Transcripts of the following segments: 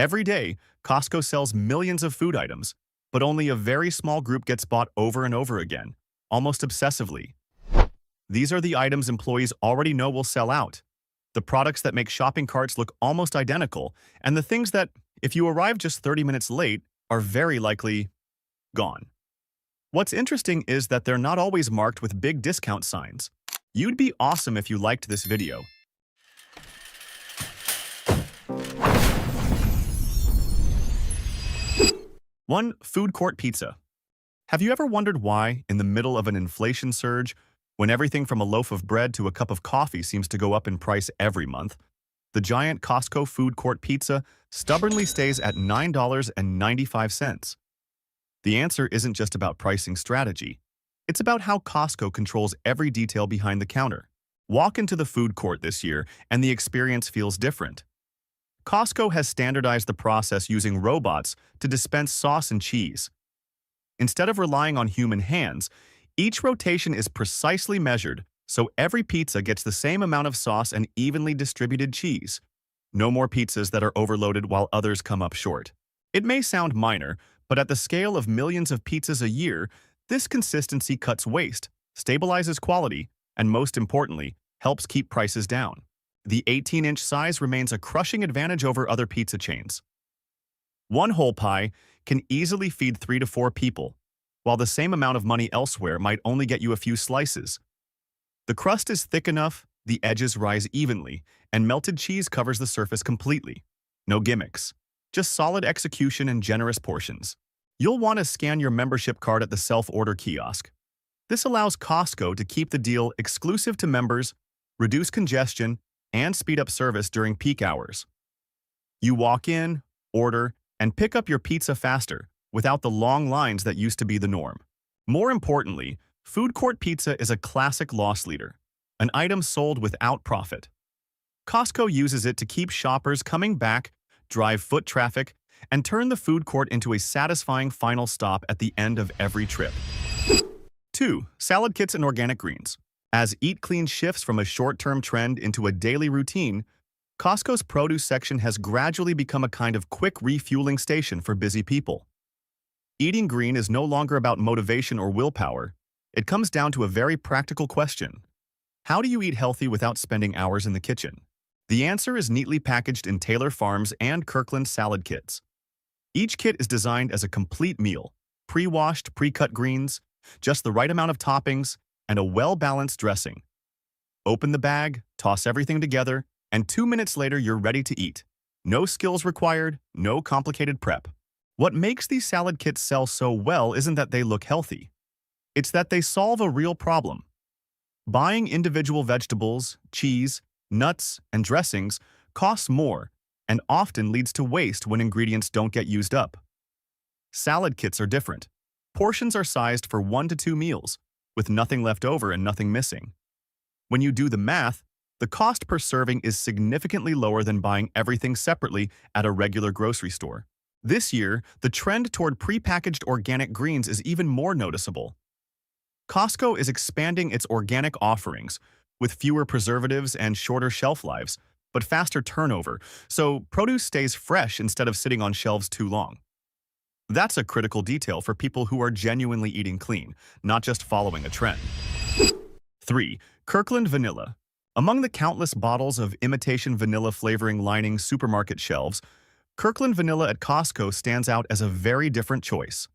Every day, Costco sells millions of food items, but only a very small group gets bought over and over again, almost obsessively. These are the items employees already know will sell out. The products that make shopping carts look almost identical, and the things that, if you arrive just 30 minutes late, are very likely gone. What's interesting is that they're not always marked with big discount signs. You'd be awesome if you liked this video. 1. Food court pizza. Have you ever wondered why, in the middle of an inflation surge, when everything from a loaf of bread to a cup of coffee seems to go up in price every month, the giant Costco food court pizza stubbornly stays at $9.95? The answer isn't just about pricing strategy. It's about how Costco controls every detail behind the counter. Walk into the food court this year, and the experience feels different. Costco has standardized the process using robots to dispense sauce and cheese. Instead of relying on human hands, each rotation is precisely measured so every pizza gets the same amount of sauce and evenly distributed cheese. No more pizzas that are overloaded while others come up short. It may sound minor, but at the scale of millions of pizzas a year, this consistency cuts waste, stabilizes quality, and most importantly, helps keep prices down. The 18-inch size remains a crushing advantage over other pizza chains. One whole pie can easily feed 3 to 4 people, while the same amount of money elsewhere might only get you a few slices. The crust is thick enough, the edges rise evenly, and melted cheese covers the surface completely. No gimmicks, just solid execution and generous portions. You'll want to scan your membership card at the self-order kiosk. This allows Costco to keep the deal exclusive to members, reduce congestion, and speed up service during peak hours. You walk in, order, and pick up your pizza faster, without the long lines that used to be the norm. More importantly, food court pizza is a classic loss leader, an item sold without profit. Costco uses it to keep shoppers coming back, drive foot traffic, and turn the food court into a satisfying final stop at the end of every trip. 2. Salad kits and organic greens. As Eat Clean shifts from a short-term trend into a daily routine, Costco's produce section has gradually become a kind of quick refueling station for busy people. Eating green is no longer about motivation or willpower. It comes down to a very practical question. How do you eat healthy without spending hours in the kitchen? The answer is neatly packaged in Taylor Farms and Kirkland salad kits. Each kit is designed as a complete meal, pre-washed, pre-cut greens, just the right amount of toppings, and a well-balanced dressing. Open the bag, toss everything together, and 2 minutes later you're ready to eat. No skills required, no complicated prep. What makes these salad kits sell so well isn't that they look healthy. It's that they solve a real problem. Buying individual vegetables, cheese, nuts, and dressings costs more and often leads to waste when ingredients don't get used up. Salad kits are different. Portions are sized for 1 to 2 meals, with nothing left over and nothing missing. When you do the math, the cost per serving is significantly lower than buying everything separately at a regular grocery store. This year, the trend toward prepackaged organic greens is even more noticeable. Costco is expanding its organic offerings, with fewer preservatives and shorter shelf lives, but faster turnover, so produce stays fresh instead of sitting on shelves too long. That's a critical detail for people who are genuinely eating clean, not just following a trend. 3. Kirkland vanilla. Among the countless bottles of imitation vanilla flavoring lining supermarket shelves, Kirkland vanilla at Costco stands out as a very different choice.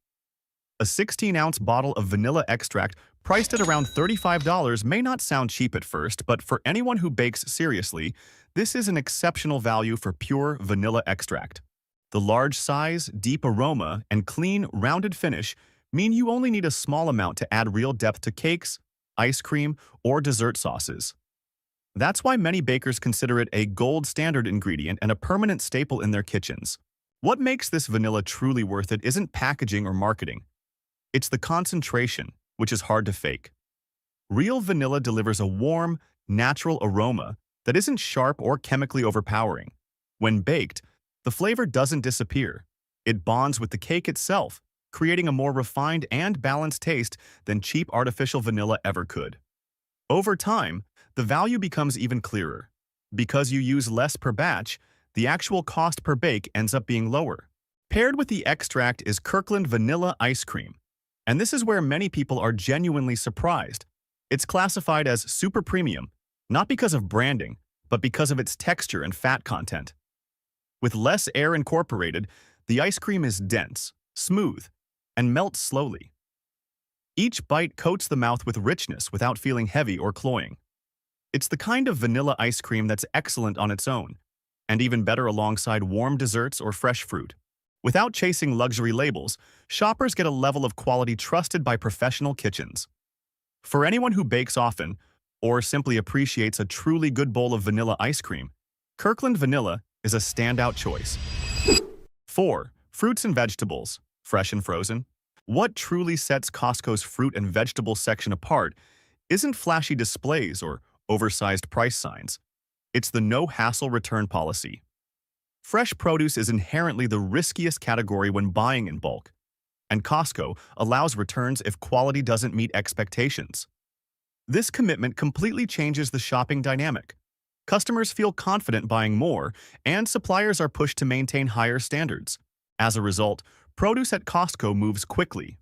A 16-ounce bottle of vanilla extract priced at around $35 may not sound cheap at first, but for anyone who bakes seriously, this is an exceptional value for pure vanilla extract. The large size, deep aroma, and clean, rounded finish mean you only need a small amount to add real depth to cakes, ice cream, or dessert sauces. That's why many bakers consider it a gold standard ingredient and a permanent staple in their kitchens. What makes this vanilla truly worth it isn't packaging or marketing. It's the concentration, which is hard to fake. Real vanilla delivers a warm, natural aroma that isn't sharp or chemically overpowering. When baked, the flavor doesn't disappear. It bonds with the cake itself, creating a more refined and balanced taste than cheap artificial vanilla ever could. Over time, the value becomes even clearer. Because you use less per batch, the actual cost per bake ends up being lower. Paired with the extract is Kirkland vanilla ice cream. And this is where many people are genuinely surprised. It's classified as super premium, not because of branding, but because of its texture and fat content. With less air incorporated, the ice cream is dense, smooth, and melts slowly. Each bite coats the mouth with richness without feeling heavy or cloying. It's the kind of vanilla ice cream that's excellent on its own, and even better alongside warm desserts or fresh fruit. Without chasing luxury labels, shoppers get a level of quality trusted by professional kitchens. For anyone who bakes often, or simply appreciates a truly good bowl of vanilla ice cream, Kirkland Vanilla is a standout choice. 4. Fruits and vegetables, fresh and frozen. What truly sets Costco's fruit and vegetable section apart isn't flashy displays or oversized price signs. It's the no-hassle return policy. Fresh produce is inherently the riskiest category when buying in bulk, and Costco allows returns if quality doesn't meet expectations. This commitment completely changes the shopping dynamic. Customers feel confident buying more, and suppliers are pushed to maintain higher standards. As a result, produce at Costco moves quickly.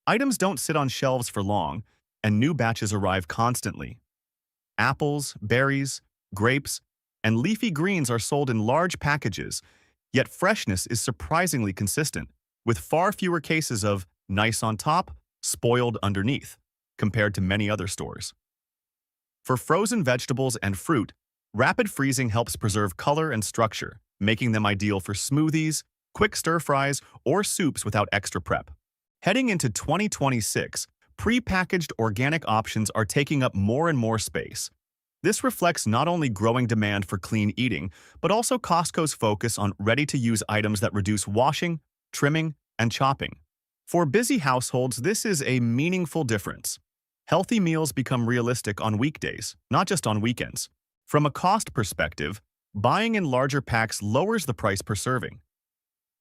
Items don't sit on shelves for long, and new batches arrive constantly. Apples, berries, grapes, and leafy greens are sold in large packages, yet freshness is surprisingly consistent, with far fewer cases of nice on top, spoiled underneath, compared to many other stores. For frozen vegetables and fruit, rapid freezing helps preserve color and structure, making them ideal for smoothies, quick stir-fries, or soups without extra prep. Heading into 2026, pre-packaged organic options are taking up more and more space. This reflects not only growing demand for clean eating, but also Costco's focus on ready-to-use items that reduce washing, trimming, and chopping. For busy households, this is a meaningful difference. Healthy meals become realistic on weekdays, not just on weekends. From a cost perspective, buying in larger packs lowers the price per serving.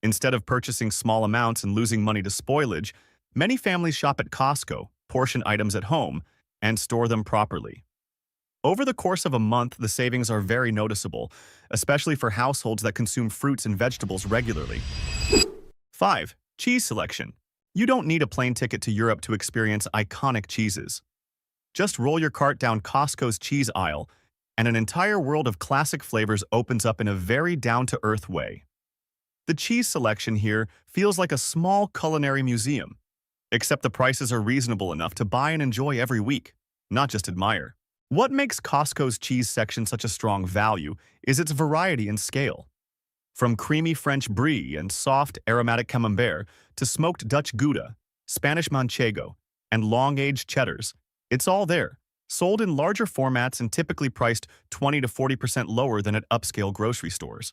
Instead of purchasing small amounts and losing money to spoilage, many families shop at Costco, portion items at home, and store them properly. Over the course of a month, the savings are very noticeable, especially for households that consume fruits and vegetables regularly. 5. Cheese selection. You don't need a plane ticket to Europe to experience iconic cheeses. Just roll your cart down Costco's cheese aisle, and an entire world of classic flavors opens up in a very down-to-earth way. The cheese selection here feels like a small culinary museum, except the prices are reasonable enough to buy and enjoy every week, not just admire. What makes Costco's cheese section such a strong value is its variety and scale. From creamy French brie and soft, aromatic camembert to smoked Dutch Gouda, Spanish Manchego, and long-aged cheddars, it's all there, sold in larger formats and typically priced 20 to 40% lower than at upscale grocery stores.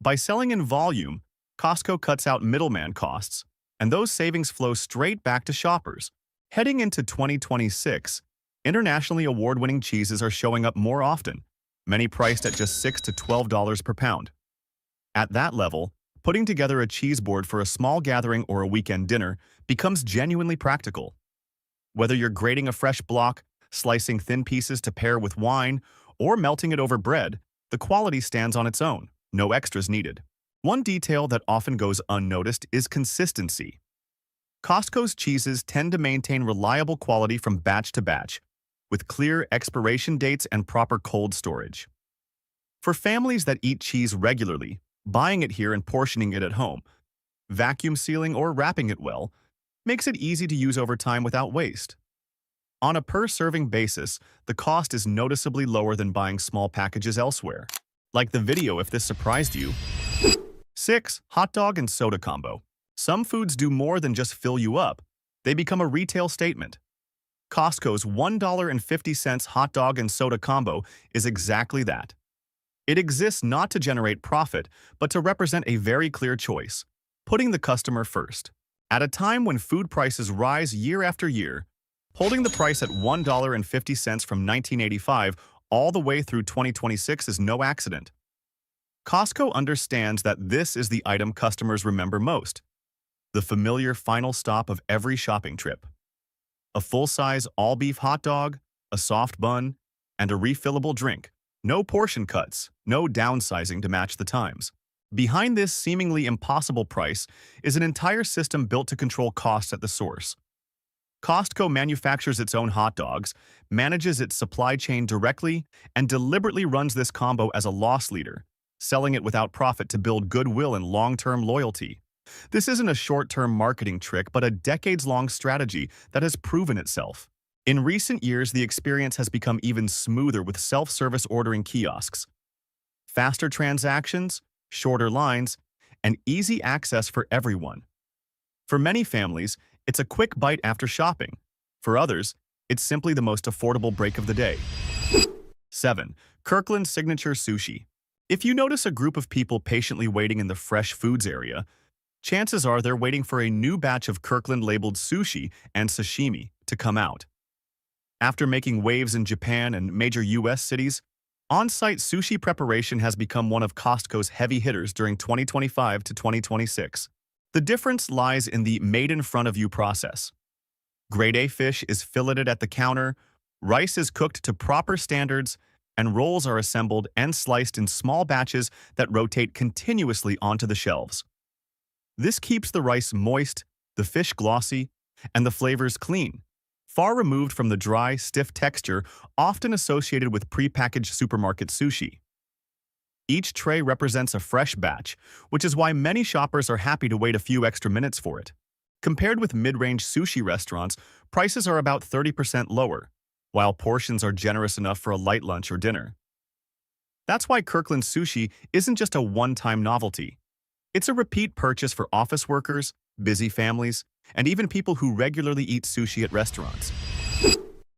By selling in volume, Costco cuts out middleman costs, and those savings flow straight back to shoppers. Heading into 2026, internationally award-winning cheeses are showing up more often, many priced at just $6 to $12 per pound. At that level, putting together a cheese board for a small gathering or a weekend dinner becomes genuinely practical. Whether you're grating a fresh block, slicing thin pieces to pair with wine, or melting it over bread, the quality stands on its own. No extras needed. One detail that often goes unnoticed is consistency. Costco's cheeses tend to maintain reliable quality from batch to batch, with clear expiration dates and proper cold storage. For families that eat cheese regularly, buying it here and portioning it at home, vacuum sealing or wrapping it well, makes it easy to use over time without waste. On a per-serving basis, the cost is noticeably lower than buying small packages elsewhere. Like the video if this surprised you. 6. Hot dog and soda combo. Some foods do more than just fill you up. They become a retail statement. Costco's $1.50 hot dog and soda combo is exactly that. It exists not to generate profit, but to represent a very clear choice, putting the customer first. At a time when food prices rise year after year, holding the price at $1.50 from 1985 all the way through 2026 is no accident. Costco understands that this is the item customers remember most, the familiar final stop of every shopping trip. A full-size all-beef hot dog, a soft bun, and a refillable drink, No portion cuts, no downsizing to match the times. Behind this seemingly impossible price is an entire system built to control costs at the source. Costco manufactures its own hot dogs, manages its supply chain directly, and deliberately runs this combo as a loss leader, selling it without profit to build goodwill and long-term loyalty. This isn't a short-term marketing trick, but a decades-long strategy that has proven itself. In recent years, the experience has become even smoother with self-service ordering kiosks. Faster transactions, shorter lines, and easy access for everyone. For many families, it's a quick bite after shopping. For others, it's simply the most affordable break of the day. 7. Kirkland Signature Sushi. If you notice a group of people patiently waiting in the fresh foods area, chances are they're waiting for a new batch of Kirkland-labeled sushi and sashimi to come out. After making waves in Japan and major US cities, on-site sushi preparation has become one of Costco's heavy hitters during 2025 to 2026. The difference lies in the made-in-front-of-you process. Grade A fish is filleted at the counter, rice is cooked to proper standards, and rolls are assembled and sliced in small batches that rotate continuously onto the shelves. This keeps the rice moist, the fish glossy, and the flavors clean, far removed from the dry, stiff texture often associated with prepackaged supermarket sushi. Each tray represents a fresh batch, which is why many shoppers are happy to wait a few extra minutes for it. Compared with mid-range sushi restaurants, prices are about 30% lower, while portions are generous enough for a light lunch or dinner. That's why Kirkland Sushi isn't just a one-time novelty. It's a repeat purchase for office workers, busy families, and even people who regularly eat sushi at restaurants.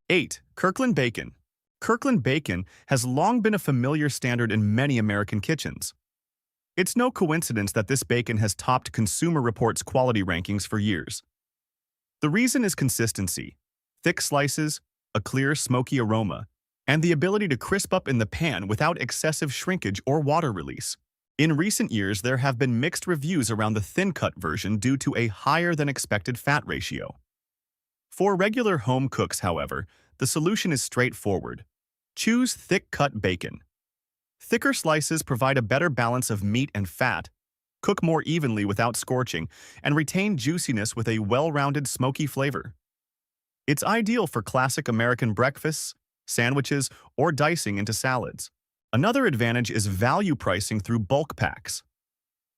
8. Kirkland Bacon. Kirkland bacon has long been a familiar standard in many American kitchens. It's no coincidence that this bacon has topped Consumer Reports' quality rankings for years. The reason is consistency, thick slices, a clear, smoky aroma, and the ability to crisp up in the pan without excessive shrinkage or water release. In recent years, there have been mixed reviews around the thin-cut version due to a higher-than-expected fat ratio. For regular home cooks, however, the solution is straightforward. Choose thick-cut bacon. Thicker slices provide a better balance of meat and fat, cook more evenly without scorching, and retain juiciness with a well-rounded smoky flavor. It's ideal for classic American breakfasts, sandwiches, or dicing into salads. Another advantage is value pricing through bulk packs.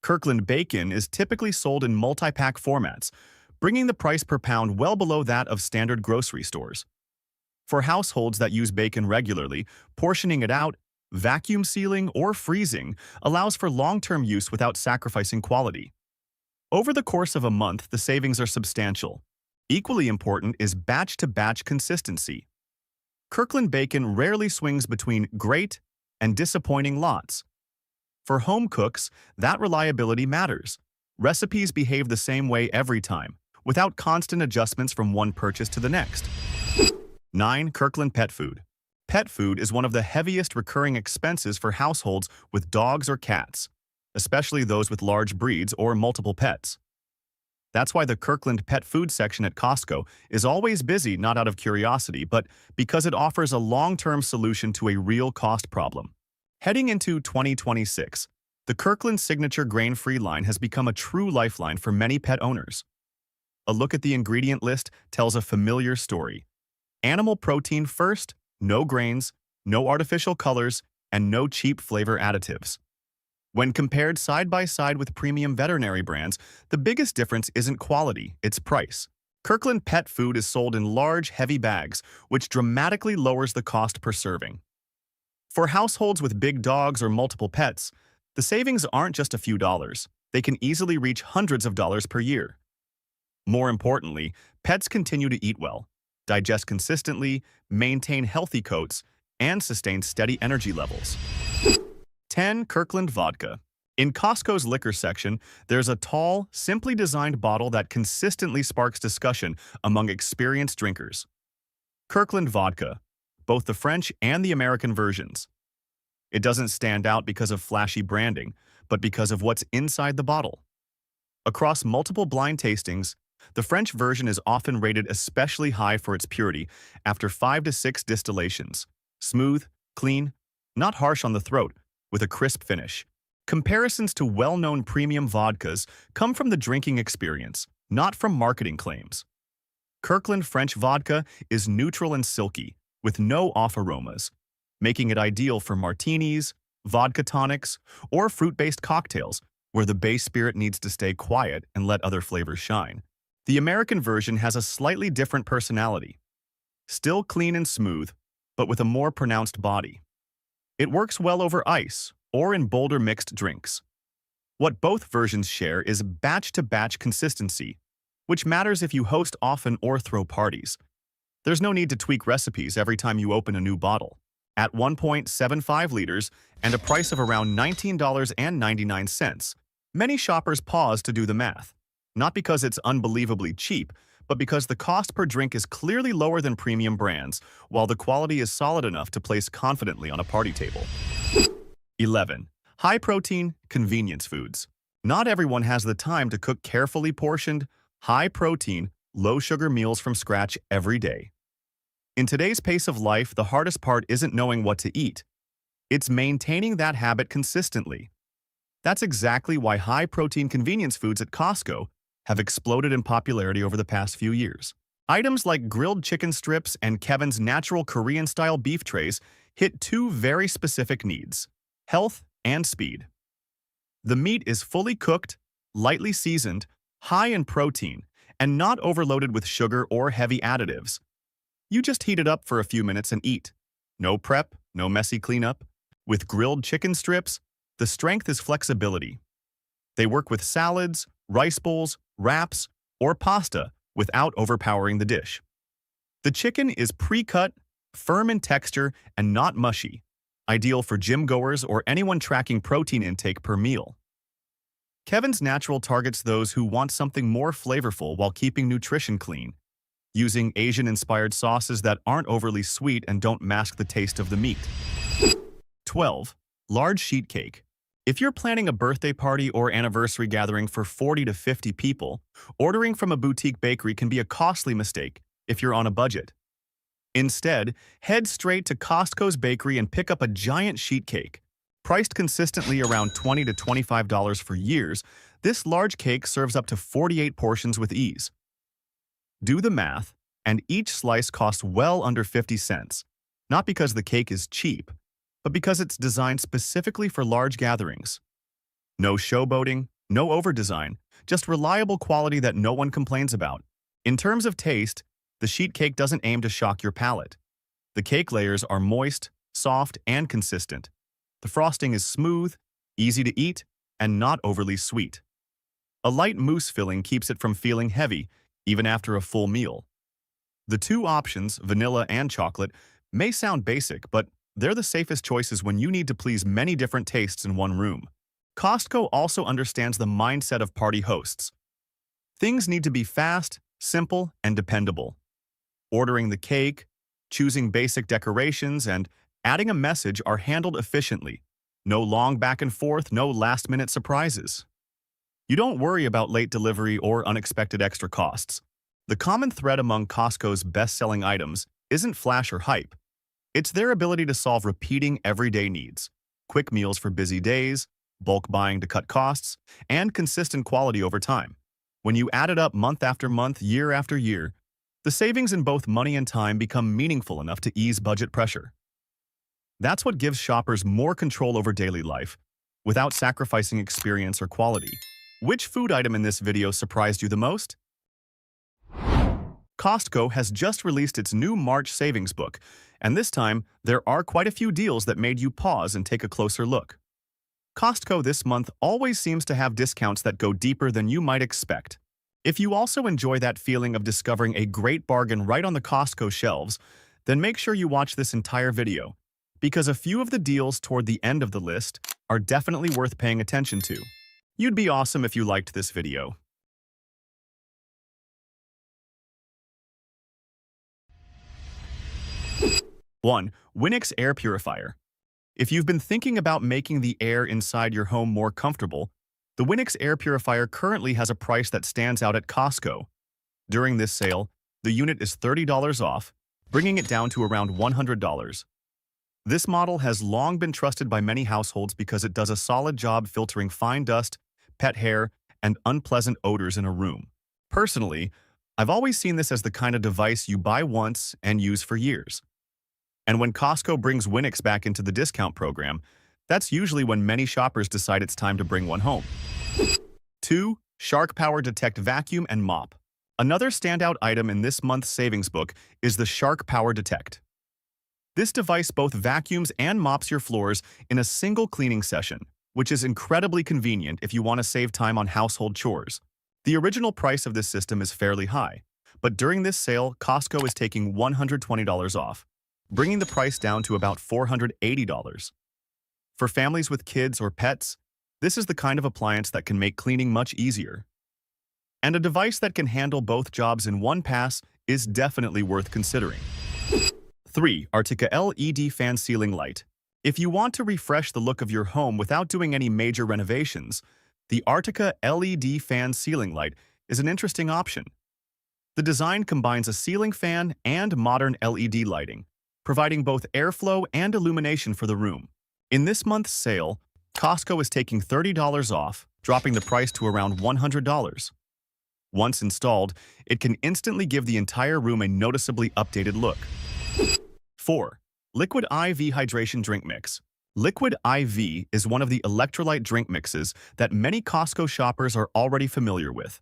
Kirkland bacon is typically sold in multi-pack formats, bringing the price per pound well below that of standard grocery stores. For households that use bacon regularly, portioning it out, vacuum sealing, or freezing allows for long-term use without sacrificing quality. Over the course of a month, the savings are substantial. Equally important is batch-to-batch consistency. Kirkland bacon rarely swings between great and disappointing lots. For home cooks, that reliability matters. Recipes behave the same way every time, without constant adjustments from one purchase to the next. 9. Kirkland Pet Food. Pet food is one of the heaviest recurring expenses for households with dogs or cats, especially those with large breeds or multiple pets. That's why the Kirkland Pet Food section at Costco is always busy, not out of curiosity, but because it offers a long-term solution to a real cost problem. Heading into 2026, the Kirkland Signature Grain-Free line has become a true lifeline for many pet owners. A look at the ingredient list tells a familiar story. Animal protein first, no grains, no artificial colors, and no cheap flavor additives. When compared side by side with premium veterinary brands, the biggest difference isn't quality, it's price. Kirkland Pet Food is sold in large, heavy bags, which dramatically lowers the cost per serving. For households with big dogs or multiple pets, the savings aren't just a few dollars. They can easily reach hundreds of dollars per year. More importantly, pets continue to eat well, digest consistently, maintain healthy coats, and sustain steady energy levels. 10. Kirkland Vodka. In Costco's liquor section, there's a tall, simply designed bottle that consistently sparks discussion among experienced drinkers. Kirkland Vodka, both the French and the American versions. It doesn't stand out because of flashy branding, but because of what's inside the bottle. Across multiple blind tastings, the French version is often rated especially high for its purity after 5 to 6 distillations. Smooth, clean, not harsh on the throat, with a crisp finish. Comparisons to well-known premium vodkas come from the drinking experience, not from marketing claims. Kirkland French vodka is neutral and silky, with no off aromas, making it ideal for martinis, vodka tonics, or fruit-based cocktails, where the base spirit needs to stay quiet and let other flavors shine. The American version has a slightly different personality. Still clean and smooth, but with a more pronounced body. It works well over ice or in bolder mixed drinks. What both versions share is batch-to-batch consistency, which matters if you host often or throw parties. There's no need to tweak recipes every time you open a new bottle. At 1.75 liters and a price of around $19.99, many shoppers pause to do the math. Not because it's unbelievably cheap, but because the cost per drink is clearly lower than premium brands, while the quality is solid enough to place confidently on a party table. 11. High-protein, convenience foods. Not everyone has the time to cook carefully portioned, high-protein, low-sugar meals from scratch every day. In today's pace of life, the hardest part isn't knowing what to eat. It's maintaining that habit consistently. That's exactly why high-protein convenience foods at Costco have exploded in popularity over the past few years. Items like grilled chicken strips and Kevin's natural Korean-style beef trays hit two very specific needs: health and speed. The meat is fully cooked, lightly seasoned, high in protein, and not overloaded with sugar or heavy additives. You just heat it up for a few minutes and eat. No prep, no messy cleanup. With grilled chicken strips, the strength is flexibility. They work with salads, rice bowls, wraps, or pasta without overpowering the dish. The chicken is pre-cut, firm in texture, and not mushy, ideal for gym goers or anyone tracking protein intake per meal. Kevin's Natural targets those who want something more flavorful while keeping nutrition clean, using Asian-inspired sauces that aren't overly sweet and don't mask the taste of the meat. 12. Large sheet cake. If you're planning a birthday party or anniversary gathering for 40 to 50 people, ordering from a boutique bakery can be a costly mistake if you're on a budget. Instead, head straight to Costco's bakery and pick up a giant sheet cake. Priced consistently around $20 to $25 for years, this large cake serves up to 48 portions with ease. Do the math, and each slice costs well under 50 cents, not because the cake is cheap, but because it's designed specifically for large gatherings. No showboating, no over-design, just reliable quality that no one complains about. In terms of taste, the sheet cake doesn't aim to shock your palate. The cake layers are moist, soft, and consistent. The frosting is smooth, easy to eat, and not overly sweet. A light mousse filling keeps it from feeling heavy, even after a full meal. The two options, vanilla and chocolate, may sound basic, but they're the safest choices when you need to please many different tastes in one room. Costco also understands the mindset of party hosts. Things need to be fast, simple, and dependable. Ordering the cake, choosing basic decorations, and adding a message are handled efficiently. No long back and forth, no last-minute surprises. You don't worry about late delivery or unexpected extra costs. The common thread among Costco's best-selling items isn't flash or hype. It's their ability to solve repeating everyday needs: quick meals for busy days, bulk buying to cut costs, and consistent quality over time. When you add it up month after month, year after year, the savings in both money and time become meaningful enough to ease budget pressure. That's what gives shoppers more control over daily life, without sacrificing experience or quality. Which food item in this video surprised you the most? Costco has just released its new March savings book, and this time, there are quite a few deals that made you pause and take a closer look. Costco this month always seems to have discounts that go deeper than you might expect. If you also enjoy that feeling of discovering a great bargain right on the Costco shelves, then make sure you watch this entire video, because a few of the deals toward the end of the list are definitely worth paying attention to. You'd be awesome if you liked this video. 1. Winix Air Purifier. If you've been thinking about making the air inside your home more comfortable, the Winix Air Purifier currently has a price that stands out at Costco. During this sale, the unit is $30 off, bringing it down to around $100. This model has long been trusted by many households because it does a solid job filtering fine dust, pet hair, and unpleasant odors in a room. Personally, I've always seen this as the kind of device you buy once and use for years. And when Costco brings Winix back into the discount program, that's usually when many shoppers decide it's time to bring one home. 2. Shark Power Detect Vacuum and Mop. Another standout item in this month's savings book is the Shark Power Detect. This device both vacuums and mops your floors in a single cleaning session, which is incredibly convenient if you want to save time on household chores. The original price of this system is fairly high, but during this sale, Costco is taking $120 off, bringing the price down to about $480. For families with kids or pets, this is the kind of appliance that can make cleaning much easier. And a device that can handle both jobs in one pass is definitely worth considering. 3. Artica LED Fan Ceiling Light. If you want to refresh the look of your home without doing any major renovations, the Artica LED Fan Ceiling Light is an interesting option. The design combines a ceiling fan and modern LED lighting, providing both airflow and illumination for the room. In this month's sale, Costco is taking $30 off, dropping the price to around $100. Once installed, it can instantly give the entire room a noticeably updated look. 4. Liquid IV Hydration Drink Mix. Liquid IV is one of the electrolyte drink mixes that many Costco shoppers are already familiar with.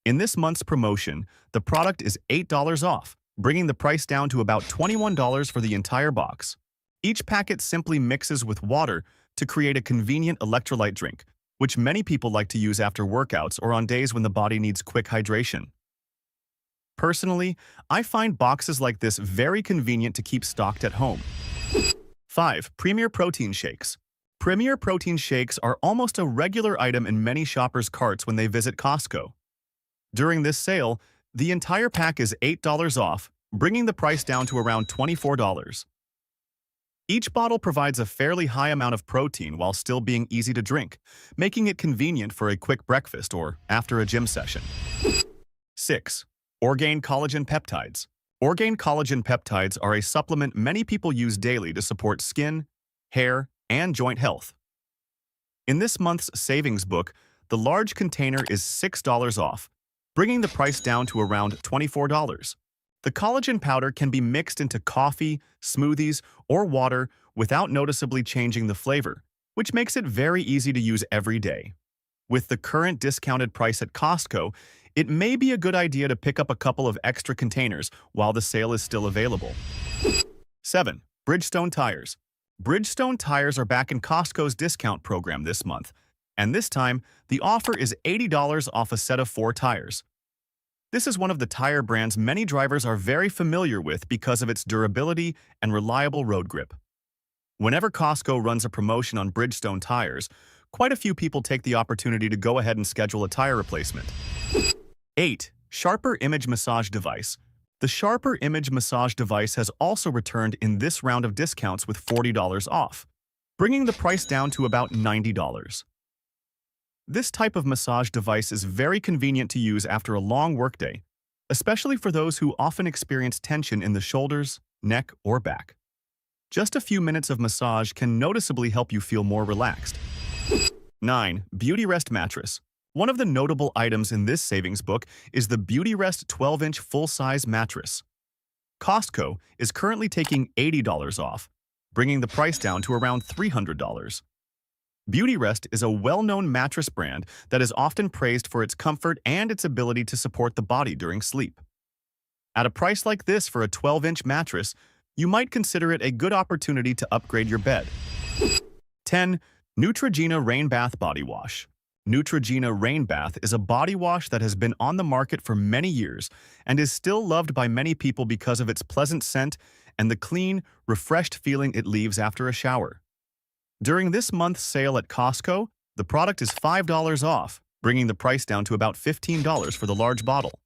In this month's promotion, the product is $8 off, bringing the price down to about $21 for the entire box. Each packet simply mixes with water to create a convenient electrolyte drink, which many people like to use after workouts or on days when the body needs quick hydration. Personally, I find boxes like this very convenient to keep stocked at home. 5. Premier Protein Shakes. Premier Protein Shakes are almost a regular item in many shoppers' carts when they visit Costco. During this sale, the entire pack is $8 off, bringing the price down to around $24. Each bottle provides a fairly high amount of protein while still being easy to drink, making it convenient for a quick breakfast or after a gym session. 6. Orgain Collagen Peptides. Orgain Collagen Peptides are a supplement many people use daily to support skin, hair, and joint health. In this month's savings book, the large container is $6 off, bringing the price down to around $24. The collagen powder can be mixed into coffee, smoothies, or water without noticeably changing the flavor, which makes it very easy to use every day. With the current discounted price at Costco, it may be a good idea to pick up a couple of extra containers while the sale is still available. 7. Bridgestone Tires. Bridgestone Tires are back in Costco's discount program this month, and this time, the offer is $80 off a set of 4 tires. This is one of the tire brands many drivers are very familiar with because of its durability and reliable road grip. Whenever Costco runs a promotion on Bridgestone tires, quite a few people take the opportunity to go ahead and schedule a tire replacement. 8. Sharper Image Massage Device. The Sharper Image Massage Device has also returned in this round of discounts with $40 off, bringing the price down to about $90. This type of massage device is very convenient to use after a long workday, especially for those who often experience tension in the shoulders, neck, or back. Just a few minutes of massage can noticeably help you feel more relaxed. 9. Beauty Rest Mattress. One of the notable items in this savings book is the Beauty Rest 12-inch full-size mattress. Costco is currently taking $80 off, bringing the price down to around $300. Beauty Rest is a well-known mattress brand that is often praised for its comfort and its ability to support the body during sleep. At a price like this for a 12-inch mattress, you might consider it a good opportunity to upgrade your bed. 10. Neutrogena Rain Bath Body Wash. Neutrogena Rain Bath is a body wash that has been on the market for many years and is still loved by many people because of its pleasant scent and the clean, refreshed feeling it leaves after a shower. During this month's sale at Costco, the product is $5 off, bringing the price down to about $15 for the large bottle.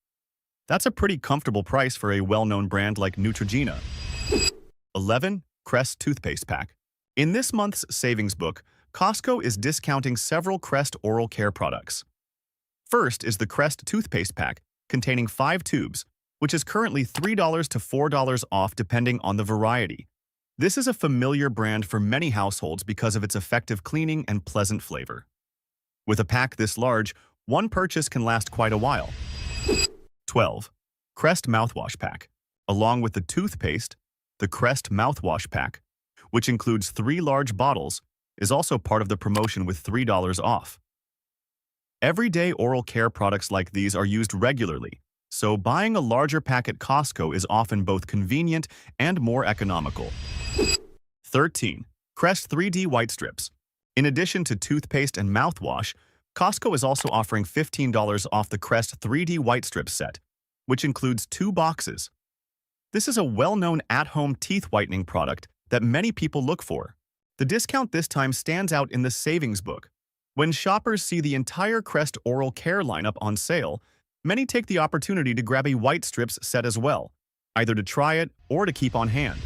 That's a pretty comfortable price for a well-known brand like Neutrogena. 11. Crest Toothpaste Pack. In this month's savings book, Costco is discounting several Crest oral care products. First is the Crest Toothpaste Pack, containing 5 tubes, which is currently $3 to $4 off depending on the variety. This is a familiar brand for many households because of its effective cleaning and pleasant flavor. With a pack this large, one purchase can last quite a while. 12. Crest Mouthwash Pack. Along with the toothpaste, the Crest Mouthwash Pack, which includes 3 large bottles, is also part of the promotion with $3 off. Everyday oral care products like these are used regularly, so buying a larger pack at Costco is often both convenient and more economical. 13. Crest 3D White Strips. In addition to toothpaste and mouthwash, Costco is also offering $15 off the Crest 3D White Strips set, which includes 2 boxes. This is a well-known at-home teeth whitening product that many people look for. The discount this time stands out in the savings book. When shoppers see the entire Crest oral care lineup on sale, many take the opportunity to grab a white strips set as well, either to try it or to keep on hand.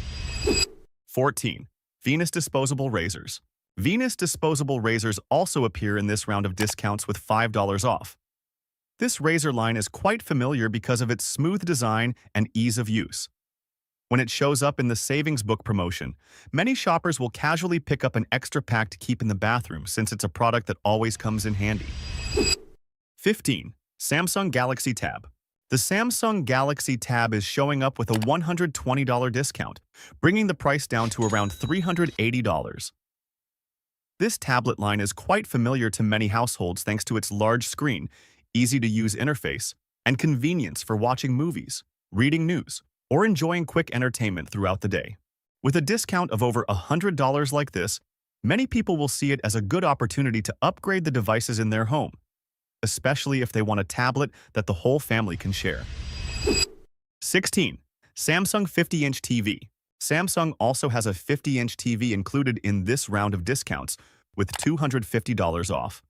14. Venus Disposable Razors. Venus disposable razors also appear in this round of discounts with $5 off. This razor line is quite familiar because of its smooth design and ease of use. When it shows up in the savings book promotion, many shoppers will casually pick up an extra pack to keep in the bathroom since it's a product that always comes in handy. 15. Samsung Galaxy Tab. The Samsung Galaxy Tab is showing up with a $120 discount, bringing the price down to around $380. This tablet line is quite familiar to many households thanks to its large screen, easy-to-use interface, and convenience for watching movies, reading news, or enjoying quick entertainment throughout the day. With a discount of over $100 like this, many people will see it as a good opportunity to upgrade the devices in their home, especially if they want a tablet that the whole family can share. 16. Samsung 50-inch TV. Samsung also has a 50-inch TV included in this round of discounts with $250 off.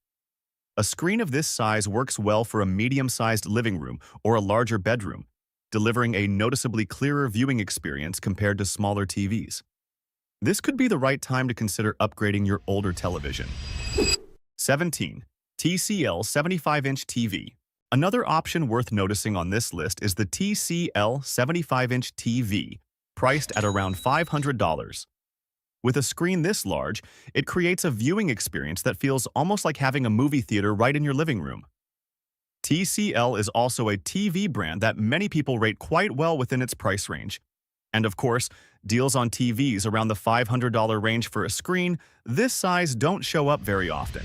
A screen of this size works well for a medium-sized living room or a larger bedroom, delivering a noticeably clearer viewing experience compared to smaller TVs. This could be the right time to consider upgrading your older television. 17. TCL 75-inch TV. Another option worth noticing on this list is the TCL 75-inch TV, priced at around $500. With a screen this large, it creates a viewing experience that feels almost like having a movie theater right in your living room. TCL is also a TV brand that many people rate quite well within its price range. And of course, deals on TVs around the $500 range for a screen this size don't show up very often.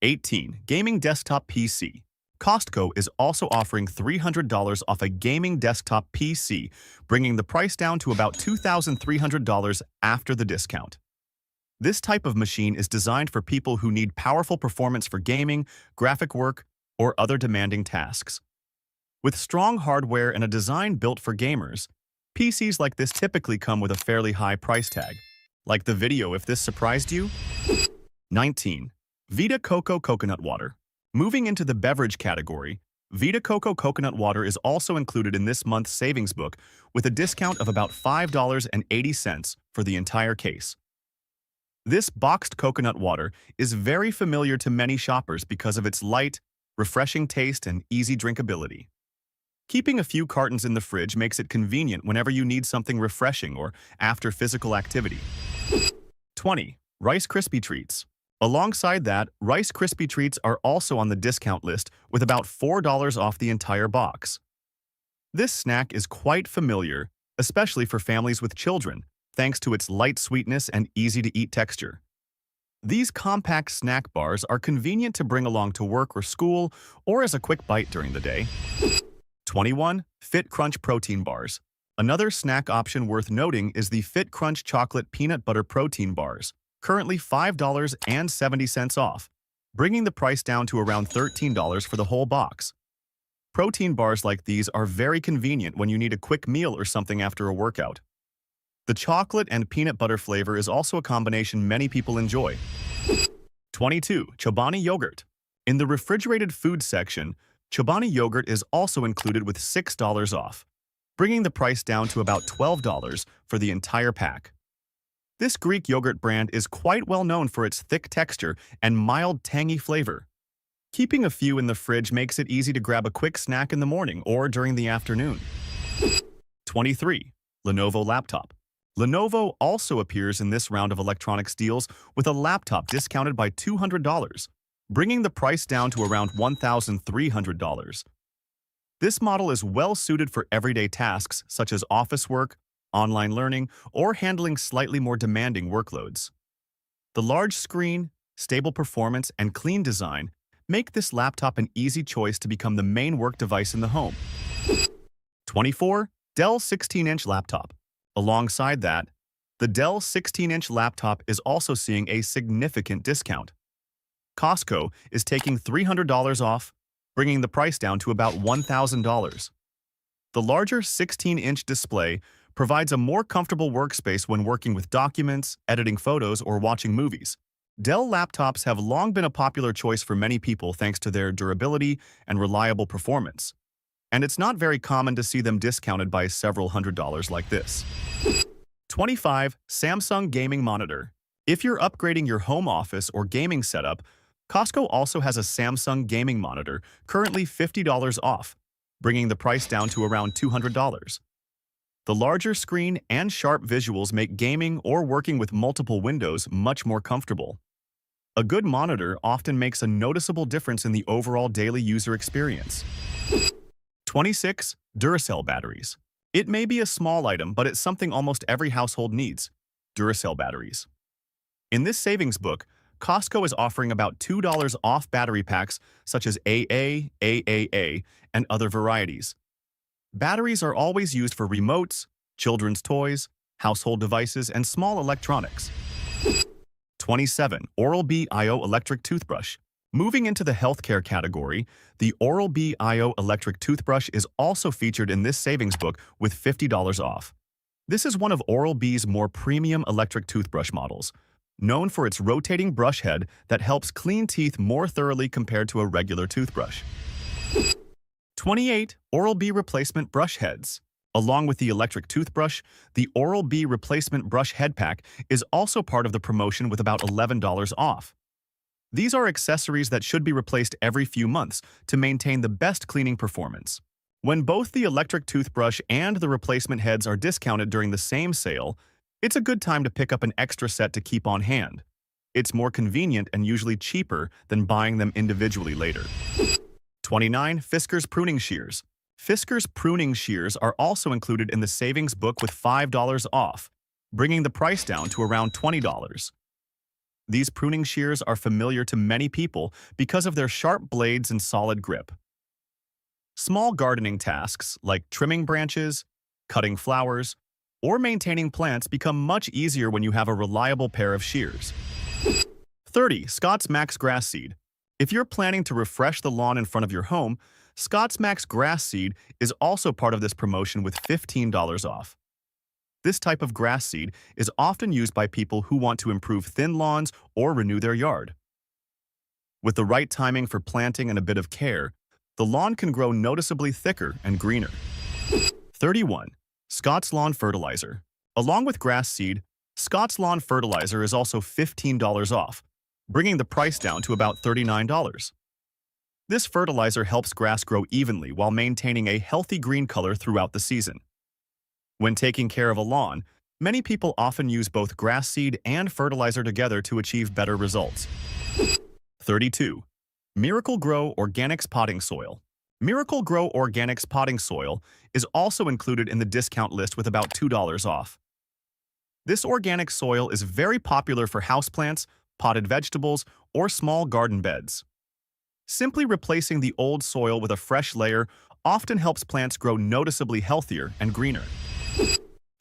18. Gaming Desktop PC. Costco is also offering $300 off a gaming desktop PC, bringing the price down to about $2,300 after the discount. This type of machine is designed for people who need powerful performance for gaming, graphic work, or other demanding tasks. With strong hardware and a design built for gamers, PCs like this typically come with a fairly high price tag. Like the video if this surprised you? 19. Vita Coco Coconut Water. Moving into the beverage category, Vita Coco Coconut Water is also included in this month's savings book with a discount of about $5.80 for the entire case. This boxed coconut water is very familiar to many shoppers because of its light, refreshing taste and easy drinkability. Keeping a few cartons in the fridge makes it convenient whenever you need something refreshing or after physical activity. 20. Rice Krispie Treats. Alongside that, Rice Krispie Treats are also on the discount list with about $4 off the entire box. This snack is quite familiar, especially for families with children, thanks to its light sweetness and easy-to-eat texture. These compact snack bars are convenient to bring along to work or school or as a quick bite during the day. 21. Fit Crunch Protein Bars. Another snack option worth noting is the Fit Crunch Chocolate Peanut Butter Protein Bars, currently $5.70 off, bringing the price down to around $13 for the whole box. Protein bars like these are very convenient when you need a quick meal or something after a workout. The chocolate and peanut butter flavor is also a combination many people enjoy. 22. Chobani Yogurt. In the refrigerated food section, Chobani Yogurt is also included with $6 off, bringing the price down to about $12 for the entire pack. This Greek yogurt brand is quite well known for its thick texture and mild, tangy flavor. Keeping a few in the fridge makes it easy to grab a quick snack in the morning or during the afternoon. 23. Lenovo Laptop. Lenovo also appears in this round of electronics deals with a laptop discounted by $200, bringing the price down to around $1,300. This model is well suited for everyday tasks such as office work, online learning, or handling slightly more demanding workloads. The large screen, stable performance, and clean design make this laptop an easy choice to become the main work device in the home. 24. Dell 16-inch laptop. Alongside that, the Dell 16-inch laptop is also seeing a significant discount. Costco is taking $300 off, bringing the price down to about $1,000. The larger 16-inch display provides a more comfortable workspace when working with documents, editing photos, or watching movies. Dell laptops have long been a popular choice for many people thanks to their durability and reliable performance. And it's not very common to see them discounted by several $100s like this. 25. Samsung Gaming Monitor. If you're upgrading your home office or gaming setup, Costco also has a Samsung Gaming Monitor, currently $50 off, bringing the price down to around $200. The larger screen and sharp visuals make gaming or working with multiple windows much more comfortable. A good monitor often makes a noticeable difference in the overall daily user experience. 26. Duracell batteries. It may be a small item, but it's something almost every household needs: Duracell batteries. In this savings book, Costco is offering about $2 off battery packs such as AA, AAA, and other varieties. Batteries are always used for remotes, children's toys, household devices, and small electronics. 27. Oral-B IO electric toothbrush. Moving into the healthcare category, the Oral-B IO electric toothbrush is also featured in this savings book with $50 off. This is one of Oral-B's more premium electric toothbrush models, known for its rotating brush head that helps clean teeth more thoroughly compared to a regular toothbrush. 28. Oral-B replacement brush heads. Along with the electric toothbrush, the Oral-B replacement brush head pack is also part of the promotion with about $11 off. These are accessories that should be replaced every few months to maintain the best cleaning performance. When both the electric toothbrush and the replacement heads are discounted during the same sale, it's a good time to pick up an extra set to keep on hand. It's more convenient and usually cheaper than buying them individually later. 29. Fiskars pruning shears. Fiskars pruning shears are also included in the savings book with $5 off, bringing the price down to around $20. These pruning shears are familiar to many people because of their sharp blades and solid grip. Small gardening tasks like trimming branches, cutting flowers, or maintaining plants become much easier when you have a reliable pair of shears. 30. Scott's Max Grass Seed. If you're planning to refresh the lawn in front of your home, Scott's Max Grass Seed is also part of this promotion with $15 off. This type of grass seed is often used by people who want to improve thin lawns or renew their yard. With the right timing for planting and a bit of care, the lawn can grow noticeably thicker and greener. 31. Scott's Lawn Fertilizer. Along with grass seed, Scott's Lawn Fertilizer is also $15 off, bringing the price down to about $39. This fertilizer helps grass grow evenly while maintaining a healthy green color throughout the season. When taking care of a lawn, many people often use both grass seed and fertilizer together to achieve better results. 32. Miracle Grow Organics Potting Soil. Miracle Grow Organics Potting Soil is also included in the discount list with about $2 off. This organic soil is very popular for houseplants, potted vegetables, or small garden beds. Simply replacing the old soil with a fresh layer often helps plants grow noticeably healthier and greener.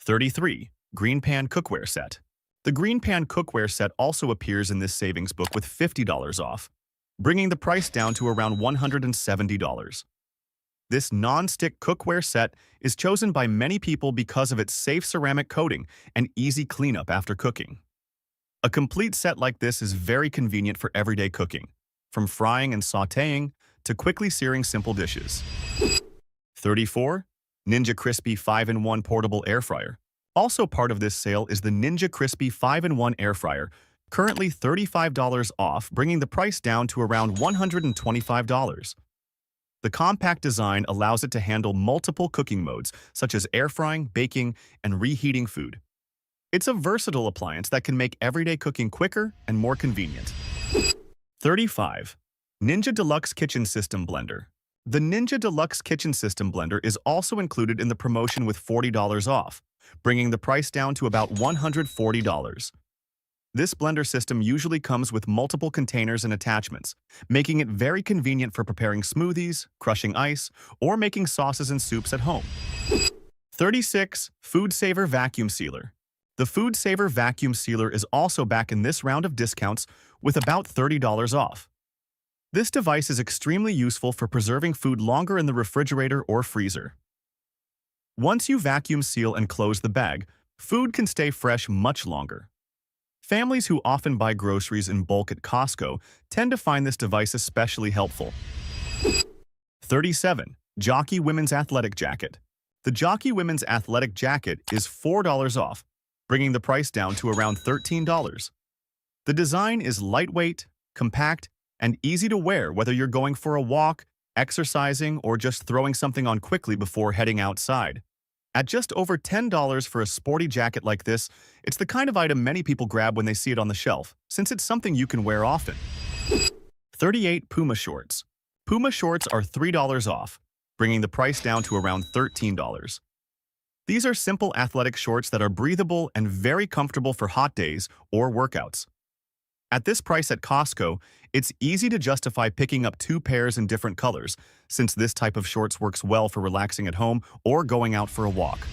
33. Green Pan Cookware Set. The Green Pan Cookware Set also appears in this savings book with $50 off, bringing the price down to around $170. This non-stick cookware set is chosen by many people because of its safe ceramic coating and easy cleanup after cooking. A complete set like this is very convenient for everyday cooking, from frying and sautéing to quickly searing simple dishes. 34. Ninja Crispy 5-in-1 Portable Air Fryer. Also part of this sale is the Ninja Crispy 5-in-1 Air Fryer, currently $35 off, bringing the price down to around $125. The compact design allows it to handle multiple cooking modes, such as air frying, baking, and reheating food. It's a versatile appliance that can make everyday cooking quicker and more convenient. 35. Ninja Deluxe Kitchen System Blender. The Ninja Deluxe Kitchen System Blender is also included in the promotion with $40 off, bringing the price down to about $140. This blender system usually comes with multiple containers and attachments, making it very convenient for preparing smoothies, crushing ice, or making sauces and soups at home. 36. Food Saver Vacuum Sealer. The Food Saver Vacuum Sealer is also back in this round of discounts with about $30 off. This device is extremely useful for preserving food longer in the refrigerator or freezer. Once you vacuum seal and close the bag, food can stay fresh much longer. Families who often buy groceries in bulk at Costco tend to find this device especially helpful. 37. Jockey Women's Athletic Jacket. The Jockey Women's Athletic Jacket is $4 off, bringing the price down to around $13. The design is lightweight, compact, and easy to wear whether you're going for a walk, exercising, or just throwing something on quickly before heading outside. At just over $10 for a sporty jacket like this, it's the kind of item many people grab when they see it on the shelf, since it's something you can wear often. 38. Puma Shorts. Puma shorts are $3 off, bringing the price down to around $13. These are simple athletic shorts that are breathable and very comfortable for hot days or workouts. At this price at Costco, it's easy to justify picking up 2 pairs in different colors, since this type of shorts works well for relaxing at home or going out for a walk.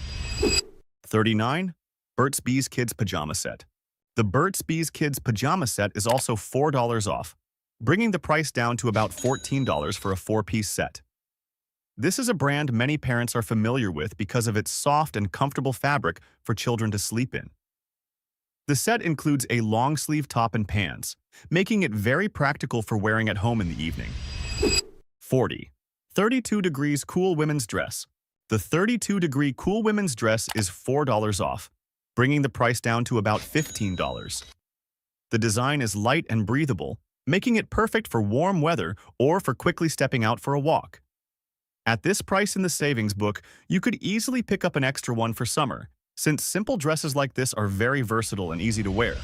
39. Burt's Bees Kids Pajama Set. The Burt's Bees Kids Pajama Set is also $4 off, bringing the price down to about $14 for a 4-piece set. This is a brand many parents are familiar with because of its soft and comfortable fabric for children to sleep in. The set includes a long-sleeve top and pants, making it very practical for wearing at home in the evening. 40. 32 Degrees Cool Women's Dress. The 32-degree Cool Women's Dress is $4 off, bringing the price down to about $15. The design is light and breathable, making it perfect for warm weather or for quickly stepping out for a walk. At this price in the savings book, you could easily pick up an extra one for summer, since simple dresses like this are very versatile and easy to wear.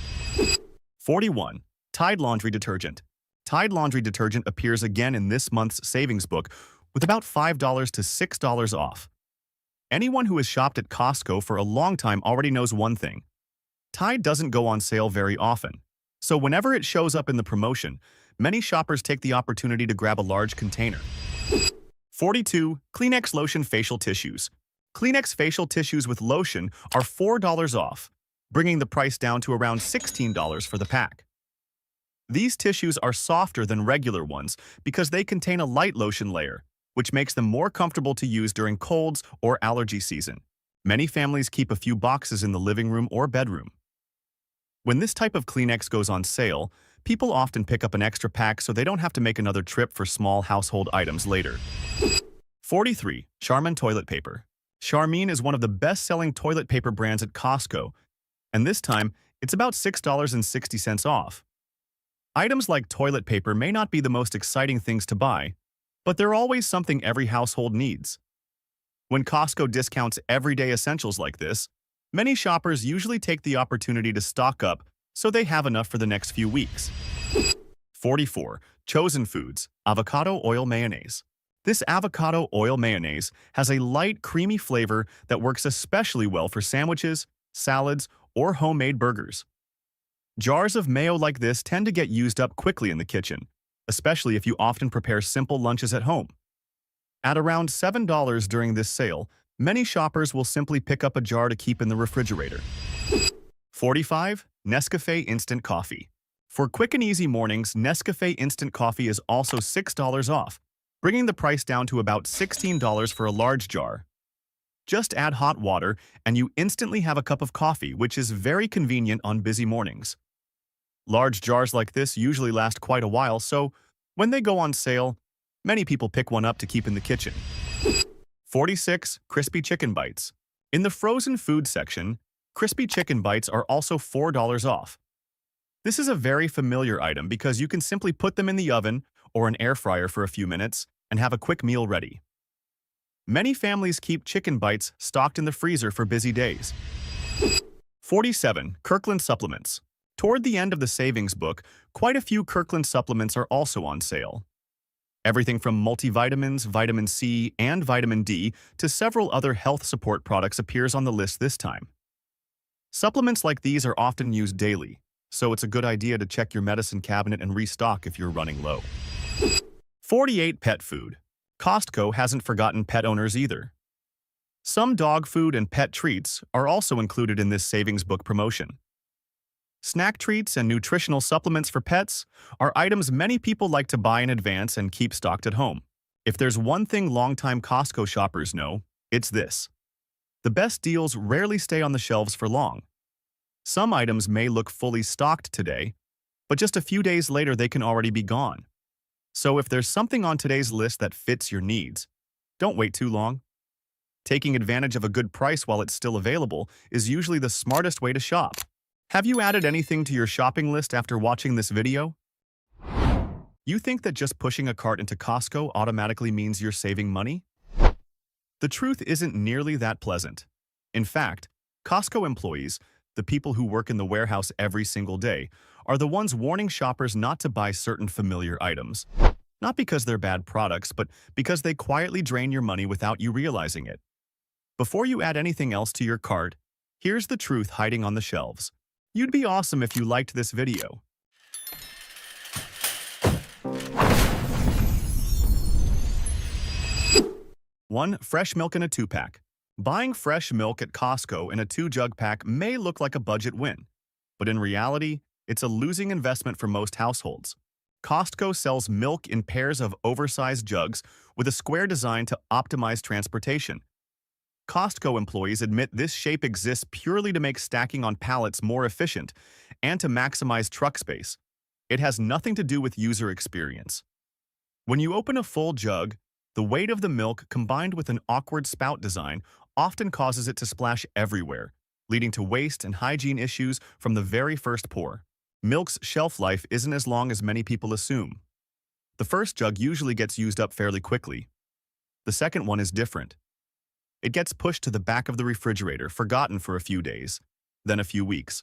41. Tide Laundry Detergent. Tide Laundry Detergent appears again in this month's savings book with about $5 to $6 off. Anyone who has shopped at Costco for a long time already knows one thing. Tide doesn't go on sale very often, so whenever it shows up in the promotion, many shoppers take the opportunity to grab a large container. 42. Kleenex Lotion Facial Tissues. Kleenex facial tissues with lotion are $4 off, bringing the price down to around $16 for the pack. These tissues are softer than regular ones because they contain a light lotion layer, which makes them more comfortable to use during colds or allergy season. Many families keep a few boxes in the living room or bedroom. When this type of Kleenex goes on sale, people often pick up an extra pack so they don't have to make another trip for small household items later. 43. Charmin Toilet Paper. Charmin is one of the best-selling toilet paper brands at Costco, and this time, it's about $6.60 off. Items like toilet paper may not be the most exciting things to buy, but they're always something every household needs. When Costco discounts everyday essentials like this, many shoppers usually take the opportunity to stock up so they have enough for the next few weeks. 44. Chosen Foods Avocado Oil Mayonnaise. This avocado oil mayonnaise has a light, creamy flavor that works especially well for sandwiches, salads, or homemade burgers. Jars of mayo like this tend to get used up quickly in the kitchen, especially if you often prepare simple lunches at home. At around $7 during this sale, many shoppers will simply pick up a jar to keep in the refrigerator. 45. Nescafe Instant Coffee. For quick and easy mornings, Nescafe Instant Coffee is also $6 off, bringing the price down to about $16 for a large jar. Just add hot water, and you instantly have a cup of coffee, which is very convenient on busy mornings. Large jars like this usually last quite a while, so when they go on sale, many people pick one up to keep in the kitchen. 46. Crispy Chicken Bites. In the frozen food section, crispy chicken bites are also $4 off. This is a very familiar item because you can simply put them in the oven or an air fryer for a few minutes and have a quick meal ready. Many families keep chicken bites stocked in the freezer for busy days. 47. Kirkland supplements. Toward the end of the savings book, quite a few Kirkland supplements are also on sale. Everything from multivitamins, vitamin C, and vitamin D to several other health support products appears on the list this time. Supplements like these are often used daily, so it's a good idea to check your medicine cabinet and restock if you're running low. 48. Pet food. Costco hasn't forgotten pet owners either. Some dog food and pet treats are also included in this savings book promotion. Snack treats and nutritional supplements for pets are items many people like to buy in advance and keep stocked at home. If there's one thing longtime Costco shoppers know, it's this. The best deals rarely stay on the shelves for long. Some items may look fully stocked today, but just a few days later they can already be gone. So if there's something on today's list that fits your needs, don't wait too long. Taking advantage of a good price while it's still available is usually the smartest way to shop. Have you added anything to your shopping list after watching this video? You think that just pushing a cart into Costco automatically means you're saving money? The truth isn't nearly that pleasant. In fact, Costco employees, the people who work in the warehouse every single day, are the ones warning shoppers not to buy certain familiar items. Not because they're bad products, but because they quietly drain your money without you realizing it. Before you add anything else to your cart, here's the truth hiding on the shelves. You'd be awesome if you liked this video. 1. Fresh milk in a 2-pack. Buying fresh milk at Costco in a 2-jug pack may look like a budget win, but in reality, it's a losing investment for most households. Costco sells milk in pairs of oversized jugs with a square design to optimize transportation. Costco employees admit this shape exists purely to make stacking on pallets more efficient and to maximize truck space. It has nothing to do with user experience. When you open a full jug, the weight of the milk combined with an awkward spout design often causes it to splash everywhere, leading to waste and hygiene issues from the very first pour. Milk's shelf life isn't as long as many people assume. The first jug usually gets used up fairly quickly. The second one is different. It gets pushed to the back of the refrigerator, forgotten for a few days, then a few weeks.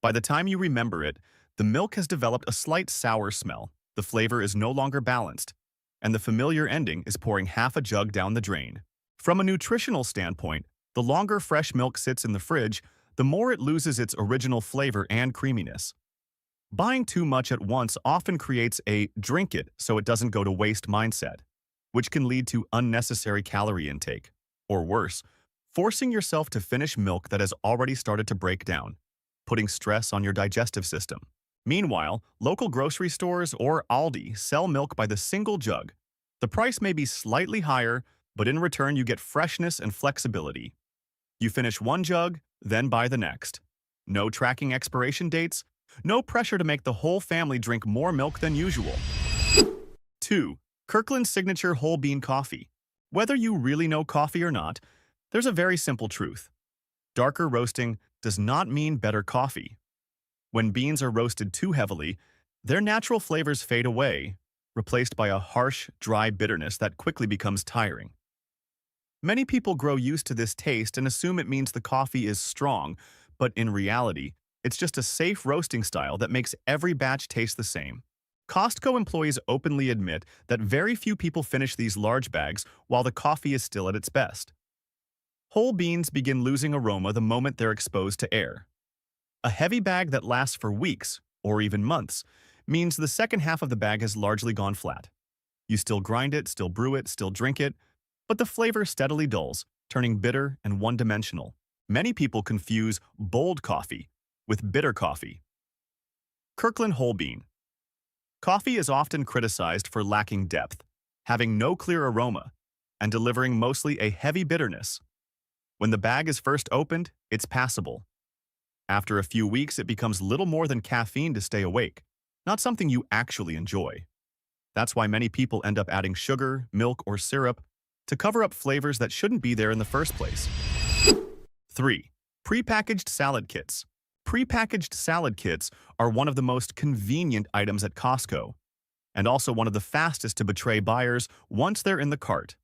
By the time you remember it, the milk has developed a slight sour smell, the flavor is no longer balanced, and the familiar ending is pouring half a jug down the drain. From a nutritional standpoint, the longer fresh milk sits in the fridge, the more it loses its original flavor and creaminess. Buying too much at once often creates a drink it so it doesn't go to waste mindset, which can lead to unnecessary calorie intake. Or worse, forcing yourself to finish milk that has already started to break down, putting stress on your digestive system. Meanwhile, local grocery stores or Aldi sell milk by the single jug. The price may be slightly higher, but in return you get freshness and flexibility. You finish one jug, then buy the next. No tracking expiration dates, no pressure to make the whole family drink more milk than usual. 2. Kirkland Signature Whole Bean Coffee. Whether you really know coffee or not, there's a very simple truth. Darker roasting does not mean better coffee. When beans are roasted too heavily, their natural flavors fade away, replaced by a harsh, dry bitterness that quickly becomes tiring. Many people grow used to this taste and assume it means the coffee is strong, but in reality, it's just a safe roasting style that makes every batch taste the same. Costco employees openly admit that very few people finish these large bags while the coffee is still at its best. Whole beans begin losing aroma the moment they're exposed to air. A heavy bag that lasts for weeks, or even months, means the second half of the bag has largely gone flat. You still grind it, still brew it, still drink it, but the flavor steadily dulls, turning bitter and one-dimensional. Many people confuse bold coffee with bitter coffee. Kirkland Whole Bean. Coffee is often criticized for lacking depth, having no clear aroma, and delivering mostly a heavy bitterness. When the bag is first opened, it's passable. After a few weeks, it becomes little more than caffeine to stay awake, not something you actually enjoy. That's why many people end up adding sugar, milk, or syrup to cover up flavors that shouldn't be there in the first place. 3. Prepackaged salad kits. Prepackaged salad kits are one of the most convenient items at Costco, and also one of the fastest to betray buyers once they're in the cart.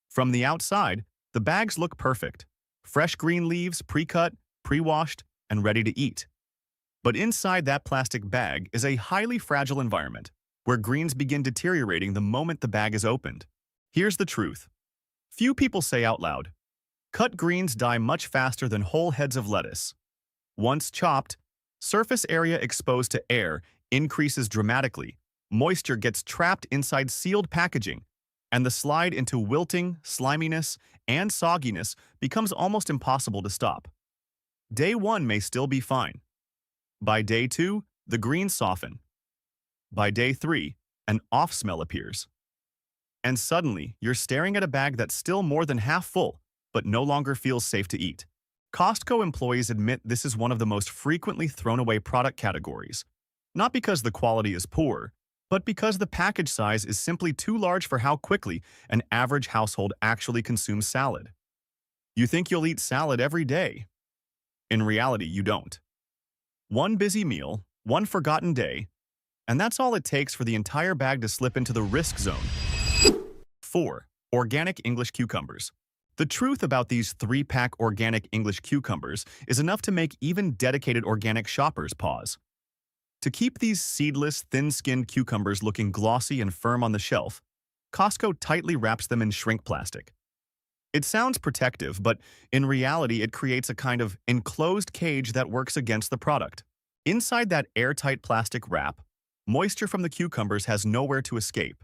From the outside, the bags look perfect. Fresh green leaves, pre-cut, pre-washed, and ready to eat. But inside that plastic bag is a highly fragile environment where greens begin deteriorating the moment the bag is opened. Here's the truth. Few people say out loud, cut greens die much faster than whole heads of lettuce. Once chopped, surface area exposed to air increases dramatically, moisture gets trapped inside sealed packaging, and the slide into wilting, sliminess, and sogginess becomes almost impossible to stop. Day 1 may still be fine. By day 2, the greens soften. By day 3, an off smell appears. And suddenly, you're staring at a bag that's still more than half full, but no longer feels safe to eat. Costco employees admit this is one of the most frequently thrown away product categories, not because the quality is poor, but because the package size is simply too large for how quickly an average household actually consumes salad. You think you'll eat salad every day. In reality, you don't. One busy meal, one forgotten day, and that's all it takes for the entire bag to slip into the risk zone. 4. Organic English cucumbers. The truth about these 3-pack organic English cucumbers is enough to make even dedicated organic shoppers pause. To keep these seedless, thin-skinned cucumbers looking glossy and firm on the shelf, Costco tightly wraps them in shrink plastic. It sounds protective, but in reality it creates a kind of enclosed cage that works against the product. Inside that airtight plastic wrap, moisture from the cucumbers has nowhere to escape.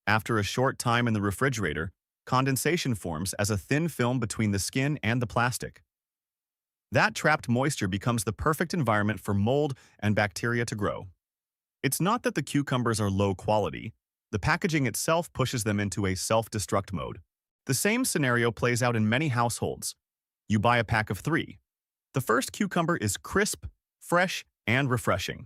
After a short time in the refrigerator, condensation forms as a thin film between the skin and the plastic. That trapped moisture becomes the perfect environment for mold and bacteria to grow. It's not that the cucumbers are low quality. The packaging itself pushes them into a self-destruct mode. The same scenario plays out in many households. You buy a pack of 3. The first cucumber is crisp, fresh, and refreshing.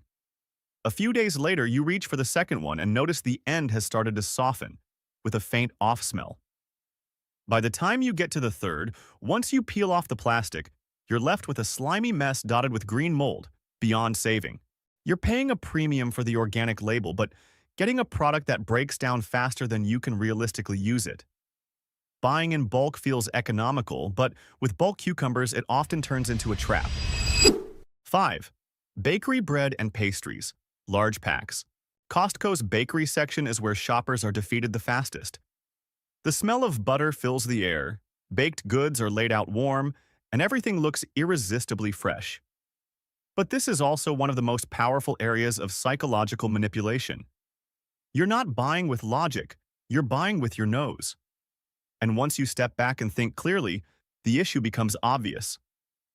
A few days later, you reach for the second one and notice the end has started to soften, with a faint off smell. By the time you get to the third, once you peel off the plastic, you're left with a slimy mess dotted with green mold, beyond saving. You're paying a premium for the organic label, but getting a product that breaks down faster than you can realistically use it. Buying in bulk feels economical, but with bulk cucumbers, it often turns into a trap. 5. Bakery bread and pastries. Large packs. Costco's bakery section is where shoppers are defeated the fastest. The smell of butter fills the air, baked goods are laid out warm, and everything looks irresistibly fresh. But this is also one of the most powerful areas of psychological manipulation. You're not buying with logic, you're buying with your nose. And once you step back and think clearly, the issue becomes obvious.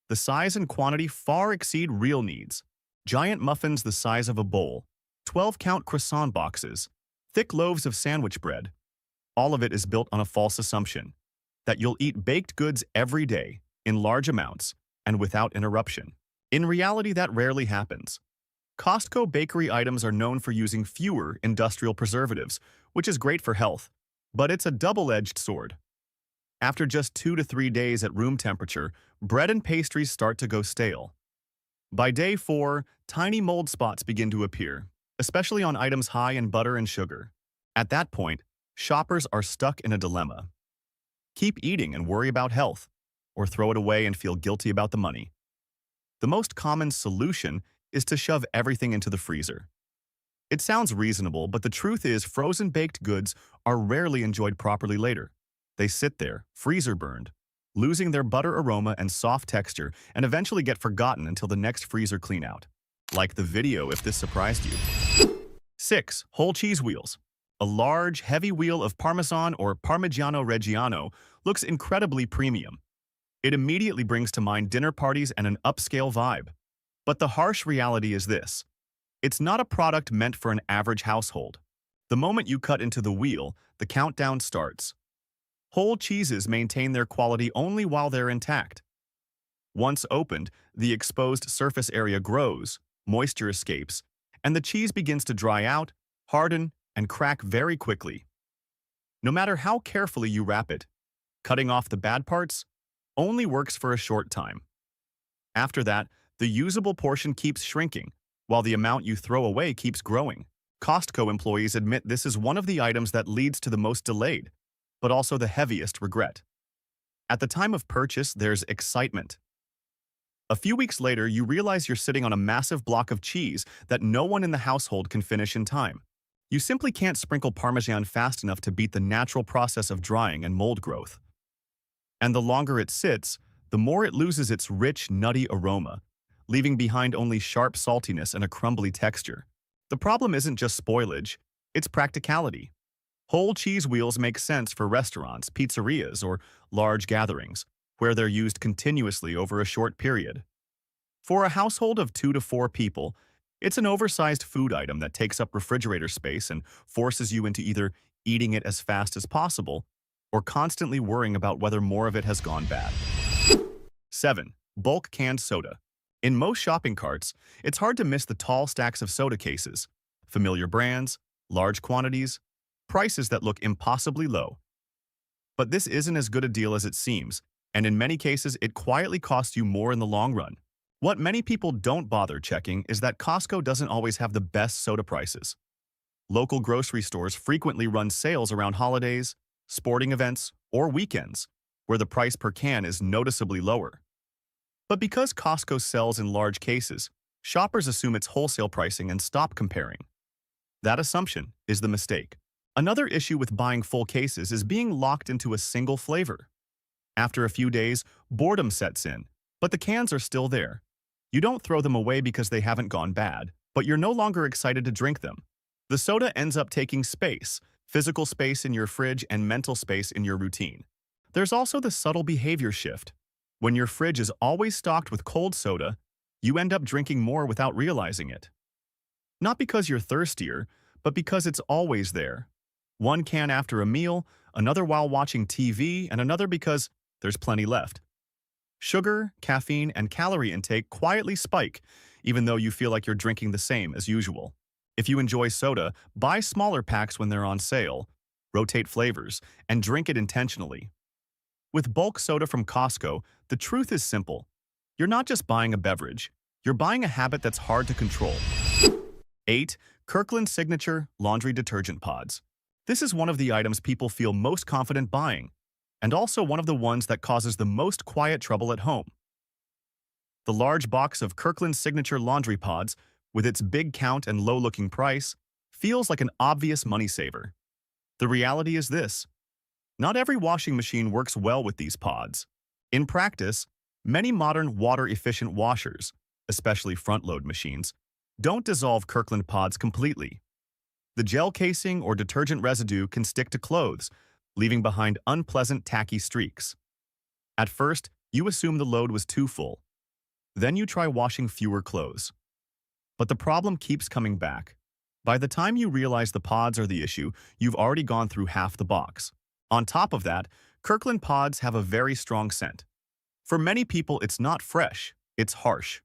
The size and quantity far exceed real needs. Giant muffins the size of a bowl, 12-count croissant boxes, thick loaves of sandwich bread. All of it is built on a false assumption that you'll eat baked goods every day, in large amounts, and without interruption. In reality, that rarely happens. Costco bakery items are known for using fewer industrial preservatives, which is great for health, but it's a double-edged sword. After just 2 to 3 days at room temperature, bread and pastries start to go stale. By day 4, tiny mold spots begin to appear, especially on items high in butter and sugar. At that point, shoppers are stuck in a dilemma. Keep eating and worry about health, or throw it away and feel guilty about the money. The most common solution is to shove everything into the freezer. It sounds reasonable, but the truth is frozen baked goods are rarely enjoyed properly later. They sit there, freezer burned, losing their butter aroma and soft texture, and eventually get forgotten until the next freezer cleanout. Like the video if this surprised you. 6. Whole cheese wheels. A large, heavy wheel of Parmesan or Parmigiano Reggiano looks incredibly premium. It immediately brings to mind dinner parties and an upscale vibe. But the harsh reality is this. It's not a product meant for an average household. The moment you cut into the wheel, the countdown starts. Whole cheeses maintain their quality only while they're intact. Once opened, the exposed surface area grows, moisture escapes, and the cheese begins to dry out, harden, and crack very quickly. No matter how carefully you wrap it, cutting off the bad parts only works for a short time. After that, the usable portion keeps shrinking, while the amount you throw away keeps growing. Costco employees admit this is one of the items that leads to the most delayed, but also the heaviest regret. At the time of purchase, there's excitement. A few weeks later, you realize you're sitting on a massive block of cheese that no one in the household can finish in time. You simply can't sprinkle Parmesan fast enough to beat the natural process of drying and mold growth. And the longer it sits, the more it loses its rich, nutty aroma, leaving behind only sharp saltiness and a crumbly texture. The problem isn't just spoilage, it's practicality. Whole cheese wheels make sense for restaurants, pizzerias, or large gatherings, where they're used continuously over a short period. For a household of 2 to 4 people, it's an oversized food item that takes up refrigerator space and forces you into either eating it as fast as possible or constantly worrying about whether more of it has gone bad. 7. Bulk canned soda. In most shopping carts, it's hard to miss the tall stacks of soda cases, familiar brands, large quantities, prices that look impossibly low. But this isn't as good a deal as it seems, and in many cases it quietly costs you more in the long run. What many people don't bother checking is that Costco doesn't always have the best soda prices. Local grocery stores frequently run sales around holidays, sporting events, or weekends, where the price per can is noticeably lower. But because Costco sells in large cases, shoppers assume it's wholesale pricing and stop comparing. That assumption is the mistake. Another issue with buying full cases is being locked into a single flavor. After a few days, boredom sets in, but the cans are still there. You don't throw them away because they haven't gone bad, but you're no longer excited to drink them. The soda ends up taking space, physical space in your fridge and mental space in your routine. There's also the subtle behavior shift. When your fridge is always stocked with cold soda, you end up drinking more without realizing it. Not because you're thirstier, but because it's always there. One can after a meal, another while watching TV, and another because there's plenty left. Sugar, caffeine, and calorie intake quietly spike, even though you feel like you're drinking the same as usual. If you enjoy soda, buy smaller packs when they're on sale, rotate flavors, and drink it intentionally. With bulk soda from Costco, the truth is simple. You're not just buying a beverage, you're buying a habit that's hard to control. 8. Kirkland Signature Laundry Detergent Pods. This is one of the items people feel most confident buying, and also one of the ones that causes the most quiet trouble at home. The large box of Kirkland Signature Laundry Pods, with its big count and low-looking price, feels like an obvious money saver. The reality is this: not every washing machine works well with these pods. In practice, many modern water-efficient washers, especially front-load machines, don't dissolve Kirkland pods completely. The gel casing or detergent residue can stick to clothes, leaving behind unpleasant tacky streaks. At first, you assume the load was too full. Then you try washing fewer clothes. But the problem keeps coming back. By the time you realize the pods are the issue, you've already gone through half the box. On top of that, Kirkland pods have a very strong scent. For many people, it's not fresh, it's harsh.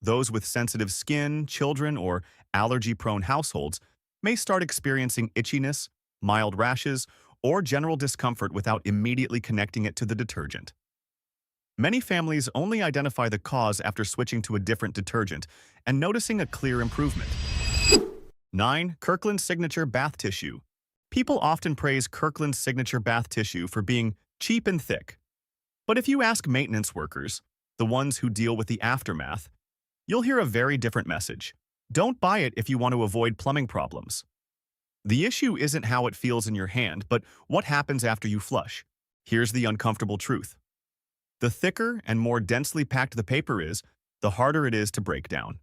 Those with sensitive skin, children, or allergy-prone households may start experiencing itchiness, mild rashes, or general discomfort without immediately connecting it to the detergent. Many families only identify the cause after switching to a different detergent and noticing a clear improvement. 9. Kirkland Signature Bath Tissue. People often praise Kirkland's Signature Bath Tissue for being cheap and thick. But if you ask maintenance workers, the ones who deal with the aftermath, you'll hear a very different message. Don't buy it if you want to avoid plumbing problems. The issue isn't how it feels in your hand, but what happens after you flush. Here's the uncomfortable truth. The thicker and more densely packed the paper is, the harder it is to break down.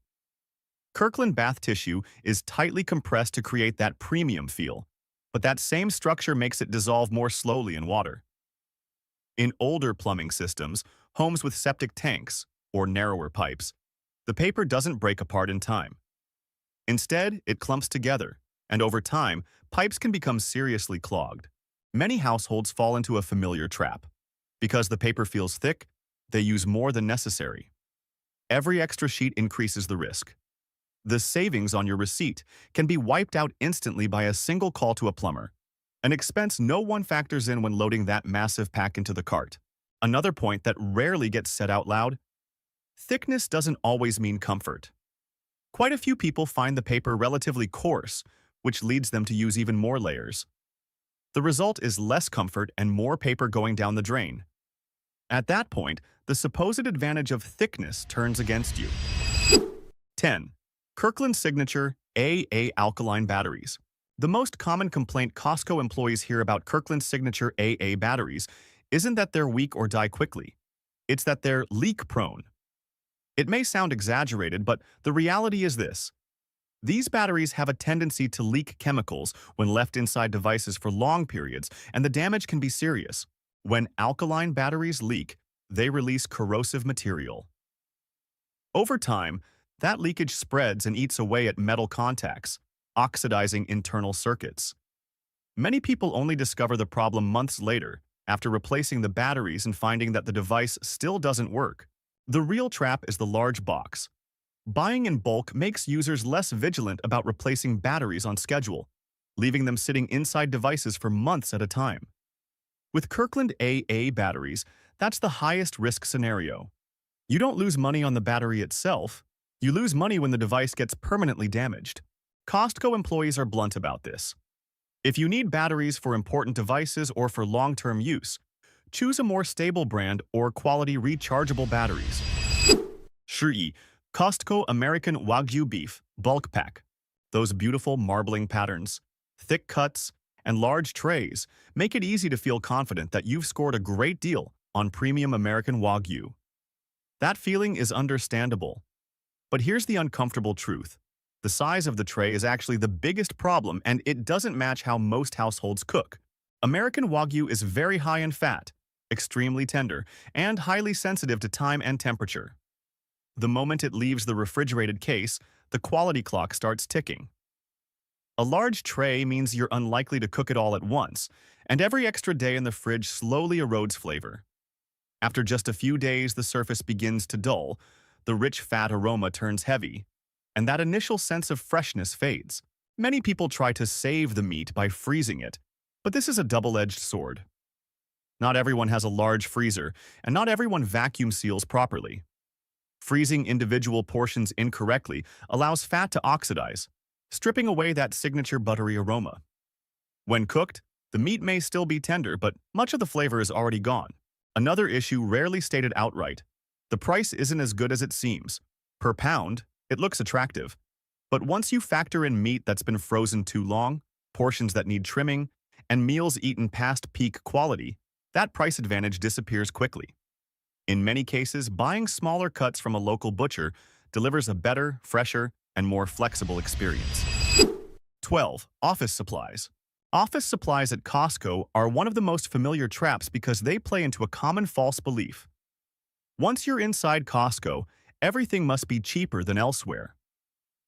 Kirkland bath tissue is tightly compressed to create that premium feel, but that same structure makes it dissolve more slowly in water. In older plumbing systems, homes with septic tanks, or narrower pipes, the paper doesn't break apart in time. Instead, it clumps together, and over time, pipes can become seriously clogged. Many households fall into a familiar trap. Because the paper feels thick, they use more than necessary. Every extra sheet increases the risk. The savings on your receipt can be wiped out instantly by a single call to a plumber, an expense no one factors in when loading that massive pack into the cart. Another point that rarely gets said out loud: thickness doesn't always mean comfort. Quite a few people find the paper relatively coarse, which leads them to use even more layers. The result is less comfort and more paper going down the drain. At that point, the supposed advantage of thickness turns against you. 10. Kirkland Signature AA Alkaline Batteries. The most common complaint Costco employees hear about Kirkland Signature AA batteries isn't that they're weak or die quickly. It's that they're leak-prone. It may sound exaggerated, but the reality is this. These batteries have a tendency to leak chemicals when left inside devices for long periods, and the damage can be serious. When alkaline batteries leak, they release corrosive material. Over time, that leakage spreads and eats away at metal contacts, oxidizing internal circuits. Many people only discover the problem months later, after replacing the batteries and finding that the device still doesn't work. The real trap is the large box. Buying in bulk makes users less vigilant about replacing batteries on schedule, leaving them sitting inside devices for months at a time. With Kirkland AA batteries, that's the highest risk scenario. You don't lose money on the battery itself. You lose money when the device gets permanently damaged. Costco employees are blunt about this. If you need batteries for important devices or for long-term use, choose a more stable brand or quality rechargeable batteries. 3. Costco American Wagyu Beef Bulk Pack. Those beautiful marbling patterns, thick cuts, and large trays make it easy to feel confident that you've scored a great deal on premium American Wagyu. That feeling is understandable. But here's the uncomfortable truth. The size of the tray is actually the biggest problem, and it doesn't match how most households cook. American Wagyu is very high in fat, extremely tender, and highly sensitive to time and temperature. The moment it leaves the refrigerated case, the quality clock starts ticking. A large tray means you're unlikely to cook it all at once, and every extra day in the fridge slowly erodes flavor. After just a few days, the surface begins to dull, the rich fat aroma turns heavy, and that initial sense of freshness fades. Many people try to save the meat by freezing it, but this is a double-edged sword. Not everyone has a large freezer, and not everyone vacuum seals properly. Freezing individual portions incorrectly allows fat to oxidize, stripping away that signature buttery aroma. When cooked, the meat may still be tender, but much of the flavor is already gone. Another issue rarely stated outright. The price isn't as good as it seems. Per pound, it looks attractive. But once you factor in meat that's been frozen too long, portions that need trimming, and meals eaten past peak quality, that price advantage disappears quickly. In many cases, buying smaller cuts from a local butcher delivers a better, fresher, and more flexible experience. 12. Office supplies. Office supplies at Costco are one of the most familiar traps because they play into a common false belief. Once you're inside Costco, everything must be cheaper than elsewhere.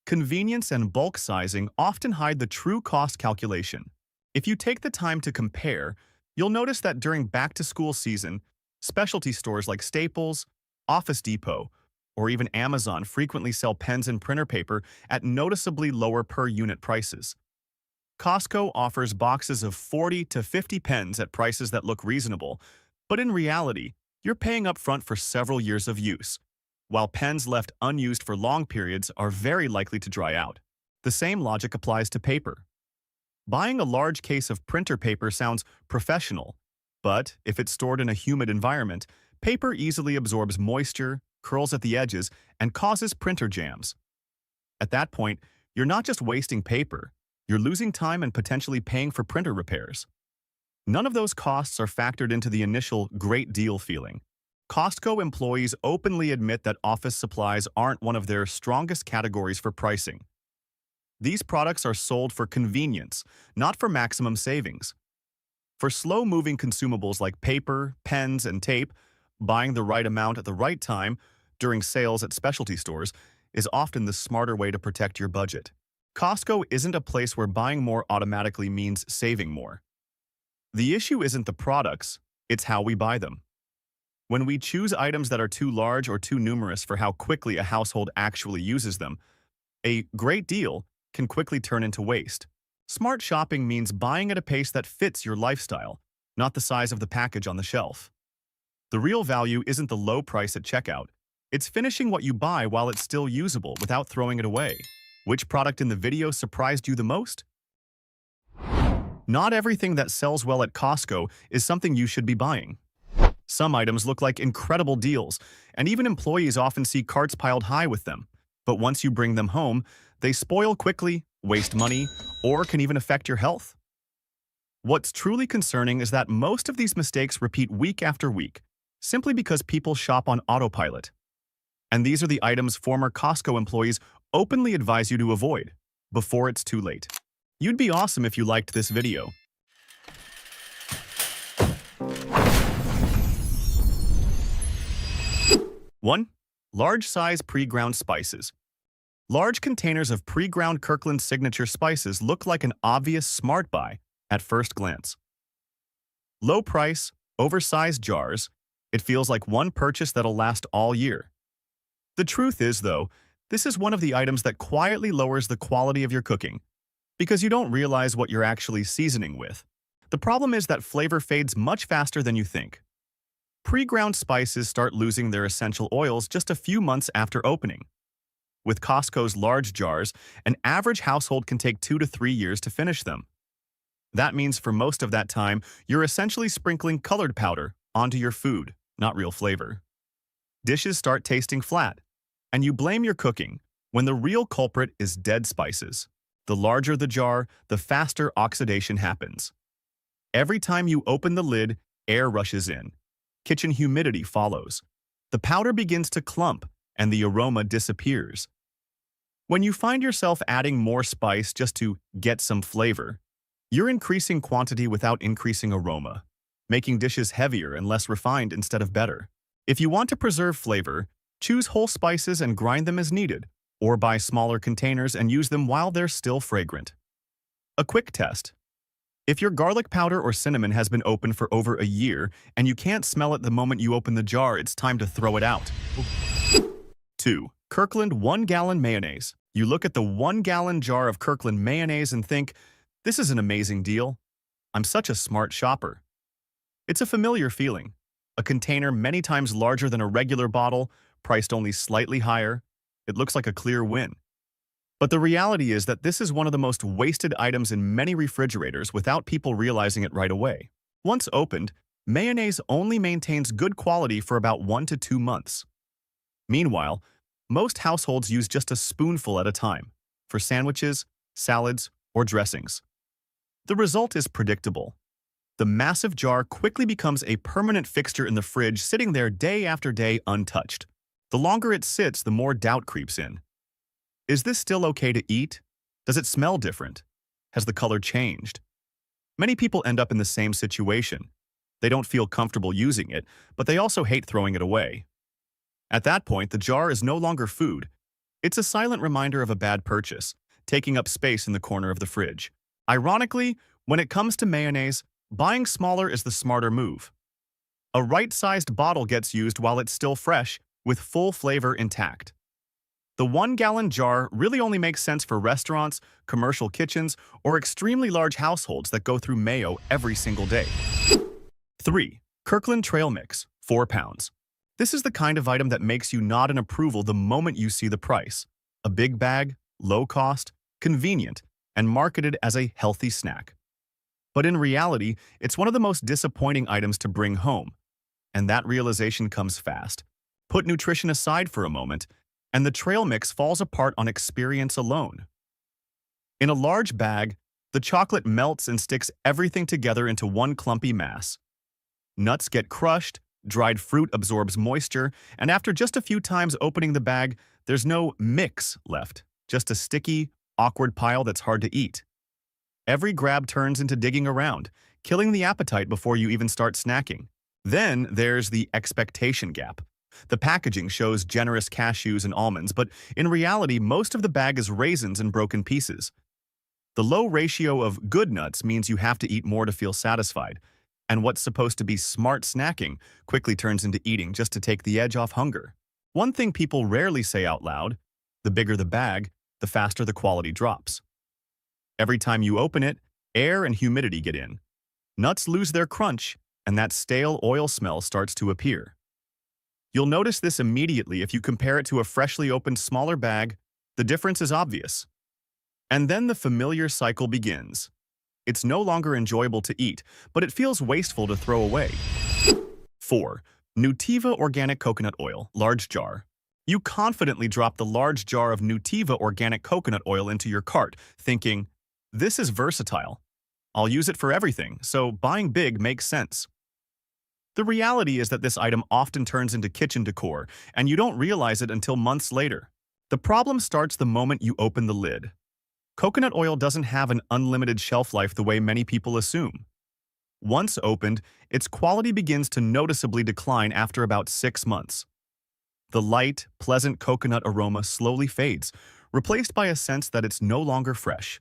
Convenience and bulk sizing often hide the true cost calculation. If you take the time to compare, you'll notice that during back-to-school season, specialty stores like Staples, Office Depot, or even Amazon frequently sell pens and printer paper at noticeably lower per-unit prices. Costco offers boxes of 40 to 50 pens at prices that look reasonable, but in reality, you're paying up front for several years of use, while pens left unused for long periods are very likely to dry out. The same logic applies to paper. Buying a large case of printer paper sounds professional, but if it's stored in a humid environment, paper easily absorbs moisture, curls at the edges, and causes printer jams. At that point, you're not just wasting paper, you're losing time and potentially paying for printer repairs. None of those costs are factored into the initial great deal feeling. Costco employees openly admit that office supplies aren't one of their strongest categories for pricing. These products are sold for convenience, not for maximum savings. For slow-moving consumables like paper, pens, and tape, buying the right amount at the right time during sales at specialty stores is often the smarter way to protect your budget. Costco isn't a place where buying more automatically means saving more. The issue isn't the products, it's how we buy them. When we choose items that are too large or too numerous for how quickly a household actually uses them, a great deal can quickly turn into waste. Smart shopping means buying at a pace that fits your lifestyle, not the size of the package on the shelf. The real value isn't the low price at checkout. It's finishing what you buy while it's still usable without throwing it away. Which product in the video surprised you the most? Not everything that sells well at Costco is something you should be buying. Some items look like incredible deals, and even employees often see carts piled high with them. But once you bring them home, they spoil quickly, waste money, or can even affect your health. What's truly concerning is that most of these mistakes repeat week after week, simply because people shop on autopilot. And these are the items former Costco employees openly advise you to avoid before it's too late. You'd be awesome if you liked this video. 1. Large-size pre-ground spices. Large containers of pre-ground Kirkland signature spices look like an obvious smart buy at first glance. Low price, oversized jars, it feels like one purchase that'll last all year. The truth is, though, this is one of the items that quietly lowers the quality of your cooking, because you don't realize what you're actually seasoning with. The problem is that flavor fades much faster than you think. Pre-ground spices start losing their essential oils just a few months after opening. With Costco's large jars, an average household can take 2 to 3 years to finish them. That means for most of that time, you're essentially sprinkling colored powder onto your food, not real flavor. Dishes start tasting flat, and you blame your cooking when the real culprit is dead spices. The larger the jar, the faster oxidation happens. Every time you open the lid, air rushes in. Kitchen humidity follows. The powder begins to clump, and the aroma disappears. When you find yourself adding more spice just to get some flavor, you're increasing quantity without increasing aroma, making dishes heavier and less refined instead of better. If you want to preserve flavor, choose whole spices and grind them as needed, or buy smaller containers and use them while they're still fragrant. A quick test. If your garlic powder or cinnamon has been open for over a year and you can't smell it the moment you open the jar, it's time to throw it out. 2. Kirkland 1-gallon mayonnaise. You look at the 1-gallon jar of Kirkland mayonnaise and think, this is an amazing deal. I'm such a smart shopper. It's a familiar feeling. A container many times larger than a regular bottle, priced only slightly higher. It looks like a clear win. But the reality is that this is one of the most wasted items in many refrigerators without people realizing it right away. Once opened, mayonnaise only maintains good quality for about 1 to 2 months. Meanwhile, most households use just a spoonful at a time for sandwiches, salads, or dressings. The result is predictable. The massive jar quickly becomes a permanent fixture in the fridge, sitting there day after day untouched. The longer it sits, the more doubt creeps in. Is this still okay to eat? Does it smell different? Has the color changed? Many people end up in the same situation. They don't feel comfortable using it, but they also hate throwing it away. At that point, the jar is no longer food. It's a silent reminder of a bad purchase, taking up space in the corner of the fridge. Ironically, when it comes to mayonnaise, buying smaller is the smarter move. A right-sized bottle gets used while it's still fresh, with full flavor intact. The 1-gallon jar really only makes sense for restaurants, commercial kitchens, or extremely large households that go through mayo every single day. 3. Kirkland Trail Mix, 4 pounds. This is the kind of item that makes you nod in approval the moment you see the price. A big bag, low cost, convenient, and marketed as a healthy snack. But in reality, it's one of the most disappointing items to bring home. And that realization comes fast. Put nutrition aside for a moment, and the trail mix falls apart on experience alone. In a large bag, the chocolate melts and sticks everything together into one clumpy mass. Nuts get crushed, dried fruit absorbs moisture, and after just a few times opening the bag, there's no mix left, just a sticky, awkward pile that's hard to eat. Every grab turns into digging around, killing the appetite before you even start snacking. Then there's the expectation gap. The packaging shows generous cashews and almonds, but in reality, most of the bag is raisins and broken pieces. The low ratio of good nuts means you have to eat more to feel satisfied, and what's supposed to be smart snacking quickly turns into eating just to take the edge off hunger. One thing people rarely say out loud, the bigger the bag, the faster the quality drops. Every time you open it, air and humidity get in. Nuts lose their crunch, and that stale oil smell starts to appear. You'll notice this immediately if you compare it to a freshly opened smaller bag. The difference is obvious. And then the familiar cycle begins. It's no longer enjoyable to eat, but it feels wasteful to throw away. 4. Nutiva Organic Coconut Oil, large jar. You confidently drop the large jar of Nutiva Organic Coconut Oil into your cart, thinking, this is versatile. I'll use it for everything, so buying big makes sense. The reality is that this item often turns into kitchen decor, and you don't realize it until months later. The problem starts the moment you open the lid. Coconut oil doesn't have an unlimited shelf life the way many people assume. Once opened, its quality begins to noticeably decline after about 6 months. The light, pleasant coconut aroma slowly fades, replaced by a sense that it's no longer fresh.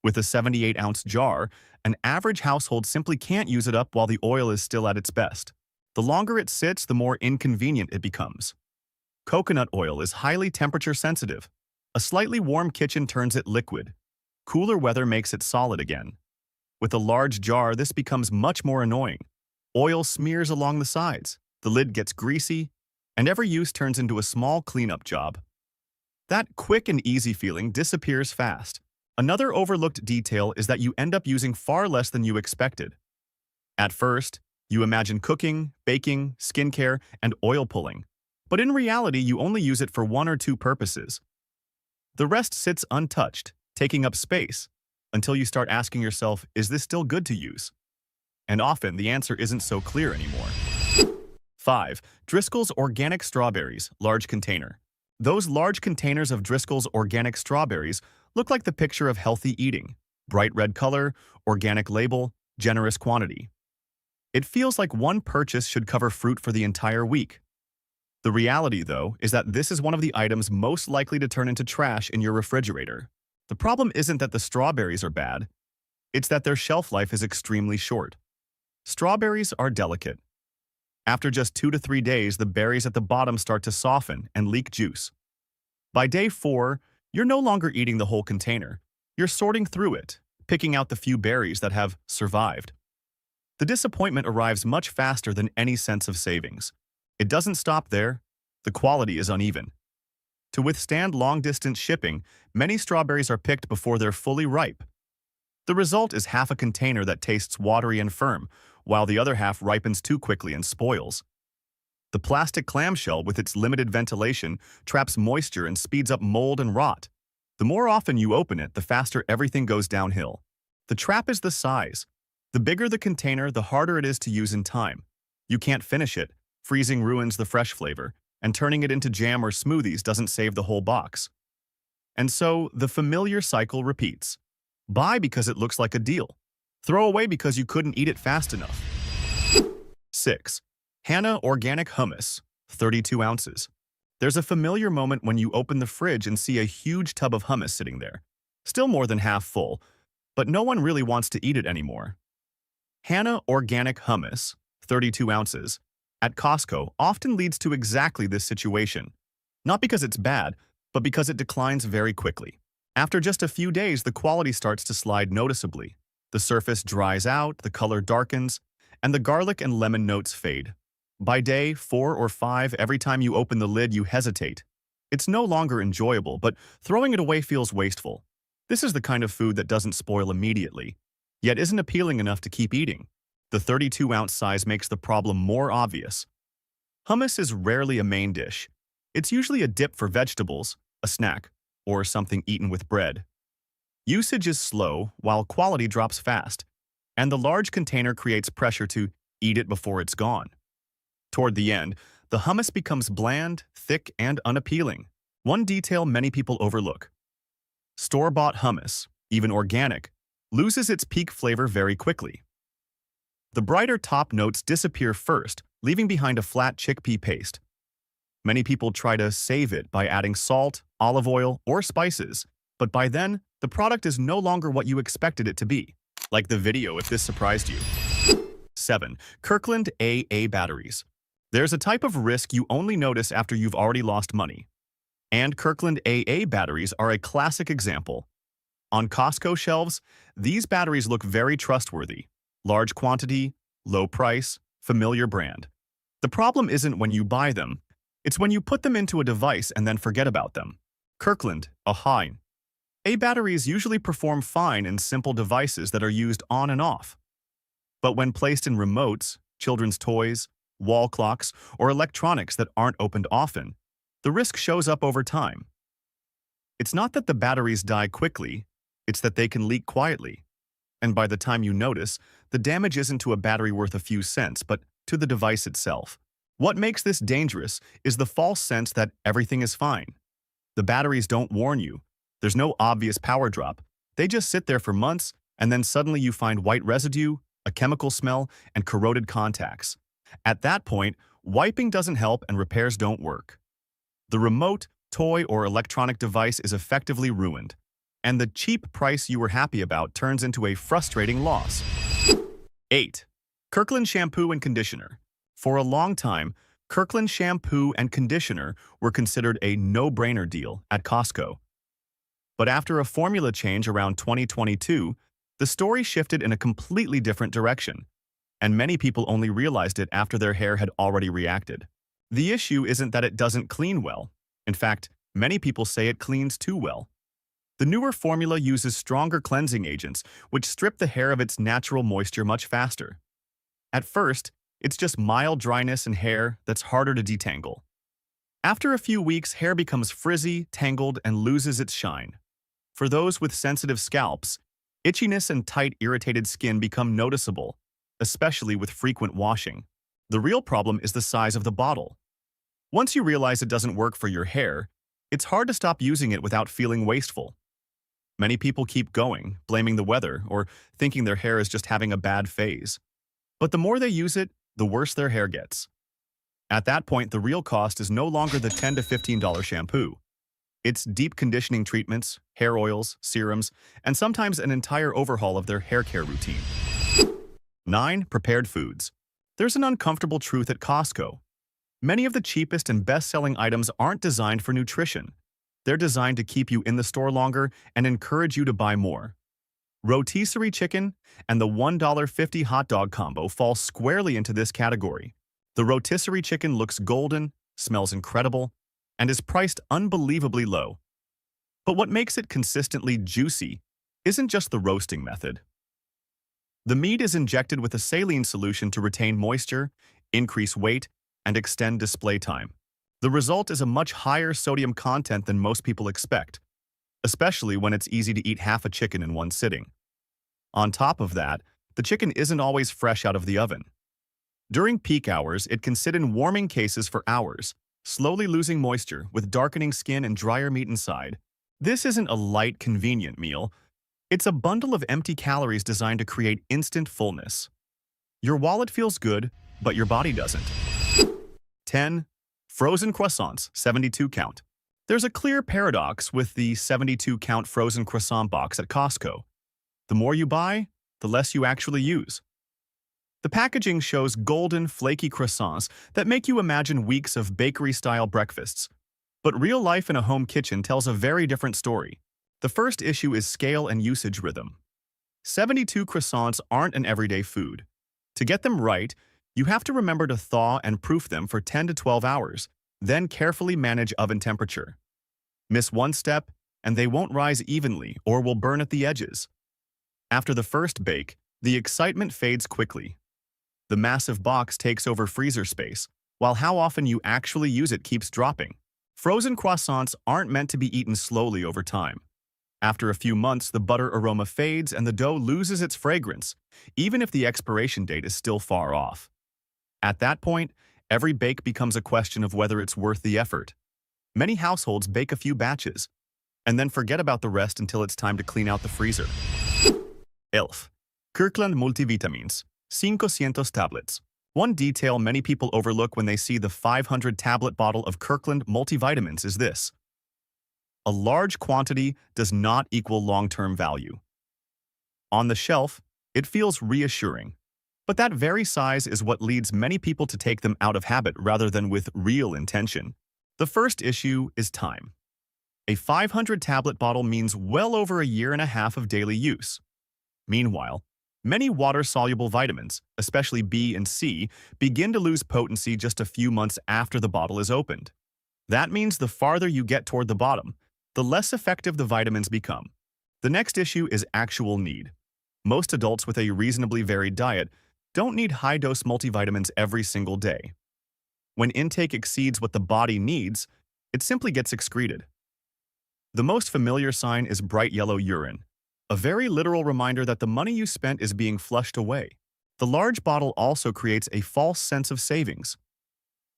With a 78-ounce jar, an average household simply can't use it up while the oil is still at its best. The longer it sits, the more inconvenient it becomes. Coconut oil is highly temperature sensitive. A slightly warm kitchen turns it liquid. Cooler weather makes it solid again. With a large jar, this becomes much more annoying. Oil smears along the sides, the lid gets greasy, and every use turns into a small cleanup job. That quick and easy feeling disappears fast. Another overlooked detail is that you end up using far less than you expected. At first, you imagine cooking, baking, skincare, and oil pulling. But in reality, you only use it for 1 or 2 purposes. The rest sits untouched, taking up space, until you start asking yourself, is this still good to use? And often, the answer isn't so clear anymore. 5. Driscoll's Organic Strawberries, large container. Those large containers of Driscoll's organic strawberries look like the picture of healthy eating. Bright red color, organic label, generous quantity. It feels like one purchase should cover fruit for the entire week. The reality, though, is that this is one of the items most likely to turn into trash in your refrigerator. The problem isn't that the strawberries are bad, it's that their shelf life is extremely short. Strawberries are delicate. After just 2 to 3 days, the berries at the bottom start to soften and leak juice. By day 4, you're no longer eating the whole container. You're sorting through it, picking out the few berries that have survived. The disappointment arrives much faster than any sense of savings. It doesn't stop there. The quality is uneven. To withstand long-distance shipping, many strawberries are picked before they're fully ripe. The result is half a container that tastes watery and firm, while the other half ripens too quickly and spoils. The plastic clamshell, with its limited ventilation, traps moisture and speeds up mold and rot. The more often you open it, the faster everything goes downhill. The trap is the size. The bigger the container, the harder it is to use in time. You can't finish it. Freezing ruins the fresh flavor, and turning it into jam or smoothies doesn't save the whole box. And so, the familiar cycle repeats. Buy because it looks like a deal. Throw away because you couldn't eat it fast enough. 6. Hannah Organic Hummus, 32 ounces. There's a familiar moment when you open the fridge and see a huge tub of hummus sitting there. Still more than half full, but no one really wants to eat it anymore. Hannah Organic Hummus, 32 ounces, at Costco often leads to exactly this situation. Not because it's bad, but because it declines very quickly. After just a few days, the quality starts to slide noticeably. The surface dries out, the color darkens, and the garlic and lemon notes fade. By day 4 or 5, every time you open the lid, you hesitate. It's no longer enjoyable, but throwing it away feels wasteful. This is the kind of food that doesn't spoil immediately, yet isn't appealing enough to keep eating. The 32-ounce size makes the problem more obvious. Hummus is rarely a main dish. It's usually a dip for vegetables, a snack, or something eaten with bread. Usage is slow, while quality drops fast, and the large container creates pressure to eat it before it's gone. Toward the end, the hummus becomes bland, thick, and unappealing. One detail many people overlook. Store-bought hummus, even organic, loses its peak flavor very quickly. The brighter top notes disappear first, leaving behind a flat chickpea paste. Many people try to save it by adding salt, olive oil, or spices, but by then, the product is no longer what you expected it to be. Like the video if this surprised you. 7. Kirkland AA batteries. There's a type of risk you only notice after you've already lost money. And Kirkland AA batteries are a classic example. On Costco shelves, these batteries look very trustworthy. Large quantity, low price, familiar brand. The problem isn't when you buy them. It's when you put them into a device and then forget about them. Kirkland, A batteries usually perform fine in simple devices that are used on and off. But when placed in remotes, children's toys, wall clocks, or electronics that aren't opened often, the risk shows up over time. It's not that the batteries die quickly, it's that they can leak quietly. And by the time you notice, the damage isn't to a battery worth a few cents, but to the device itself. What makes this dangerous is the false sense that everything is fine. The batteries don't warn you. There's no obvious power drop. They just sit there for months, and then suddenly you find white residue, a chemical smell, and corroded contacts. At that point, wiping doesn't help and repairs don't work. The remote, toy, or electronic device is effectively ruined, and the cheap price you were happy about turns into a frustrating loss. 8. Kirkland Shampoo and Conditioner. For a long time, Kirkland shampoo and conditioner were considered a no-brainer deal at Costco. But after a formula change around 2022, the story shifted in a completely different direction, and many people only realized it after their hair had already reacted. The issue isn't that it doesn't clean well. In fact, many people say it cleans too well. The newer formula uses stronger cleansing agents, which strip the hair of its natural moisture much faster. At first, it's just mild dryness and hair that's harder to detangle. After a few weeks, hair becomes frizzy, tangled, and loses its shine. For those with sensitive scalps, itchiness and tight, irritated skin become noticeable, especially with frequent washing. The real problem is the size of the bottle. Once you realize it doesn't work for your hair, it's hard to stop using it without feeling wasteful. Many people keep going, blaming the weather or thinking their hair is just having a bad phase. But the more they use it, the worse their hair gets. At that point, the real cost is no longer the $10 to $15 shampoo. It's deep conditioning treatments, hair oils, serums, and sometimes an entire overhaul of their hair care routine. 9. Prepared foods. There's an uncomfortable truth at Costco. Many of the cheapest and best-selling items aren't designed for nutrition. They're designed to keep you in the store longer and encourage you to buy more. Rotisserie chicken and the $1.50 hot dog combo fall squarely into this category. The rotisserie chicken looks golden, smells incredible, and is priced unbelievably low. But what makes it consistently juicy isn't just the roasting method. The meat is injected with a saline solution to retain moisture, increase weight, and extend display time. The result is a much higher sodium content than most people expect, especially when it's easy to eat half a chicken in one sitting. On top of that, the chicken isn't always fresh out of the oven. During peak hours, it can sit in warming cases for hours, slowly losing moisture with darkening skin and drier meat inside. This isn't a light, convenient meal. It's a bundle of empty calories designed to create instant fullness. Your wallet feels good, but your body doesn't. 10. Frozen croissants, 72 count. There's a clear paradox with the 72 count frozen croissant box at Costco. The more you buy, the less you actually use. The packaging shows golden, flaky croissants that make you imagine weeks of bakery-style breakfasts. But real life in a home kitchen tells a very different story. The first issue is scale and usage rhythm. 72 croissants aren't an everyday food. To get them right, you have to remember to thaw and proof them for 10 to 12 hours, then carefully manage oven temperature. Miss one step, and they won't rise evenly or will burn at the edges. After the first bake, the excitement fades quickly. The massive box takes over freezer space, while how often you actually use it keeps dropping. Frozen croissants aren't meant to be eaten slowly over time. After a few months, the butter aroma fades and the dough loses its fragrance, even if the expiration date is still far off. At that point, every bake becomes a question of whether it's worth the effort. Many households bake a few batches, and then forget about the rest until it's time to clean out the freezer. ELF. Kirkland multivitamins. 500 tablets. One detail many people overlook when they see the 500-tablet bottle of Kirkland multivitamins is this. A large quantity does not equal long-term value. On the shelf, it feels reassuring. But that very size is what leads many people to take them out of habit rather than with real intention. The first issue is time. A 500-tablet bottle means well over a year and a half of daily use. Meanwhile, many water-soluble vitamins, especially B and C, begin to lose potency just a few months after the bottle is opened. That means the farther you get toward the bottom, the less effective the vitamins become. The next issue is actual need. Most adults with a reasonably varied diet don't need high-dose multivitamins every single day. When intake exceeds what the body needs, it simply gets excreted. The most familiar sign is bright yellow urine, a very literal reminder that the money you spent is being flushed away. The large bottle also creates a false sense of savings.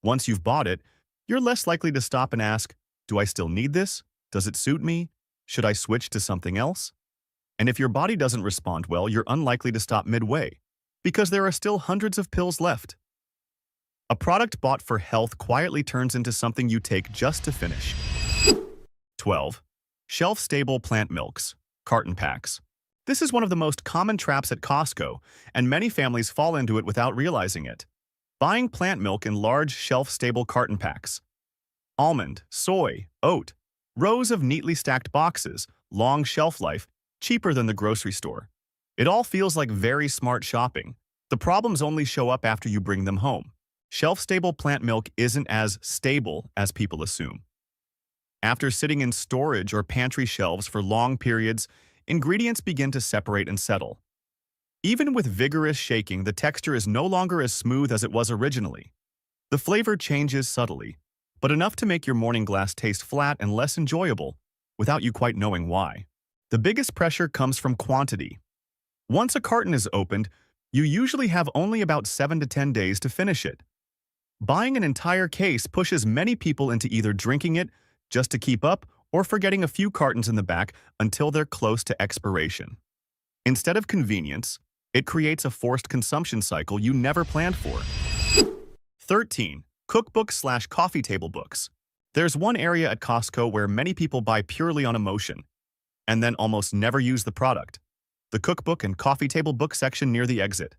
Once you've bought it, you're less likely to stop and ask, do I still need this? Does it suit me? Should I switch to something else? And if your body doesn't respond well, you're unlikely to stop midway, because there are still hundreds of pills left. A product bought for health quietly turns into something you take just to finish. 12. Shelf-stable plant milks, carton packs. This is one of the most common traps at Costco, and many families fall into it without realizing it. Buying plant milk in large shelf-stable carton packs. Almond, soy, oat, rows of neatly stacked boxes, long shelf life, cheaper than the grocery store. It all feels like very smart shopping. The problems only show up after you bring them home. Shelf-stable plant milk isn't as stable as people assume. After sitting in storage or pantry shelves for long periods, ingredients begin to separate and settle. Even with vigorous shaking, the texture is no longer as smooth as it was originally. The flavor changes subtly, but enough to make your morning glass taste flat and less enjoyable, without you quite knowing why. The biggest pressure comes from quantity. Once a carton is opened, you usually have only about 7 to 10 days to finish it. Buying an entire case pushes many people into either drinking it just to keep up or forgetting a few cartons in the back until they're close to expiration. Instead of convenience, it creates a forced consumption cycle you never planned for. 13. Cookbook/coffee table books. There's one area at Costco where many people buy purely on emotion, and then almost never use the product. The cookbook and coffee table book section near the exit.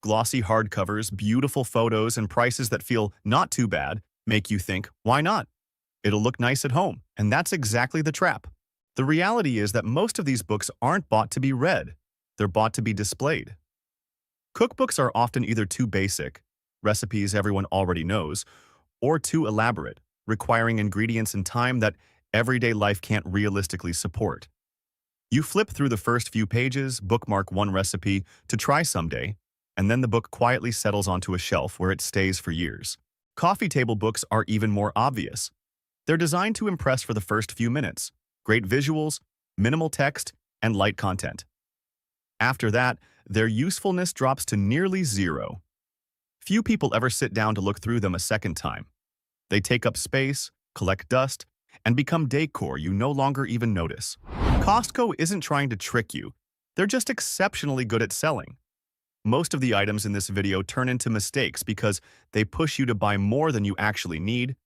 Glossy hardcovers, beautiful photos, and prices that feel not too bad make you think, why not? It'll look nice at home, and that's exactly the trap. The reality is that most of these books aren't bought to be read. They're bought to be displayed. Cookbooks are often either too basic, recipes everyone already knows, or too elaborate, requiring ingredients and time that everyday life can't realistically support. You flip through the first few pages, bookmark one recipe to try someday, and then the book quietly settles onto a shelf where it stays for years. Coffee table books are even more obvious. They're designed to impress for the first few minutes. Great visuals, minimal text, and light content. After that, their usefulness drops to nearly zero. Few people ever sit down to look through them a second time. They take up space, collect dust, and become decor you no longer even notice. Costco isn't trying to trick you. They're just exceptionally good at selling. Most of the items in this video turn into mistakes because they push you to buy more than you actually need,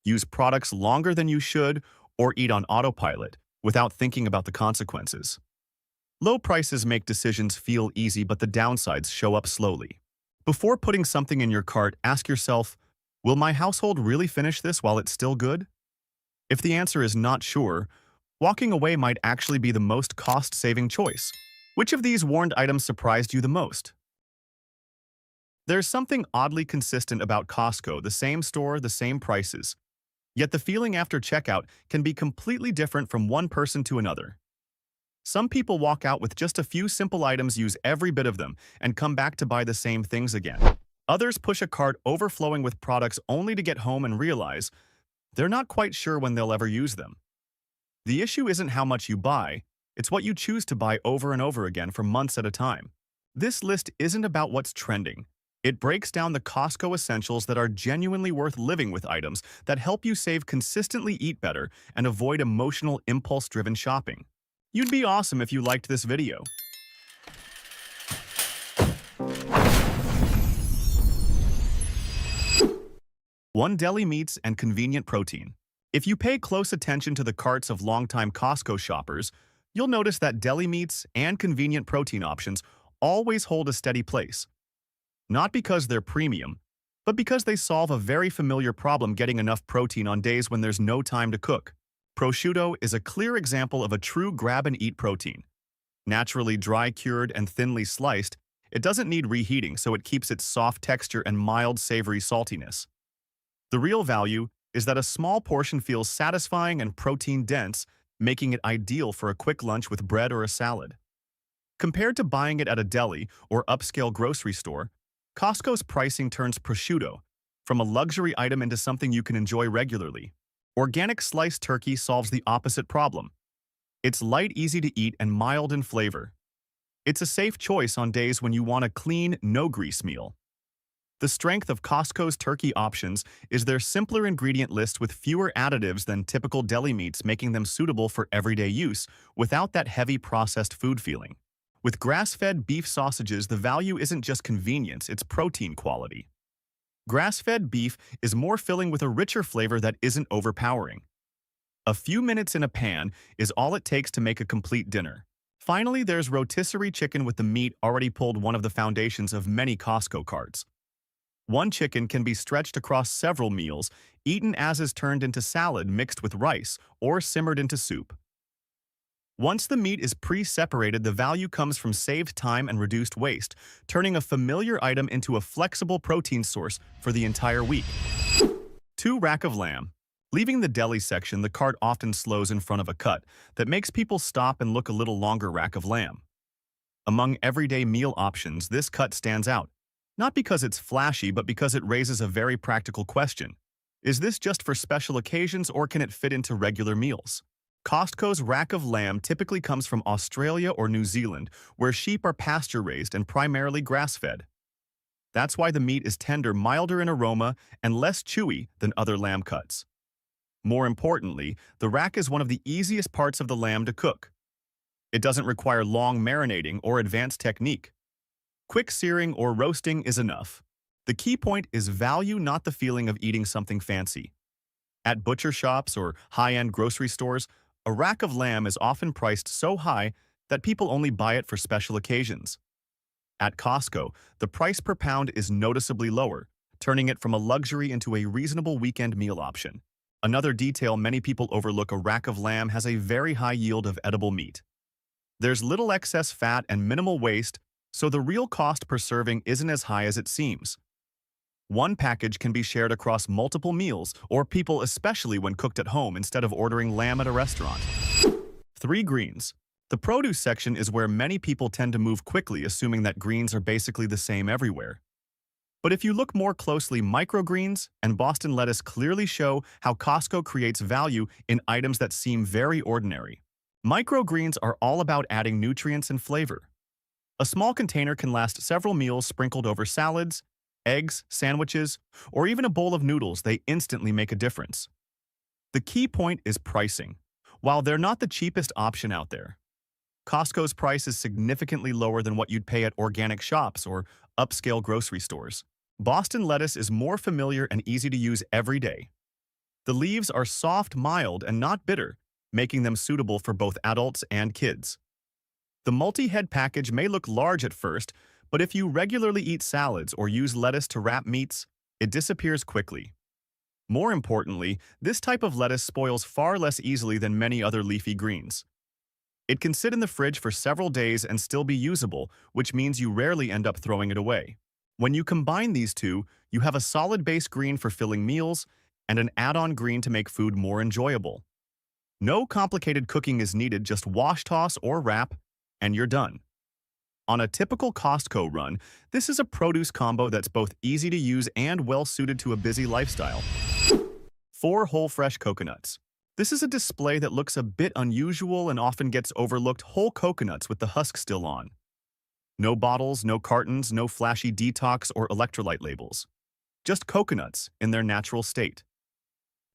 use products longer than you should, or eat on autopilot without thinking about the consequences. Low prices make decisions feel easy, but the downsides show up slowly. Before putting something in your cart, ask yourself, will my household really finish this while it's still good? If the answer is not sure, walking away might actually be the most cost-saving choice. Which of these warned items surprised you the most? There's something oddly consistent about Costco, the same store, the same prices. Yet the feeling after checkout can be completely different from one person to another. Some people walk out with just a few simple items, use every bit of them, and come back to buy the same things again. Others push a cart overflowing with products only to get home and realize they're not quite sure when they'll ever use them. The issue isn't how much you buy, it's what you choose to buy over and over again for months at a time. This list isn't about what's trending. It breaks down the Costco essentials that are genuinely worth living with, items that help you save, consistently eat better, and avoid emotional, impulse-driven shopping. You'd be awesome if you liked this video. One, deli meats and convenient protein. If you pay close attention to the carts of longtime Costco shoppers, you'll notice that deli meats and convenient protein options always hold a steady place. Not because they're premium, but because they solve a very familiar problem: getting enough protein on days when there's no time to cook. Prosciutto is a clear example of a true grab-and-eat protein. Naturally dry-cured and thinly sliced, it doesn't need reheating, so it keeps its soft texture and mild savory saltiness. The real value is that a small portion feels satisfying and protein-dense, making it ideal for a quick lunch with bread or a salad. Compared to buying it at a deli or upscale grocery store, Costco's pricing turns prosciutto from a luxury item into something you can enjoy regularly. Organic sliced turkey solves the opposite problem. It's light, easy to eat, and mild in flavor. It's a safe choice on days when you want a clean, no-grease meal. The strength of Costco's turkey options is their simpler ingredient list with fewer additives than typical deli meats, making them suitable for everyday use without that heavy processed food feeling. With grass-fed beef sausages, the value isn't just convenience, it's protein quality. Grass-fed beef is more filling with a richer flavor that isn't overpowering. A few minutes in a pan is all it takes to make a complete dinner. Finally, there's rotisserie chicken with the meat already pulled, one of the foundations of many Costco carts. One chicken can be stretched across several meals, eaten as is, turned into salad mixed with rice, or simmered into soup. Once the meat is pre-separated, the value comes from saved time and reduced waste, turning a familiar item into a flexible protein source for the entire week. 2. Rack of lamb. Leaving the deli section, the cart often slows in front of a cut that makes people stop and look a little longer. Rack of lamb. Among everyday meal options, this cut stands out. Not because it's flashy, but because it raises a very practical question. Is this just for special occasions, or can it fit into regular meals? Costco's rack of lamb typically comes from Australia or New Zealand, where sheep are pasture-raised and primarily grass-fed. That's why the meat is tender, milder in aroma, and less chewy than other lamb cuts. More importantly, the rack is one of the easiest parts of the lamb to cook. It doesn't require long marinating or advanced technique. Quick searing or roasting is enough. The key point is value, not the feeling of eating something fancy. At butcher shops or high-end grocery stores, a rack of lamb is often priced so high that people only buy it for special occasions. At Costco, the price per pound is noticeably lower, turning it from a luxury into a reasonable weekend meal option. Another detail many people overlook: a rack of lamb has a very high yield of edible meat. There's little excess fat and minimal waste, so the real cost per serving isn't as high as it seems. One package can be shared across multiple meals or people, especially when cooked at home instead of ordering lamb at a restaurant. 3. Greens. The produce section is where many people tend to move quickly, assuming that greens are basically the same everywhere. But if you look more closely, microgreens and Boston lettuce clearly show how Costco creates value in items that seem very ordinary. Microgreens are all about adding nutrients and flavor. A small container can last several meals, sprinkled over salads, eggs, sandwiches, or even a bowl of noodles. They instantly make a difference. The key point is pricing. While they're not the cheapest option out there, Costco's price is significantly lower than what you'd pay at organic shops or upscale grocery stores. Boston lettuce is more familiar and easy to use every day. The leaves are soft, mild, and not bitter, making them suitable for both adults and kids. The multi-head package may look large at first, but if you regularly eat salads or use lettuce to wrap meats, it disappears quickly. More importantly, this type of lettuce spoils far less easily than many other leafy greens. It can sit in the fridge for several days and still be usable, which means you rarely end up throwing it away. When you combine these two, you have a solid base green for filling meals and an add-on green to make food more enjoyable. No complicated cooking is needed, just wash, toss, or wrap, and you're done. On a typical Costco run, this is a produce combo that's both easy to use and well-suited to a busy lifestyle. 4. Whole fresh coconuts. This is a display that looks a bit unusual and often gets overlooked. Whole coconuts with the husk still on. No bottles, no cartons, no flashy detox or electrolyte labels. Just coconuts in their natural state.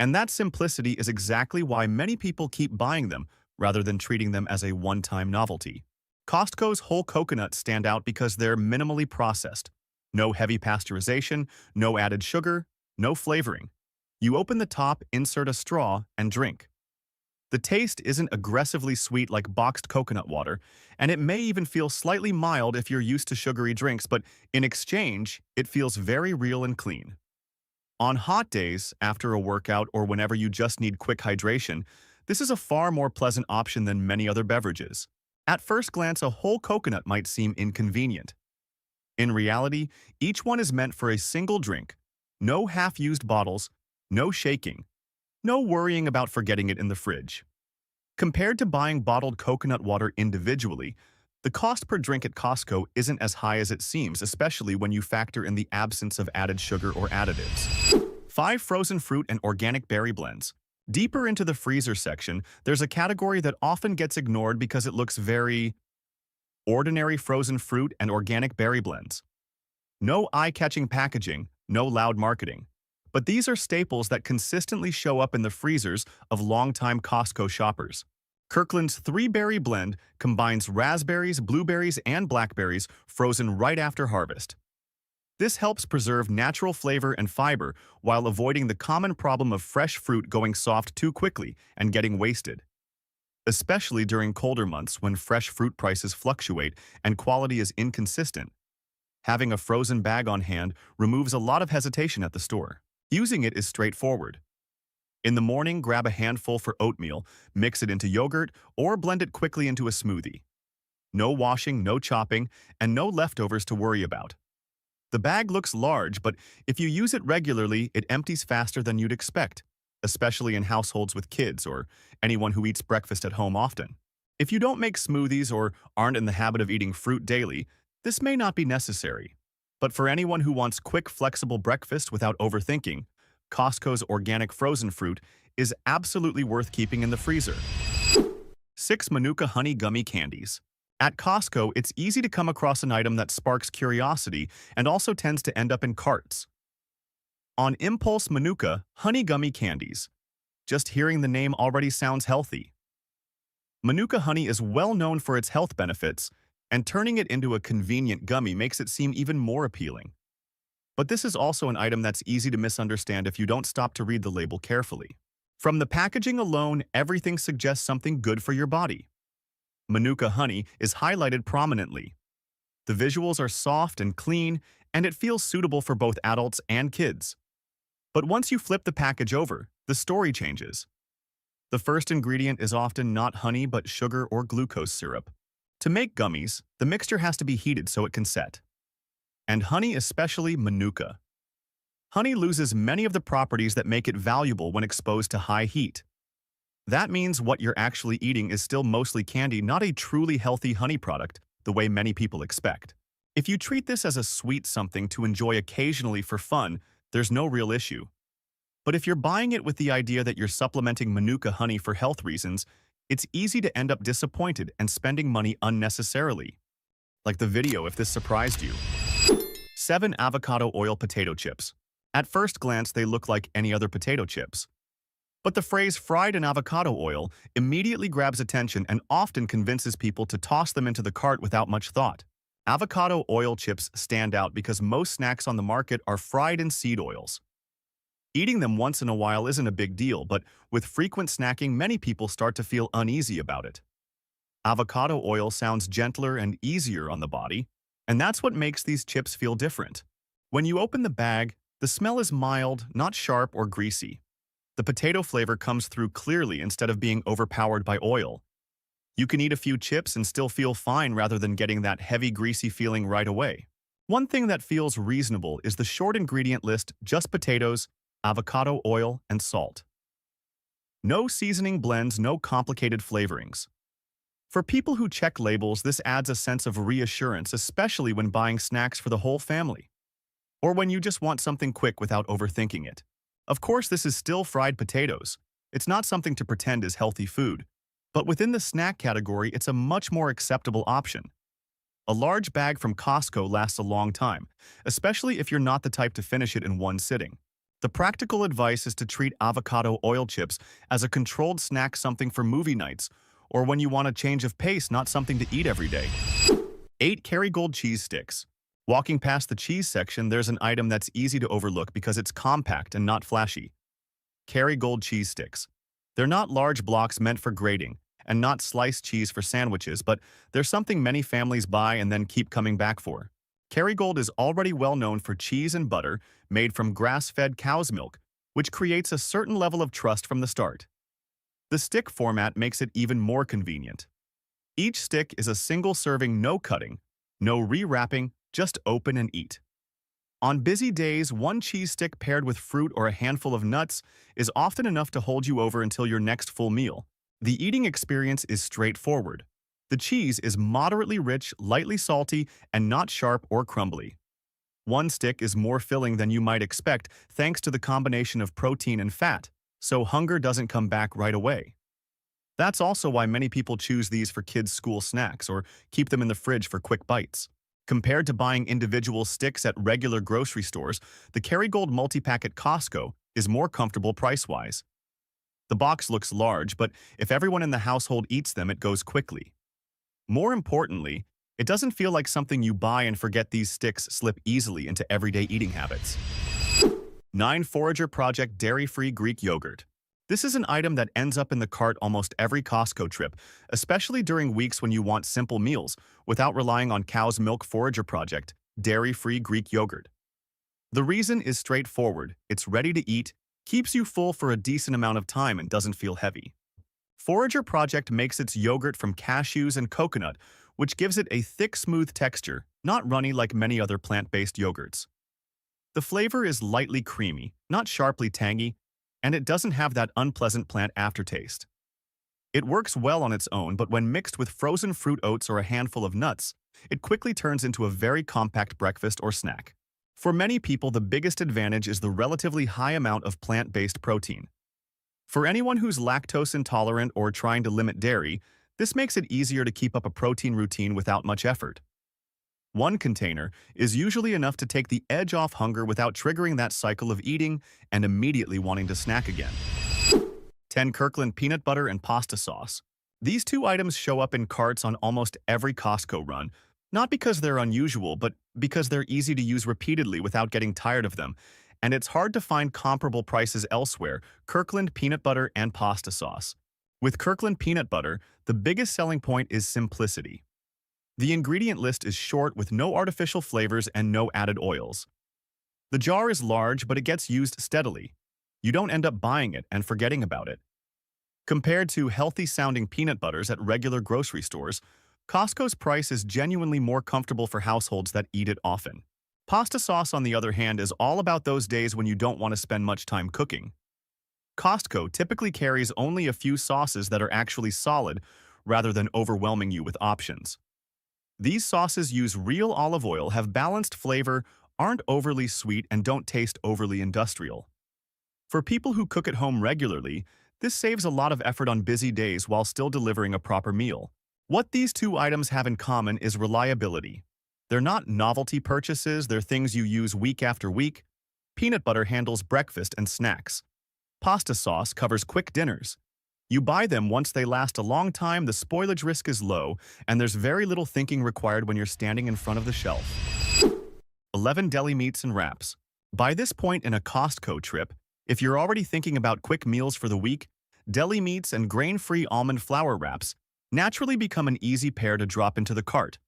And that simplicity is exactly why many people keep buying them rather than treating them as a one-time novelty. Costco's whole coconuts stand out because they're minimally processed. No heavy pasteurization, no added sugar, no flavoring. You open the top, insert a straw, and drink. The taste isn't aggressively sweet like boxed coconut water, and it may even feel slightly mild if you're used to sugary drinks, but in exchange, it feels very real and clean. On hot days, after a workout, or whenever you just need quick hydration, this is a far more pleasant option than many other beverages. At first glance, a whole coconut might seem inconvenient. In reality, each one is meant for a single drink. No half-used bottles, no shaking, no worrying about forgetting it in the fridge. Compared to buying bottled coconut water individually, The cost per drink at Costco isn't as high as it seems, especially when you factor in the absence of added sugar or additives. 5 frozen fruit and organic berry blends. Deeper into the freezer section, there's a category that often gets ignored because it looks very ordinary: frozen fruit and organic berry blends. No eye-catching packaging, no loud marketing. But these are staples that consistently show up in the freezers of longtime Costco shoppers. Kirkland's 3-berry blend combines raspberries, blueberries, and blackberries frozen right after harvest. This helps preserve natural flavor and fiber while avoiding the common problem of fresh fruit going soft too quickly and getting wasted. Especially during colder months when fresh fruit prices fluctuate and quality is inconsistent, having a frozen bag on hand removes a lot of hesitation at the store. Using it is straightforward. In the morning, grab a handful for oatmeal, mix it into yogurt, or blend it quickly into a smoothie. No washing, no chopping, and no leftovers to worry about. The bag looks large, but if you use it regularly, it empties faster than you'd expect, especially in households with kids or anyone who eats breakfast at home often. If you don't make smoothies or aren't in the habit of eating fruit daily, this may not be necessary. But for anyone who wants quick, flexible breakfast without overthinking, Costco's organic frozen fruit is absolutely worth keeping in the freezer. 6 Manuka Honey Gummy Candies. At Costco, it's easy to come across an item that sparks curiosity and also tends to end up in carts. On impulse, Manuka Honey Gummy Candies. Just hearing the name already sounds healthy. Manuka honey is well known for its health benefits, and turning it into a convenient gummy makes it seem even more appealing. But this is also an item that's easy to misunderstand if you don't stop to read the label carefully. From the packaging alone, everything suggests something good for your body. Manuka honey is highlighted prominently. The visuals are soft and clean, and it feels suitable for both adults and kids. But once you flip the package over, the story changes. The first ingredient is often not honey but sugar or glucose syrup. To make gummies, the mixture has to be heated so it can set. And honey, especially Manuka. Honey loses many of the properties that make it valuable when exposed to high heat. That means what you're actually eating is still mostly candy, not a truly healthy honey product, the way many people expect. If you treat this as a sweet something to enjoy occasionally for fun, there's no real issue. But if you're buying it with the idea that you're supplementing Manuka honey for health reasons, it's easy to end up disappointed and spending money unnecessarily. Like the video if this surprised you. 7 Avocado Oil Potato Chips. At first glance, they look like any other potato chips. But the phrase fried in avocado oil immediately grabs attention and often convinces people to toss them into the cart without much thought. Avocado oil chips stand out because most snacks on the market are fried in seed oils. Eating them once in a while isn't a big deal, but with frequent snacking, many people start to feel uneasy about it. Avocado oil sounds gentler and easier on the body, and that's what makes these chips feel different. When you open the bag, the smell is mild, not sharp or greasy. The potato flavor comes through clearly instead of being overpowered by oil. You can eat a few chips and still feel fine rather than getting that heavy, greasy feeling right away. One thing that feels reasonable is the short ingredient list: just potatoes, avocado oil, and salt. No seasoning blends, no complicated flavorings. For people who check labels, this adds a sense of reassurance, especially when buying snacks for the whole family, or when you just want something quick without overthinking it. Of course, this is still fried potatoes. It's not something to pretend is healthy food, but within the snack category, it's a much more acceptable option. A large bag from Costco lasts a long time, especially if you're not the type to finish it in one sitting. The practical advice is to treat avocado oil chips as a controlled snack, something for movie nights, or when you want a change of pace, not something to eat every day. 8 Kerrygold Cheese Sticks. Walking past the cheese section, there's an item that's easy to overlook because it's compact and not flashy. Kerrygold Cheese Sticks. They're not large blocks meant for grating, and not sliced cheese for sandwiches, but they're something many families buy and then keep coming back for. Kerrygold is already well known for cheese and butter made from grass-fed cow's milk, which creates a certain level of trust from the start. The stick format makes it even more convenient. Each stick is a single serving, no cutting, no rewrapping, just open and eat. On busy days, one cheese stick paired with fruit or a handful of nuts is often enough to hold you over until your next full meal. The eating experience is straightforward. The cheese is moderately rich, lightly salty, and not sharp or crumbly. One stick is more filling than you might expect thanks to the combination of protein and fat, so hunger doesn't come back right away. That's also why many people choose these for kids' school snacks or keep them in the fridge for quick bites. Compared to buying individual sticks at regular grocery stores, the Kerrygold multi-pack at Costco is more comfortable price-wise. The box looks large, but if everyone in the household eats them, it goes quickly. More importantly, it doesn't feel like something you buy and forget. These sticks slip easily into everyday eating habits. 9. Forager Project Dairy-Free Greek Yogurt. This is an item that ends up in the cart almost every Costco trip, especially during weeks when you want simple meals without relying on cow's milk. Forager Project Dairy-Free Greek Yogurt. The reason is straightforward. It's ready to eat, keeps you full for a decent amount of time, and doesn't feel heavy. Forager Project makes its yogurt from cashews and coconut, which gives it a thick, smooth texture, not runny like many other plant-based yogurts. The flavor is lightly creamy, not sharply tangy, and it doesn't have that unpleasant plant aftertaste. It works well on its own, but when mixed with frozen fruit, oats, or a handful of nuts, it quickly turns into a very compact breakfast or snack. For many people, the biggest advantage is the relatively high amount of plant-based protein. For anyone who's lactose intolerant or trying to limit dairy, this makes it easier to keep up a protein routine without much effort. One container is usually enough to take the edge off hunger without triggering that cycle of eating and immediately wanting to snack again. 10. Kirkland Peanut Butter and Pasta Sauce. These two items show up in carts on almost every Costco run, not because they're unusual, but because they're easy to use repeatedly without getting tired of them, and it's hard to find comparable prices elsewhere. Kirkland Peanut Butter and Pasta Sauce. With Kirkland Peanut Butter, the biggest selling point is simplicity. The ingredient list is short with no artificial flavors and no added oils. The jar is large, but it gets used steadily. You don't end up buying it and forgetting about it. Compared to healthy-sounding peanut butters at regular grocery stores, Costco's price is genuinely more comfortable for households that eat it often. Pasta sauce, on the other hand, is all about those days when you don't want to spend much time cooking. Costco typically carries only a few sauces that are actually solid, rather than overwhelming you with options. These sauces use real olive oil, have balanced flavor, aren't overly sweet, and don't taste overly industrial. For people who cook at home regularly, this saves a lot of effort on busy days while still delivering a proper meal. What these two items have in common is reliability. They're not novelty purchases, they're things you use week after week. Peanut butter handles breakfast and snacks. Pasta sauce covers quick dinners. You buy them once they last a long time, the spoilage risk is low, and there's very little thinking required when you're standing in front of the shelf. 11. Deli meats and wraps. By this point in a Costco trip, if you're already thinking about quick meals for the week, deli meats and grain-free almond flour wraps naturally become an easy pair to drop into the cart.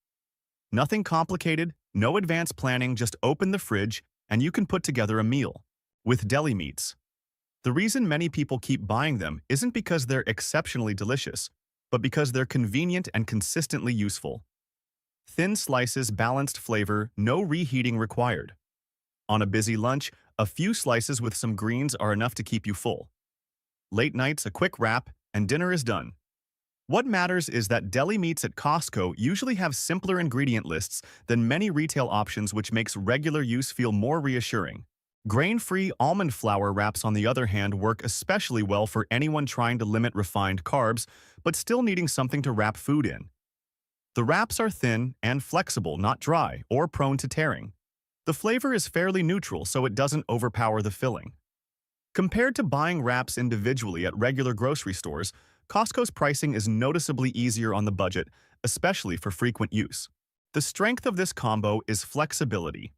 Nothing complicated, no advanced planning, just open the fridge and you can put together a meal. With deli meats, the reason many people keep buying them isn't because they're exceptionally delicious, but because they're convenient and consistently useful. Thin slices, balanced flavor, no reheating required. On a busy lunch, a few slices with some greens are enough to keep you full. Late nights, a quick wrap, and dinner is done. What matters is that deli meats at Costco usually have simpler ingredient lists than many retail options, which makes regular use feel more reassuring. Grain-free almond flour wraps, on the other hand, work especially well for anyone trying to limit refined carbs, but still needing something to wrap food in. The wraps are thin and flexible, not dry or prone to tearing. The flavor is fairly neutral, so it doesn't overpower the filling. Compared to buying wraps individually at regular grocery stores, Costco's pricing is noticeably easier on the budget, especially for frequent use. The strength of this combo is flexibility.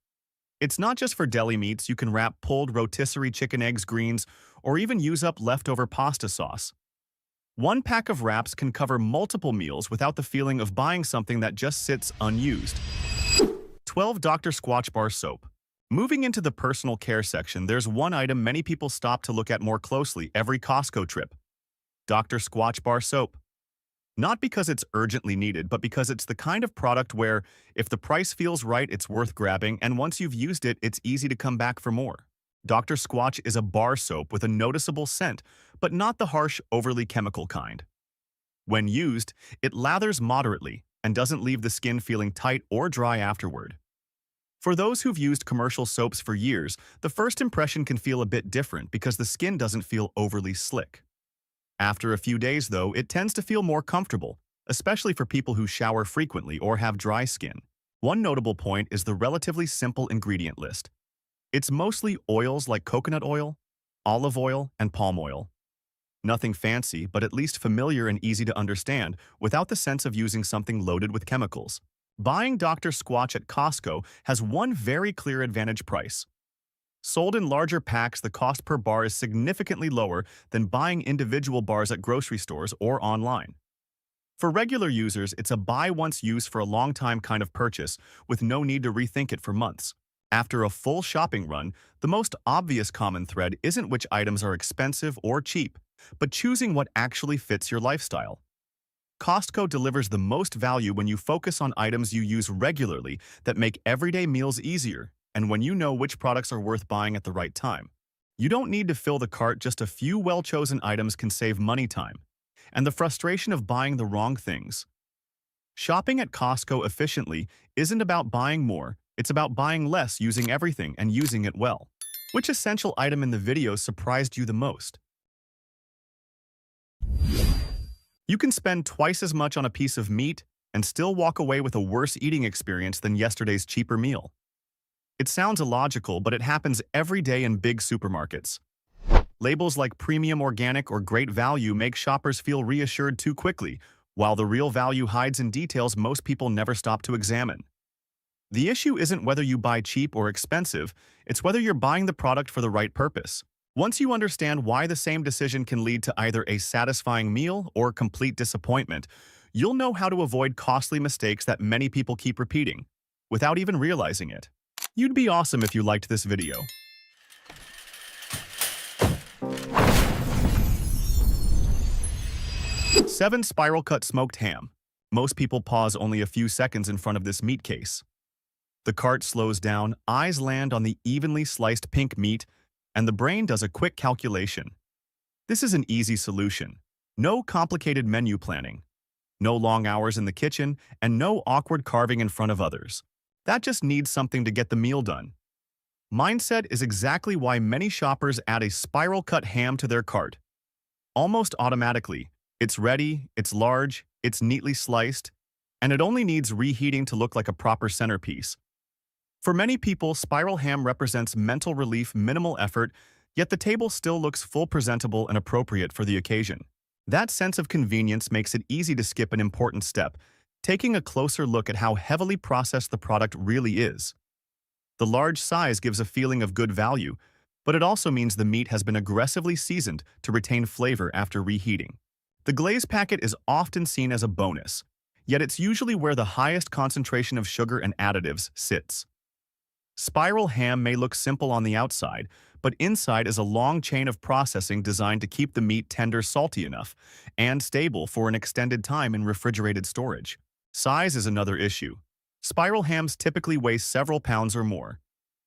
It's not just for deli meats. You can wrap pulled rotisserie chicken, eggs, greens, or even use up leftover pasta sauce. One pack of wraps can cover multiple meals without the feeling of buying something that just sits unused. 12. Dr. Squatch Bar Soap. Moving into the personal care section, there's one item many people stop to look at more closely every Costco trip: Dr. Squatch Bar Soap. Not because it's urgently needed, but because it's the kind of product where, if the price feels right, it's worth grabbing, and once you've used it, it's easy to come back for more. Dr. Squatch is a bar soap with a noticeable scent, but not the harsh, overly chemical kind. When used, it lathers moderately and doesn't leave the skin feeling tight or dry afterward. For those who've used commercial soaps for years, the first impression can feel a bit different because the skin doesn't feel overly slick. After a few days, though, it tends to feel more comfortable, especially for people who shower frequently or have dry skin. One notable point is the relatively simple ingredient list. It's mostly oils like coconut oil, olive oil, and palm oil. Nothing fancy, but at least familiar and easy to understand without the sense of using something loaded with chemicals. Buying Dr. Squatch at Costco has one very clear advantage: price. Sold in larger packs, the cost per bar is significantly lower than buying individual bars at grocery stores or online. For regular users, it's a buy-once-use for a long time kind of purchase with no need to rethink it for months. After a full shopping run, the most obvious common thread isn't which items are expensive or cheap, but choosing what actually fits your lifestyle. Costco delivers the most value when you focus on items you use regularly that make everyday meals easier, and when you know which products are worth buying at the right time. You don't need to fill the cart, just a few well-chosen items can save money, time, and the frustration of buying the wrong things. Shopping at Costco efficiently isn't about buying more, it's about buying less, using everything, and using it well. Which essential item in the video surprised you the most? You can spend twice as much on a piece of meat and still walk away with a worse eating experience than yesterday's cheaper meal. It sounds illogical, but it happens every day in big supermarkets. Labels like premium, organic, or great value make shoppers feel reassured too quickly, while the real value hides in details most people never stop to examine. The issue isn't whether you buy cheap or expensive, it's whether you're buying the product for the right purpose. Once you understand why the same decision can lead to either a satisfying meal or complete disappointment, you'll know how to avoid costly mistakes that many people keep repeating, without even realizing it. You'd be awesome if you liked this video. 7. Spiral cut smoked ham. Most people pause only a few seconds in front of this meat case. The cart slows down, eyes land on the evenly sliced pink meat, and the brain does a quick calculation. This is an easy solution. No complicated menu planning, no long hours in the kitchen, and no awkward carving in front of others. That just needs something to get the meal done. Mindset is exactly why many shoppers add a spiral cut ham to their cart. Almost automatically, it's ready, it's large, it's neatly sliced, and it only needs reheating to look like a proper centerpiece. For many people, spiral ham represents mental relief, minimal effort, yet the table still looks full, presentable, and appropriate for the occasion. That sense of convenience makes it easy to skip an important step, taking a closer look at how heavily processed the product really is. The large size gives a feeling of good value, but it also means the meat has been aggressively seasoned to retain flavor after reheating. The glaze packet is often seen as a bonus, yet it's usually where the highest concentration of sugar and additives sits. Spiral ham may look simple on the outside, but inside is a long chain of processing designed to keep the meat tender, salty enough, and stable for an extended time in refrigerated storage. Size is another issue. Spiral hams typically weigh several pounds or more.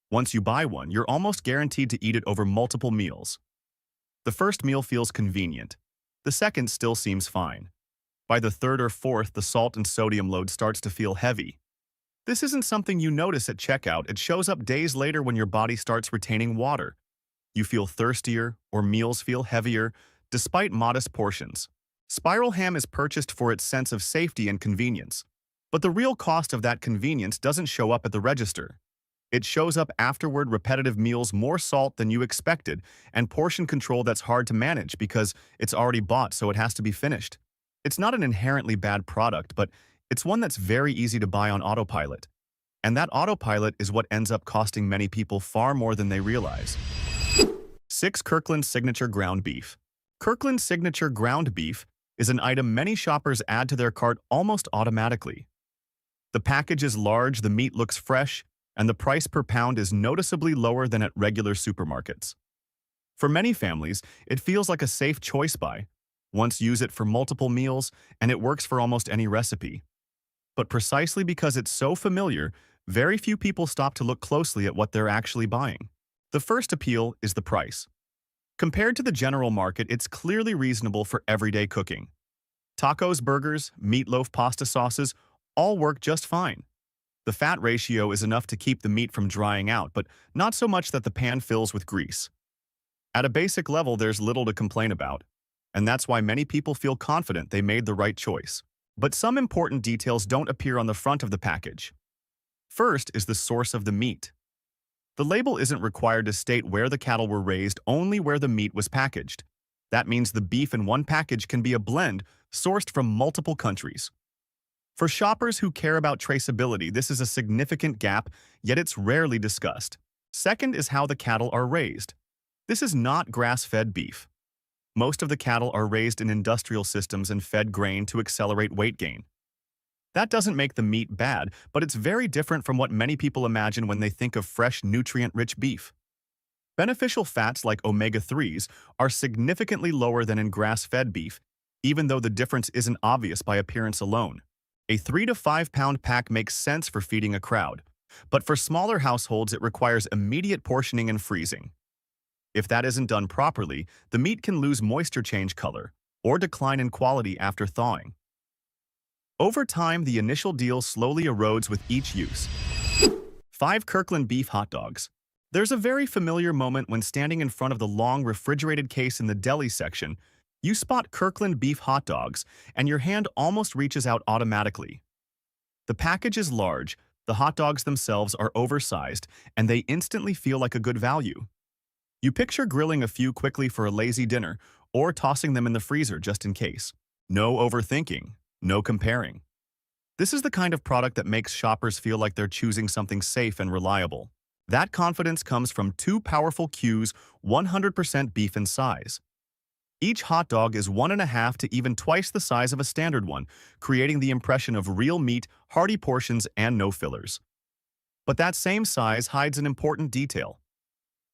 Once you buy one, you're almost guaranteed to eat it over multiple meals. The first meal feels convenient. The second still seems fine. By the third or fourth, the salt and sodium load starts to feel heavy. This isn't something you notice at checkout. It shows up days later when your body starts retaining water. You feel thirstier, or meals feel heavier, despite modest portions. Spiral ham is purchased for its sense of safety and convenience. But the real cost of that convenience doesn't show up at the register. It shows up afterward: repetitive meals, more salt than you expected, and portion control that's hard to manage because it's already bought, so it has to be finished. It's not an inherently bad product, but it's one that's very easy to buy on autopilot. And that autopilot is what ends up costing many people far more than they realize. 6. Kirkland Signature Ground Beef. Kirkland Signature Ground Beef is an item many shoppers add to their cart almost automatically. The package is large, the meat looks fresh, and the price per pound is noticeably lower than at regular supermarkets. For many families, it feels like a safe choice buy. Once use it for multiple meals, and it works for almost any recipe. But precisely because it's so familiar, very few people stop to look closely at what they're actually buying. The first appeal is the price. Compared to the general market, it's clearly reasonable for everyday cooking. Tacos, burgers, meatloaf, pasta sauces all work just fine. The fat ratio is enough to keep the meat from drying out, but not so much that the pan fills with grease. At a basic level, there's little to complain about, and that's why many people feel confident they made the right choice. But some important details don't appear on the front of the package. First is the source of the meat. The label isn't required to state where the cattle were raised, only where the meat was packaged. That means the beef in one package can be a blend sourced from multiple countries. For shoppers who care about traceability, this is a significant gap, yet it's rarely discussed. Second is how the cattle are raised. This is not grass-fed beef. Most of the cattle are raised in industrial systems and fed grain to accelerate weight gain. That doesn't make the meat bad, but it's very different from what many people imagine when they think of fresh, nutrient-rich beef. Beneficial fats like omega-3s are significantly lower than in grass-fed beef, even though the difference isn't obvious by appearance alone. A 3 to 5 pound pack makes sense for feeding a crowd, but for smaller households it requires immediate portioning and freezing. If that isn't done properly, the meat can lose moisture, change color, or decline in quality after thawing. Over time, the initial deal slowly erodes with each use. 5 Kirkland beef hot dogs. There's a very familiar moment when standing in front of the long refrigerated case in the deli section, you spot Kirkland beef hot dogs, and your hand almost reaches out automatically. The package is large, the hot dogs themselves are oversized, and they instantly feel like a good value. You picture grilling a few quickly for a lazy dinner, or tossing them in the freezer just in case. No overthinking, no comparing. This is the kind of product that makes shoppers feel like they're choosing something safe and reliable. That confidence comes from 2 powerful cues: 100% beef in size. Each hot dog is 1.5 to even twice the size of a standard one, creating the impression of real meat, hearty portions, and no fillers. But that same size hides an important detail.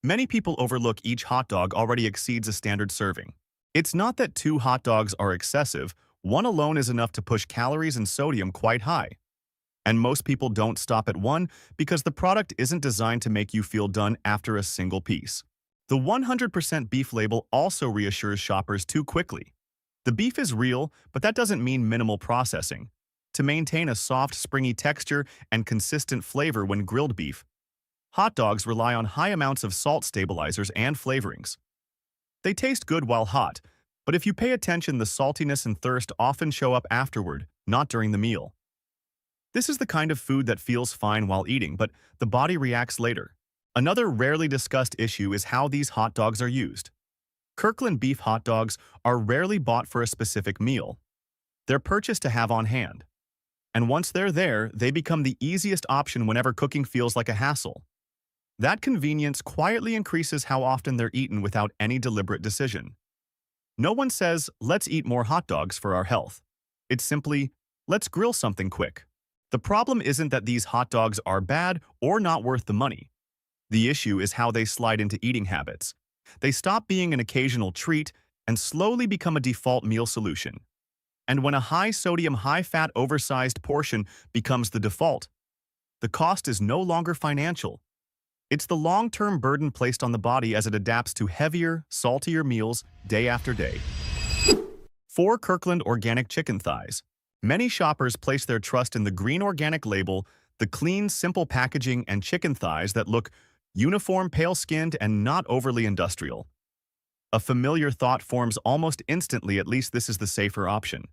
Many people overlook each hot dog already exceeds a standard serving. It's not that 2 hot dogs are excessive, one alone is enough to push calories and sodium quite high. And most people don't stop at one because the product isn't designed to make you feel done after a single piece. The 100% beef label also reassures shoppers too quickly. The beef is real, but that doesn't mean minimal processing. To maintain a soft, springy texture and consistent flavor when grilled beef, hot dogs rely on high amounts of salt stabilizers and flavorings. They taste good while hot, but if you pay attention, the saltiness and thirst often show up afterward, not during the meal. This is the kind of food that feels fine while eating, but the body reacts later. Another rarely discussed issue is how these hot dogs are used. Kirkland beef hot dogs are rarely bought for a specific meal. They're purchased to have on hand. And once they're there, they become the easiest option whenever cooking feels like a hassle. That convenience quietly increases how often they're eaten without any deliberate decision. No one says, let's eat more hot dogs for our health. It's simply, let's grill something quick. The problem isn't that these hot dogs are bad or not worth the money. The issue is how they slide into eating habits. They stop being an occasional treat and slowly become a default meal solution. And when a high-sodium, high-fat, oversized portion becomes the default, the cost is no longer financial. It's the long-term burden placed on the body as it adapts to heavier, saltier meals day after day. 4 Kirkland organic chicken thighs. Many shoppers place their trust in the green organic label, the clean, simple packaging, and chicken thighs that look uniform, pale-skinned, and not overly industrial. A familiar thought forms almost instantly, at least this is the safer option.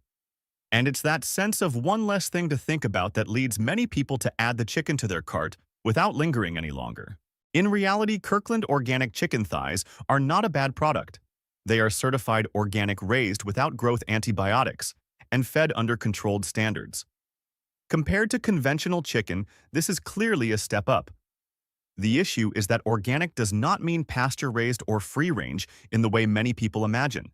And it's that sense of one less thing to think about that leads many people to add the chicken to their cart without lingering any longer. In reality, Kirkland organic chicken thighs are not a bad product. They are certified organic, raised without growth antibiotics, and fed under controlled standards. Compared to conventional chicken, this is clearly a step up. The issue is that organic does not mean pasture-raised or free-range in the way many people imagine.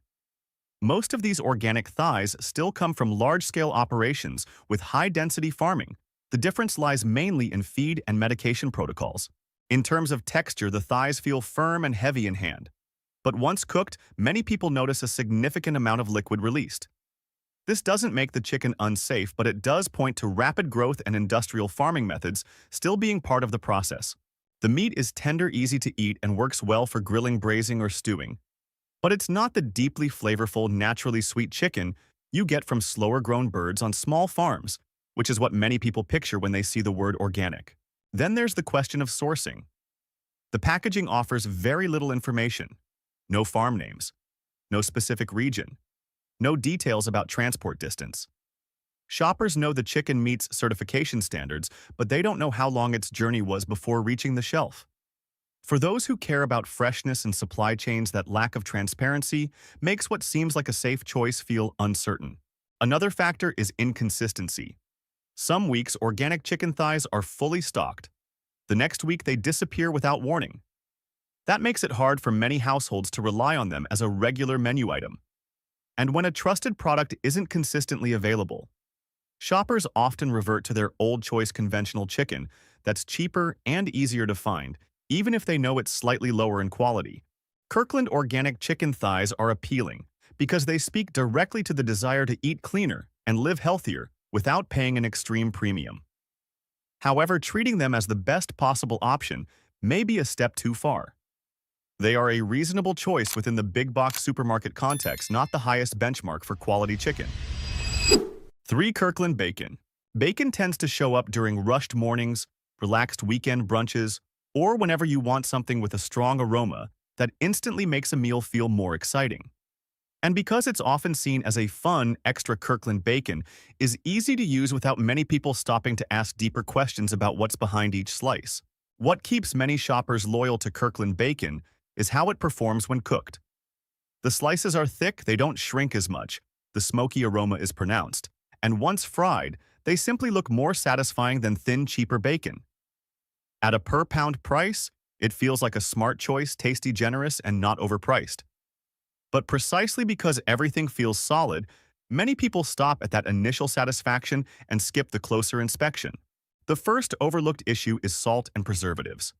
Most of these organic thighs still come from large-scale operations with high-density farming. The difference lies mainly in feed and medication protocols. In terms of texture, the thighs feel firm and heavy in hand. But once cooked, many people notice a significant amount of liquid released. This doesn't make the chicken unsafe, but it does point to rapid growth and industrial farming methods still being part of the process. The meat is tender, easy to eat, and works well for grilling, braising, or stewing. But it's not the deeply flavorful, naturally sweet chicken you get from slower-grown birds on small farms, which is what many people picture when they see the word organic. Then there's the question of sourcing. The packaging offers very little information. No farm names, no specific region, no details about transport distance. Shoppers know the chicken meets certification standards, but they don't know how long its journey was before reaching the shelf. For those who care about freshness and supply chains, that lack of transparency makes what seems like a safe choice feel uncertain. Another factor is inconsistency. Some weeks, organic chicken thighs are fully stocked. The next week, they disappear without warning. That makes it hard for many households to rely on them as a regular menu item. And when a trusted product isn't consistently available, shoppers often revert to their old choice conventional chicken that's cheaper and easier to find, even if they know it's slightly lower in quality. Kirkland organic chicken thighs are appealing because they speak directly to the desire to eat cleaner and live healthier without paying an extreme premium. However, treating them as the best possible option may be a step too far. They are a reasonable choice within the big box supermarket context, not the highest benchmark for quality chicken. 3. Kirkland bacon. Bacon tends to show up during rushed mornings, relaxed weekend brunches, or whenever you want something with a strong aroma that instantly makes a meal feel more exciting. And because it's often seen as a fun, extra, Kirkland bacon is easy to use without many people stopping to ask deeper questions about what's behind each slice. What keeps many shoppers loyal to Kirkland bacon is how it performs when cooked. The slices are thick, they don't shrink as much, the smoky aroma is pronounced, and once fried, they simply look more satisfying than thin, cheaper bacon. At a per-pound price, it feels like a smart choice, tasty, generous, and not overpriced. But precisely because everything feels solid, many people stop at that initial satisfaction and skip the closer inspection. The first overlooked issue is salt and preservatives.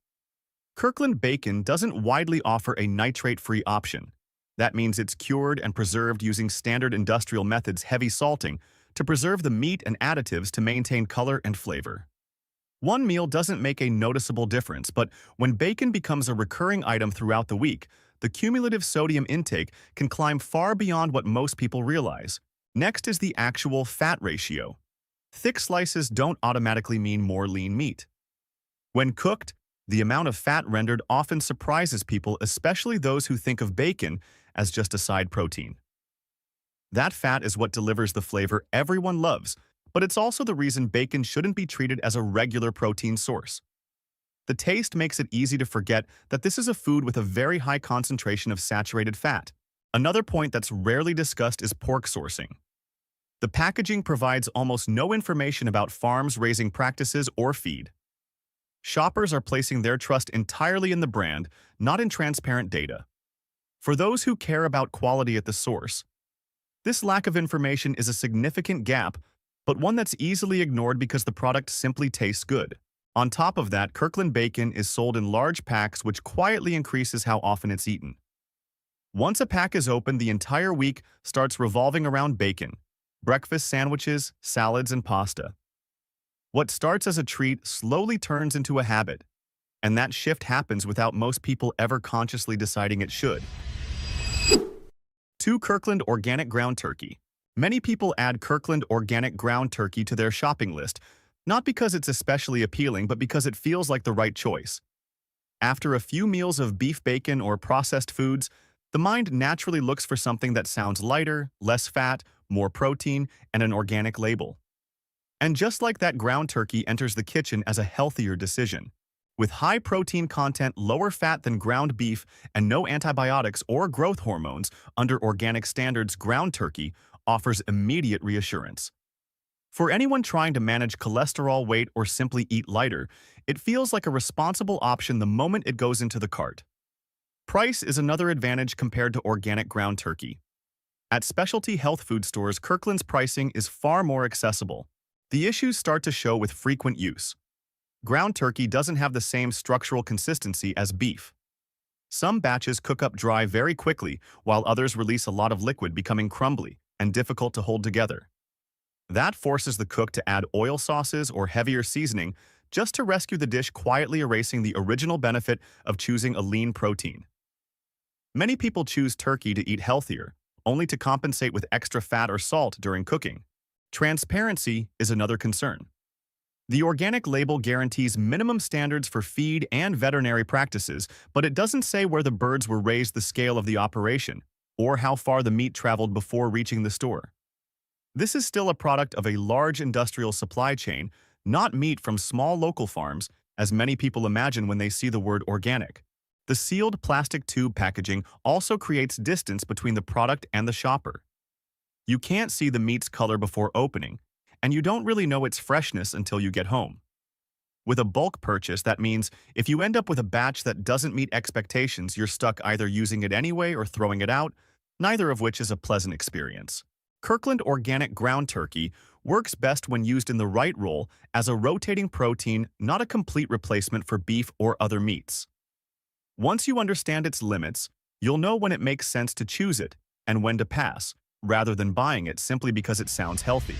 Kirkland bacon doesn't widely offer a nitrate-free option. That means it's cured and preserved using standard industrial methods, heavy salting, to preserve the meat and additives to maintain color and flavor. One meal doesn't make a noticeable difference, but when bacon becomes a recurring item throughout the week, the cumulative sodium intake can climb far beyond what most people realize. Next is the actual fat ratio. Thick slices don't automatically mean more lean meat. When cooked, the amount of fat rendered often surprises people, especially those who think of bacon as just a side protein. That fat is what delivers the flavor everyone loves, but it's also the reason bacon shouldn't be treated as a regular protein source. The taste makes it easy to forget that this is a food with a very high concentration of saturated fat. Another point that's rarely discussed is pork sourcing. The packaging provides almost no information about farms' raising practices or feed. Shoppers are placing their trust entirely in the brand, not in transparent data. For those who care about quality at the source, this lack of information is a significant gap, but one that's easily ignored because the product simply tastes good. On top of that, Kirkland bacon is sold in large packs, which quietly increases how often it's eaten. Once a pack is opened, the entire week starts revolving around bacon: breakfast sandwiches, salads, and pasta. What starts as a treat slowly turns into a habit, and that shift happens without most people ever consciously deciding it should. 2. Kirkland organic ground turkey. Many people add Kirkland organic ground turkey to their shopping list, not because it's especially appealing, but because it feels like the right choice. After a few meals of beef bacon or processed foods, the mind naturally looks for something that sounds lighter, less fat, more protein, and an organic label. And just like that, ground turkey enters the kitchen as a healthier decision. With high protein content, lower fat than ground beef, and no antibiotics or growth hormones under organic standards, ground turkey offers immediate reassurance. For anyone trying to manage cholesterol, weight, or simply eat lighter, it feels like a responsible option the moment it goes into the cart. Price is another advantage compared to organic ground turkey. At specialty health food stores, Kirkland's pricing is far more accessible. The issues start to show with frequent use. Ground turkey doesn't have the same structural consistency as beef. Some batches cook up dry very quickly, while others release a lot of liquid, becoming crumbly and difficult to hold together. That forces the cook to add oil sauces or heavier seasoning just to rescue the dish, quietly erasing the original benefit of choosing a lean protein. Many people choose turkey to eat healthier, only to compensate with extra fat or salt during cooking. Transparency is another concern. The organic label guarantees minimum standards for feed and veterinary practices, but it doesn't say where the birds were raised, the scale of the operation, or how far the meat traveled before reaching the store. This is still a product of a large industrial supply chain, not meat from small local farms, as many people imagine when they see the word organic. The sealed plastic tube packaging also creates distance between the product and the shopper. You can't see the meat's color before opening, and you don't really know its freshness until you get home. With a bulk purchase, that means if you end up with a batch that doesn't meet expectations, you're stuck either using it anyway or throwing it out, neither of which is a pleasant experience. Kirkland organic ground turkey works best when used in the right role as a rotating protein, not a complete replacement for beef or other meats. Once you understand its limits, you'll know when it makes sense to choose it and when to pass, rather than buying it simply because it sounds healthy.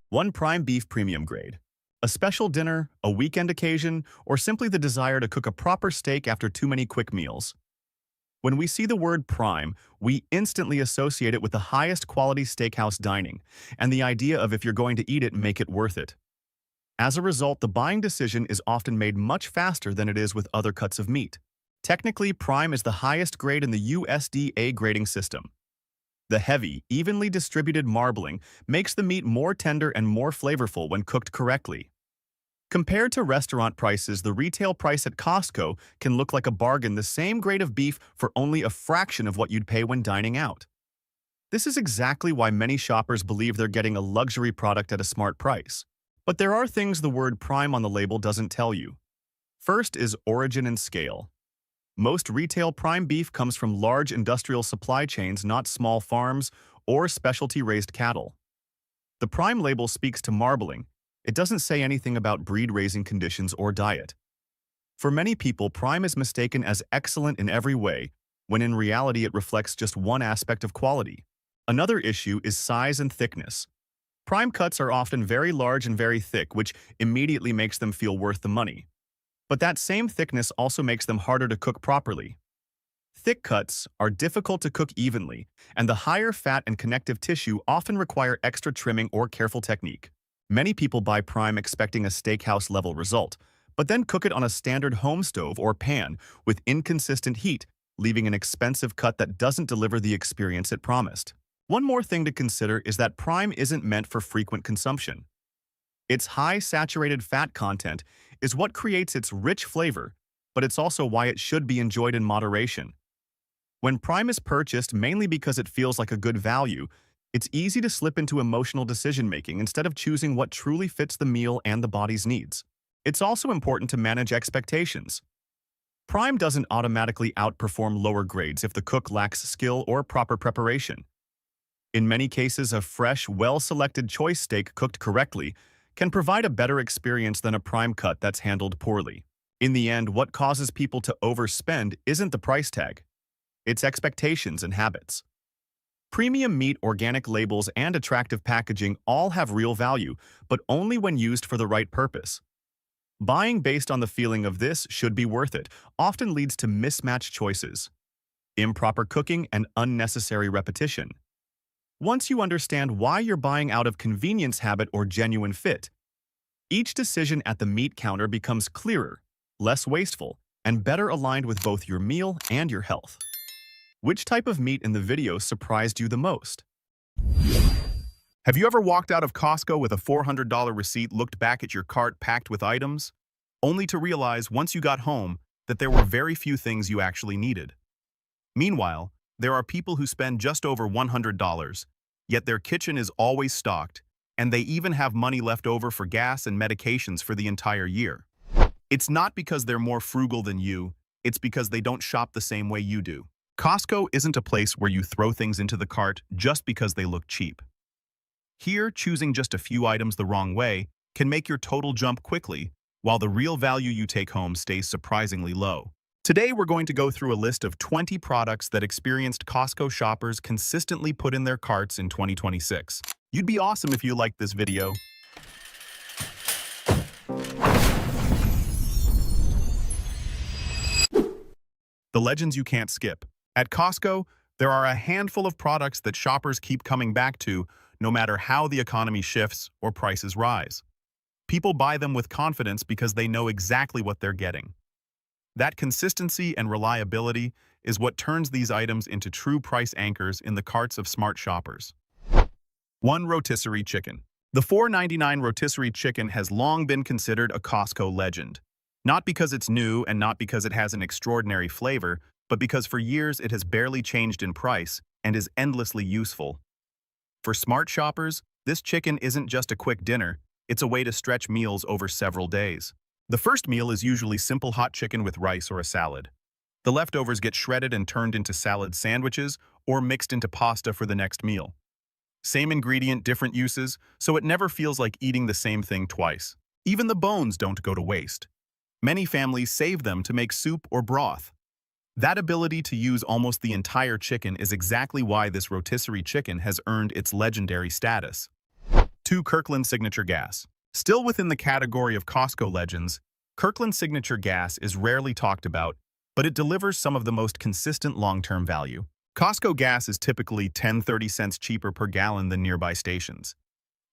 1 Prime Beef Premium Grade. A special dinner, a weekend occasion, or simply the desire to cook a proper steak after too many quick meals. When we see the word prime, we instantly associate it with the highest quality steakhouse dining, and the idea of if you're going to eat it, make it worth it. As a result, the buying decision is often made much faster than it is with other cuts of meat. Technically, prime is the highest grade in the USDA grading system. The heavy, evenly distributed marbling makes the meat more tender and more flavorful when cooked correctly. Compared to restaurant prices, the retail price at Costco can look like a bargain, the same grade of beef for only a fraction of what you'd pay when dining out. This is exactly why many shoppers believe they're getting a luxury product at a smart price. But there are things the word prime on the label doesn't tell you. First is origin and scale. Most retail prime beef comes from large industrial supply chains, not small farms or specialty-raised cattle. The prime label speaks to marbling. It doesn't say anything about breed-raising conditions or diet. For many people, prime is mistaken as excellent in every way, when in reality it reflects just one aspect of quality. Another issue is size and thickness. Prime cuts are often very large and very thick, which immediately makes them feel worth the money. But that same thickness also makes them harder to cook properly. Thick cuts are difficult to cook evenly, and the higher fat and connective tissue often require extra trimming or careful technique. Many people buy prime expecting a steakhouse-level result, but then cook it on a standard home stove or pan with inconsistent heat, leaving an expensive cut that doesn't deliver the experience it promised. One more thing to consider is that prime isn't meant for frequent consumption. Its high saturated fat content is what creates its rich flavor, but it's also why it should be enjoyed in moderation. When prime is purchased mainly because it feels like a good value, it's easy to slip into emotional decision-making instead of choosing what truly fits the meal and the body's needs. It's also important to manage expectations. Prime doesn't automatically outperform lower grades if the cook lacks skill or proper preparation. In many cases, a fresh, well-selected choice steak cooked correctly can provide a better experience than a prime cut that's handled poorly. In the end, what causes people to overspend isn't the price tag. It's expectations and habits. Premium meat, organic labels, and attractive packaging all have real value, but only when used for the right purpose. Buying based on the feeling of this should be worth it often leads to mismatched choices, improper cooking, and unnecessary repetition. Once you understand why you're buying out of convenience, habit, or genuine fit, each decision at the meat counter becomes clearer, less wasteful, and better aligned with both your meal and your health. Which type of meat in the video surprised you the most? Have you ever walked out of Costco with a $400 receipt, looked back at your cart packed with items, only to realize once you got home that there were very few things you actually needed? Meanwhile, there are people who spend just over $100, yet their kitchen is always stocked, and they even have money left over for gas and medications for the entire year. It's not because they're more frugal than you, it's because they don't shop the same way you do. Costco isn't a place where you throw things into the cart just because they look cheap. Here, choosing just a few items the wrong way can make your total jump quickly, while the real value you take home stays surprisingly low. Today, we're going to go through a list of 20 products that experienced Costco shoppers consistently put in their carts in 2026. You'd be awesome if you liked this video. The legends you can't skip. At Costco, There are a handful of products that shoppers keep coming back to no matter how the economy shifts or prices rise. People buy them with confidence because they know exactly what they're getting. That consistency and reliability is what turns these items into true price anchors in the carts of smart shoppers. 1. Rotisserie chicken. The $4.99 rotisserie chicken has long been considered a Costco legend. Not because it's new and not because it has an extraordinary flavor, but because for years it has barely changed in price and is endlessly useful. For smart shoppers, this chicken isn't just a quick dinner, it's a way to stretch meals over several days. The first meal is usually simple hot chicken with rice or a salad. The leftovers get shredded and turned into salad sandwiches or mixed into pasta for the next meal. Same ingredient, different uses, so it never feels like eating the same thing twice. Even the bones don't go to waste. Many families save them to make soup or broth. That ability to use almost the entire chicken is exactly why this rotisserie chicken has earned its legendary status. 2. Kirkland Signature Gas. Still within the category of Costco legends, Kirkland Signature Gas is rarely talked about, but it delivers some of the most consistent long-term value. Costco gas is typically 10–30 cents cheaper per gallon than nearby stations.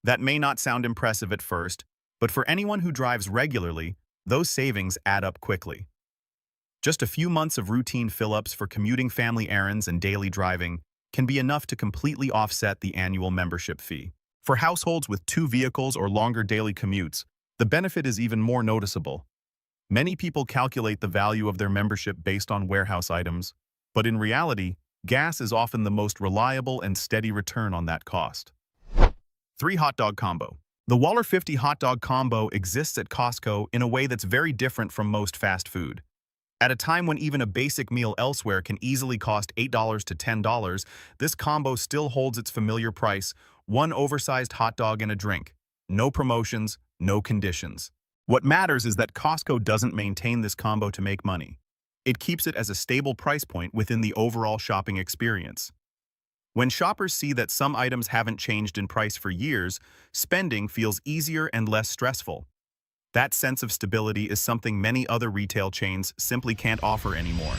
That may not sound impressive at first, but for anyone who drives regularly, those savings add up quickly. Just a few months of routine fill-ups for commuting family errands and daily driving can be enough to completely offset the annual membership fee. For households with 2 vehicles or longer daily commutes, the benefit is even more noticeable. Many people calculate the value of their membership based on warehouse items, but in reality, gas is often the most reliable and steady return on that cost. 3. Hot dog combo. The $1.50 hot dog combo exists at Costco in a way that's very different from most fast food. At a time when even a basic meal elsewhere can easily cost $8 to $10, this combo still holds its familiar price: one oversized hot dog and a drink. No promotions, no conditions. What matters is that Costco doesn't maintain this combo to make money. It keeps it as a stable price point within the overall shopping experience. When shoppers see that some items haven't changed in price for years, spending feels easier and less stressful. That sense of stability is something many other retail chains simply can't offer anymore.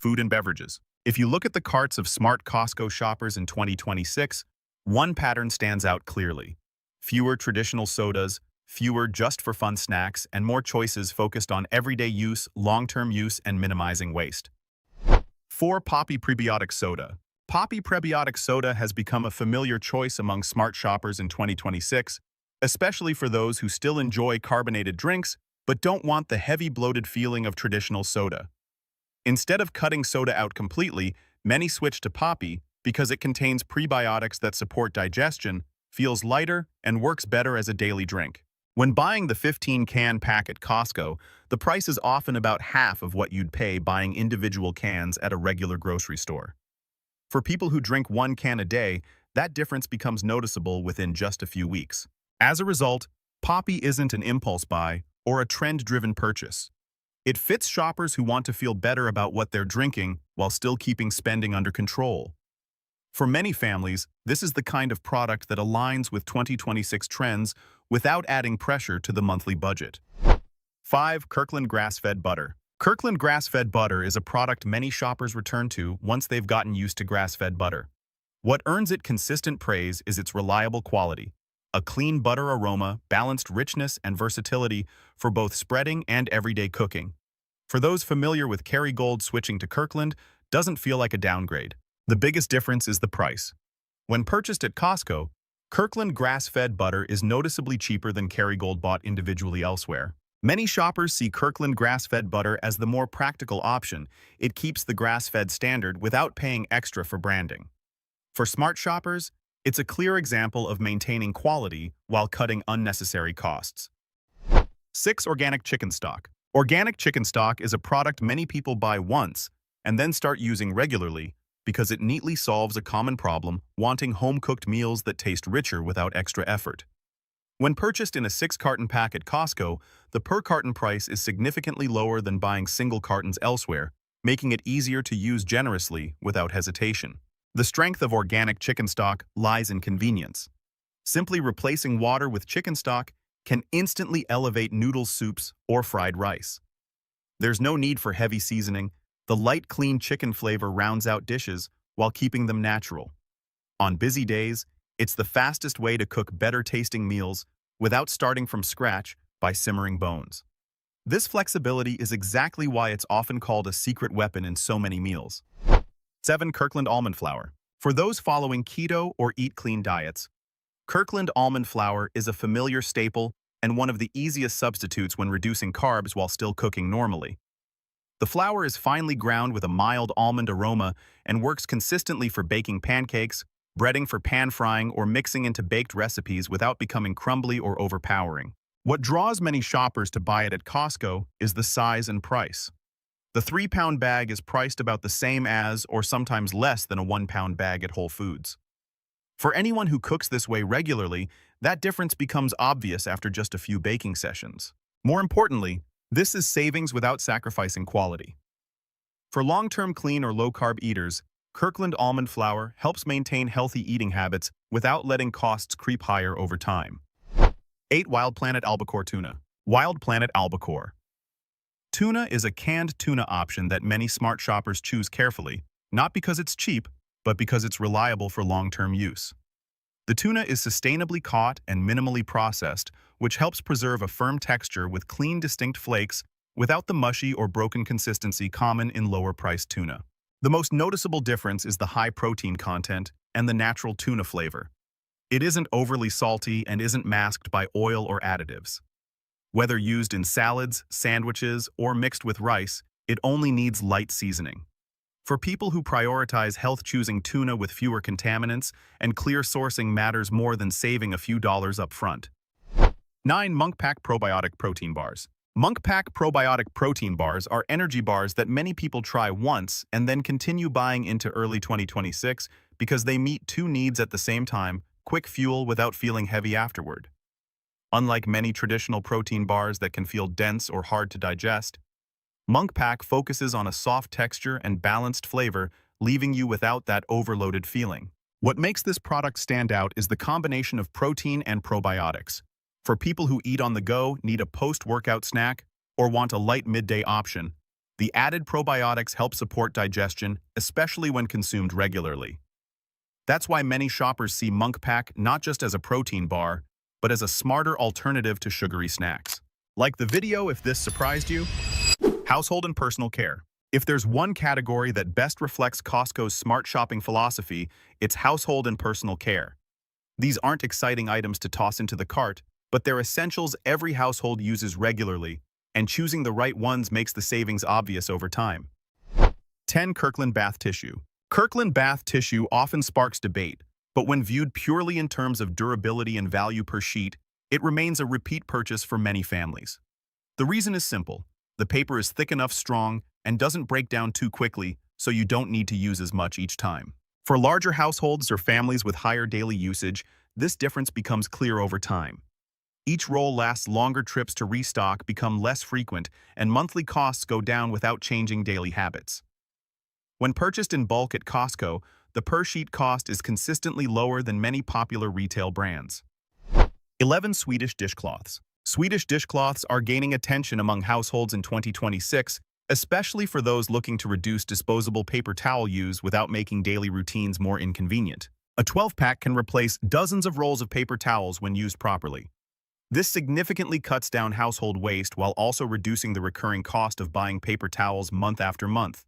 Food and beverages. If you look at the carts of smart Costco shoppers in 2026, one pattern stands out clearly. Fewer traditional sodas, fewer just-for-fun snacks, and more choices focused on everyday use, long-term use, and minimizing waste. 4. Poppi Prebiotic Soda. Poppi Prebiotic Soda has become a familiar choice among smart shoppers in 2026, especially for those who still enjoy carbonated drinks but don't want the heavy bloated feeling of traditional soda. Instead of cutting soda out completely, many switch to Poppi because it contains prebiotics that support digestion, feels lighter, and works better as a daily drink. When buying the 15-can pack at Costco, the price is often about half of what you'd pay buying individual cans at a regular grocery store. For people who drink 1 can a day, that difference becomes noticeable within just a few weeks. As a result, Poppi isn't an impulse buy or a trend-driven purchase. It fits shoppers who want to feel better about what they're drinking while still keeping spending under control. For many families, this is the kind of product that aligns with 2026 trends without adding pressure to the monthly budget. 5. Kirkland Grass-Fed Butter. Kirkland grass-fed butter is a product many shoppers return to once they've gotten used to grass-fed butter. What earns it consistent praise is its reliable quality. A clean butter aroma, balanced richness, and versatility for both spreading and everyday cooking. For those familiar with Kerrygold, switching to Kirkland doesn't feel like a downgrade. The biggest difference is the price. When purchased at Costco, Kirkland grass-fed butter is noticeably cheaper than Kerrygold bought individually elsewhere. Many shoppers see Kirkland grass-fed butter as the more practical option. It keeps the grass-fed standard without paying extra for branding. For smart shoppers, it's a clear example of maintaining quality while cutting unnecessary costs. 6. Organic chicken stock. Organic chicken stock is a product many people buy once and then start using regularly because it neatly solves a common problem: wanting home-cooked meals that taste richer without extra effort. When purchased in a 6-carton pack at Costco, the per-carton price is significantly lower than buying single cartons elsewhere, making it easier to use generously without hesitation. The strength of organic chicken stock lies in convenience. Simply replacing water with chicken stock can instantly elevate noodle soups or fried rice. There's no need for heavy seasoning. The light, clean chicken flavor rounds out dishes, while keeping them natural. On busy days, it's the fastest way to cook better-tasting meals without starting from scratch by simmering bones. This flexibility is exactly why it's often called a secret weapon in so many meals. 7. Kirkland almond flour. For those following keto or eat clean diets, Kirkland almond flour is a familiar staple and one of the easiest substitutes when reducing carbs while still cooking normally. The flour is finely ground with a mild almond aroma and works consistently for baking pancakes, breading for pan frying, or mixing into baked recipes without becoming crumbly or overpowering. What draws many shoppers to buy it at Costco is the size and price. The 3-pound bag is priced about the same as, or sometimes less than, a 1-pound bag at Whole Foods. For anyone who cooks this way regularly, that difference becomes obvious after just a few baking sessions. More importantly, this is savings without sacrificing quality. For long-term clean or low-carb eaters, Kirkland almond flour helps maintain healthy eating habits without letting costs creep higher over time. 8. Wild Planet Albacore Tuna. Wild Planet Albacore. Tuna is a canned tuna option that many smart shoppers choose carefully, not because it's cheap, but because it's reliable for long-term use. The tuna is sustainably caught and minimally processed, which helps preserve a firm texture with clean, distinct flakes without the mushy or broken consistency common in lower-priced tuna. The most noticeable difference is the high protein content and the natural tuna flavor. It isn't overly salty and isn't masked by oil or additives. Whether used in salads, sandwiches, or mixed with rice, it only needs light seasoning. For people who prioritize health, choosing tuna with fewer contaminants and clear sourcing matters more than saving a few dollars up front. 9. Munk Pack Probiotic Protein Bars. Munk Pack Probiotic Protein Bars are energy bars that many people try once and then continue buying into early 2026 because they meet two needs at the same time: quick fuel without feeling heavy afterward. Unlike many traditional protein bars that can feel dense or hard to digest, Munk Pack focuses on a soft texture and balanced flavor, leaving you without that overloaded feeling. What makes this product stand out is the combination of protein and probiotics. For people who eat on the go, need a post-workout snack, or want a light midday option, the added probiotics help support digestion, especially when consumed regularly. That's why many shoppers see Munk Pack not just as a protein bar, but as a smarter alternative to sugary snacks. Like the video if this surprised you. Household and personal care. If there's one category that best reflects Costco's smart shopping philosophy, it's household and personal care. These aren't exciting items to toss into the cart, but they're essentials every household uses regularly, and choosing the right ones makes the savings obvious over time. 10. Kirkland Bath Tissue. Kirkland bath tissue often sparks debate, but when viewed purely in terms of durability and value per sheet, it remains a repeat purchase for many families. The reason is simple. The paper is thick enough, strong, and doesn't break down too quickly, so you don't need to use as much each time. For larger households or families with higher daily usage, this difference becomes clear over time. Each roll lasts longer, trips to restock become less frequent, and monthly costs go down without changing daily habits. When purchased in bulk at Costco, the per-sheet cost is consistently lower than many popular retail brands. 11. Swedish dishcloths. Swedish dishcloths are gaining attention among households in 2026, especially for those looking to reduce disposable paper towel use without making daily routines more inconvenient. A 12-pack can replace dozens of rolls of paper towels when used properly. This significantly cuts down household waste while also reducing the recurring cost of buying paper towels month after month.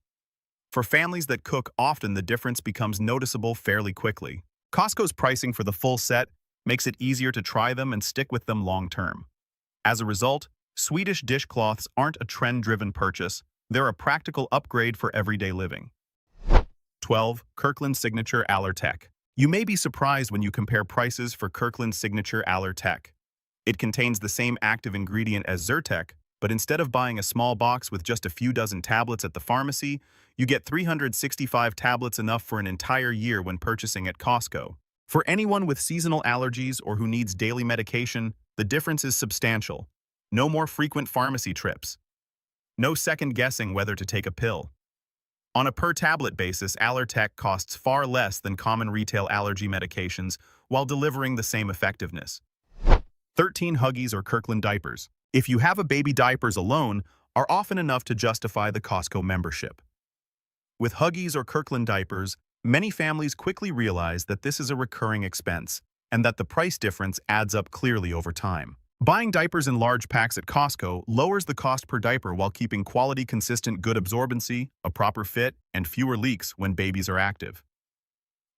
For families that cook often, the difference becomes noticeable fairly quickly. Costco's pricing for the full set makes it easier to try them and stick with them long-term. As a result, Swedish dishcloths aren't a trend-driven purchase, they're a practical upgrade for everyday living. 12. Kirkland Signature Allertech. You may be surprised when you compare prices for Kirkland Signature Allertech. It contains the same active ingredient as Zyrtec, but instead of buying a small box with just a few dozen tablets at the pharmacy, you get 365 tablets, enough for an entire year when purchasing at Costco. For anyone with seasonal allergies or who needs daily medication, the difference is substantial. No more frequent pharmacy trips. No second guessing whether to take a pill. On a per-tablet basis, Allertech costs far less than common retail allergy medications while delivering the same effectiveness. 13. Huggies or Kirkland diapers. If you have a baby, diapers alone are often enough to justify the Costco membership. With Huggies or Kirkland diapers, Many families quickly realize that this is a recurring expense and that the price difference adds up clearly over time. Buying diapers in large packs at Costco lowers the cost per diaper while keeping quality, consistent, good absorbency, a proper fit, and fewer leaks when babies are active.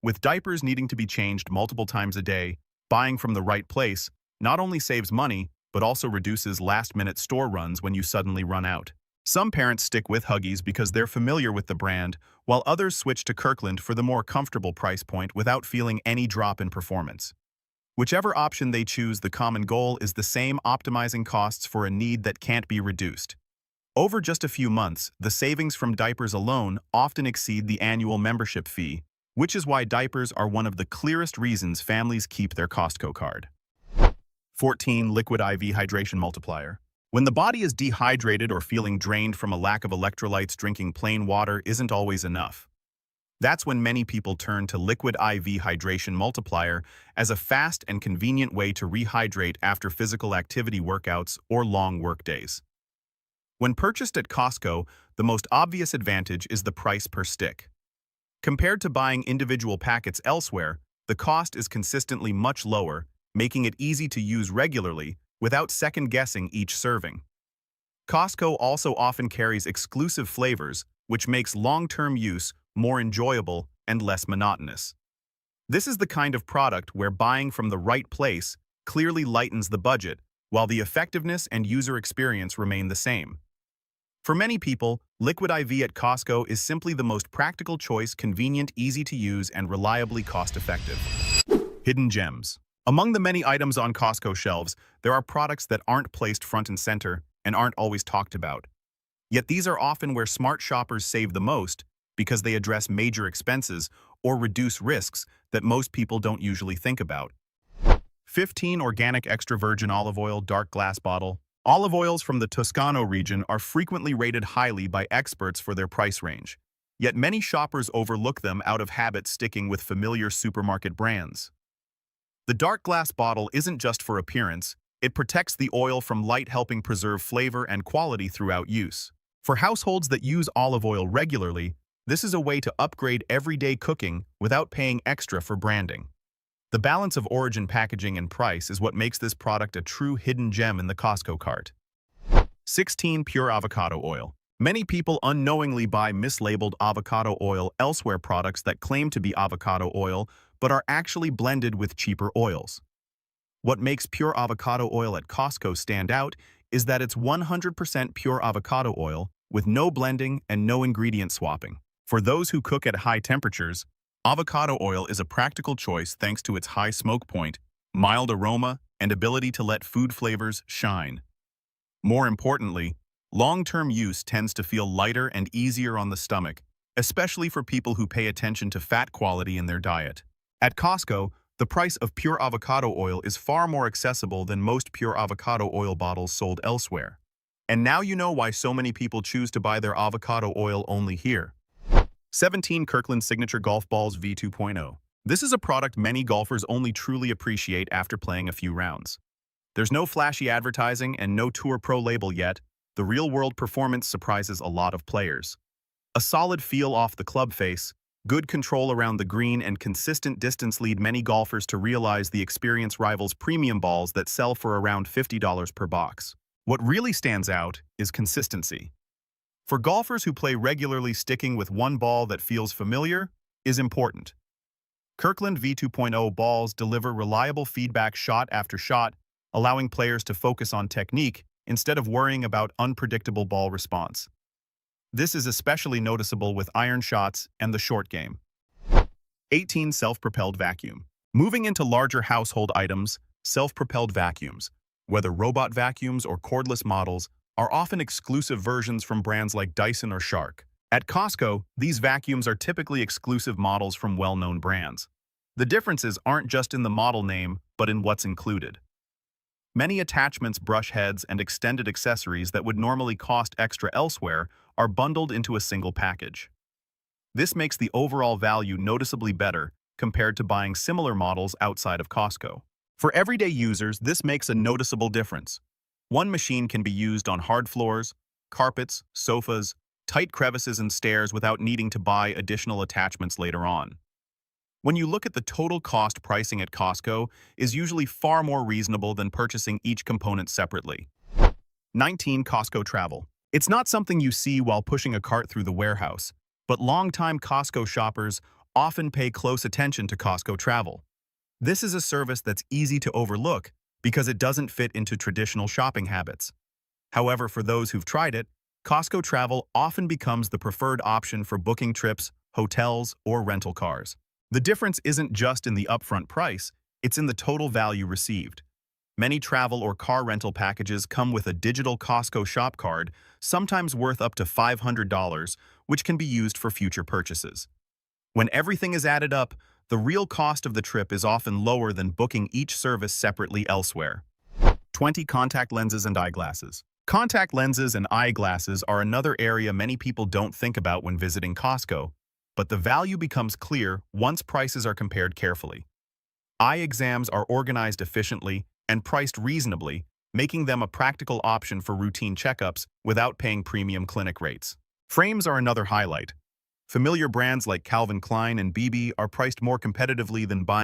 With diapers needing to be changed multiple times a day, buying from the right place not only saves money, but also reduces last-minute store runs when you suddenly run out. Some parents stick with Huggies because they're familiar with the brand, while others switch to Kirkland for the more comfortable price point without feeling any drop in performance. Whichever option they choose, the common goal is the same: optimizing costs for a need that can't be reduced. Over just a few months, the savings from diapers alone often exceed the annual membership fee, which is why diapers are one of the clearest reasons families keep their Costco card. 14. Liquid IV Hydration Multiplier. When the body is dehydrated or feeling drained from a lack of electrolytes, drinking plain water isn't always enough. That's when many people turn to Liquid IV Hydration Multiplier as a fast and convenient way to rehydrate after physical activity workouts or long work days. When purchased at Costco, the most obvious advantage is the price per stick. Compared to buying individual packets elsewhere, the cost is consistently much lower, making it easy to use regularly without second-guessing each serving. Costco also often carries exclusive flavors, which makes long-term use more enjoyable and less monotonous. This is the kind of product where buying from the right place clearly lightens the budget, while the effectiveness and user experience remain the same. For many people, Liquid IV at Costco is simply the most practical choice: convenient, easy to use, and reliably cost-effective. Hidden gems. Among the many items on Costco shelves, there are products that aren't placed front and center and aren't always talked about. Yet these are often where smart shoppers save the most because they address major expenses or reduce risks that most people don't usually think about. 15. Organic extra virgin olive oil, dark glass bottle. Olive oils from the Toscano region are frequently rated highly by experts for their price range. Yet many shoppers overlook them out of habit, sticking with familiar supermarket brands. The dark glass bottle isn't just for appearance, it protects the oil from light, helping preserve flavor and quality throughout use. For households that use olive oil regularly, this is a way to upgrade everyday cooking without paying extra for branding. The balance of origin, packaging, and price is what makes this product a true hidden gem in the Costco cart. 16. Pure avocado oil. Many people unknowingly buy mislabeled avocado oil elsewhere, products that claim to be avocado oil but are actually blended with cheaper oils. What makes pure avocado oil at Costco stand out is that it's 100% pure avocado oil with no blending and no ingredient swapping. For those who cook at high temperatures, avocado oil is a practical choice thanks to its high smoke point, mild aroma, and ability to let food flavors shine. More importantly, long-term use tends to feel lighter and easier on the stomach, especially for people who pay attention to fat quality in their diet. At Costco, the price of pure avocado oil is far more accessible than most pure avocado oil bottles sold elsewhere. And now you know why so many people choose to buy their avocado oil only here. 17. Kirkland Signature Golf Balls V2.0. This is a product many golfers only truly appreciate after playing a few rounds. There's no flashy advertising and no Tour Pro label yet. The real-world performance surprises a lot of players. A solid feel off the club face, good control around the green, and consistent distance lead many golfers to realize the experience rivals premium balls that sell for around $50 per box. What really stands out is consistency. For golfers who play regularly, sticking with one ball that feels familiar is important. Kirkland V2.0 balls deliver reliable feedback shot after shot, allowing players to focus on technique instead of worrying about unpredictable ball response. This is especially noticeable with iron shots and the short game. 18. Self-propelled vacuum. Moving into larger household items, self-propelled vacuums, whether robot vacuums or cordless models, are often exclusive versions from brands like Dyson or Shark. At Costco, these vacuums are typically exclusive models from well-known brands. The differences aren't just in the model name, but in what's included. Many attachments, brush heads, and extended accessories that would normally cost extra elsewhere are bundled into a single package. This makes the overall value noticeably better compared to buying similar models outside of Costco. For everyday users, this makes a noticeable difference. One machine can be used on hard floors, carpets, sofas, tight crevices and stairs without needing to buy additional attachments later on. When you look at the total cost, pricing at Costco is usually far more reasonable than purchasing each component separately. 19. Costco travel. It's not something you see while pushing a cart through the warehouse, but longtime Costco shoppers often pay close attention to Costco travel. This is a service that's easy to overlook because it doesn't fit into traditional shopping habits. However, for those who've tried it, Costco travel often becomes the preferred option for booking trips, hotels, or rental cars. The difference isn't just in the upfront price, it's in the total value received. Many travel or car rental packages come with a digital Costco shop card, sometimes worth up to $500, which can be used for future purchases. When everything is added up, the real cost of the trip is often lower than booking each service separately elsewhere. 20. Contact lenses and eyeglasses. Contact lenses and eyeglasses are another area many people don't think about when visiting Costco, but the value becomes clear once prices are compared carefully. Eye exams are organized efficiently and priced reasonably, making them a practical option for routine checkups without paying premium clinic rates. Frames are another highlight. Familiar brands like Calvin Klein and BB are priced more competitively than buying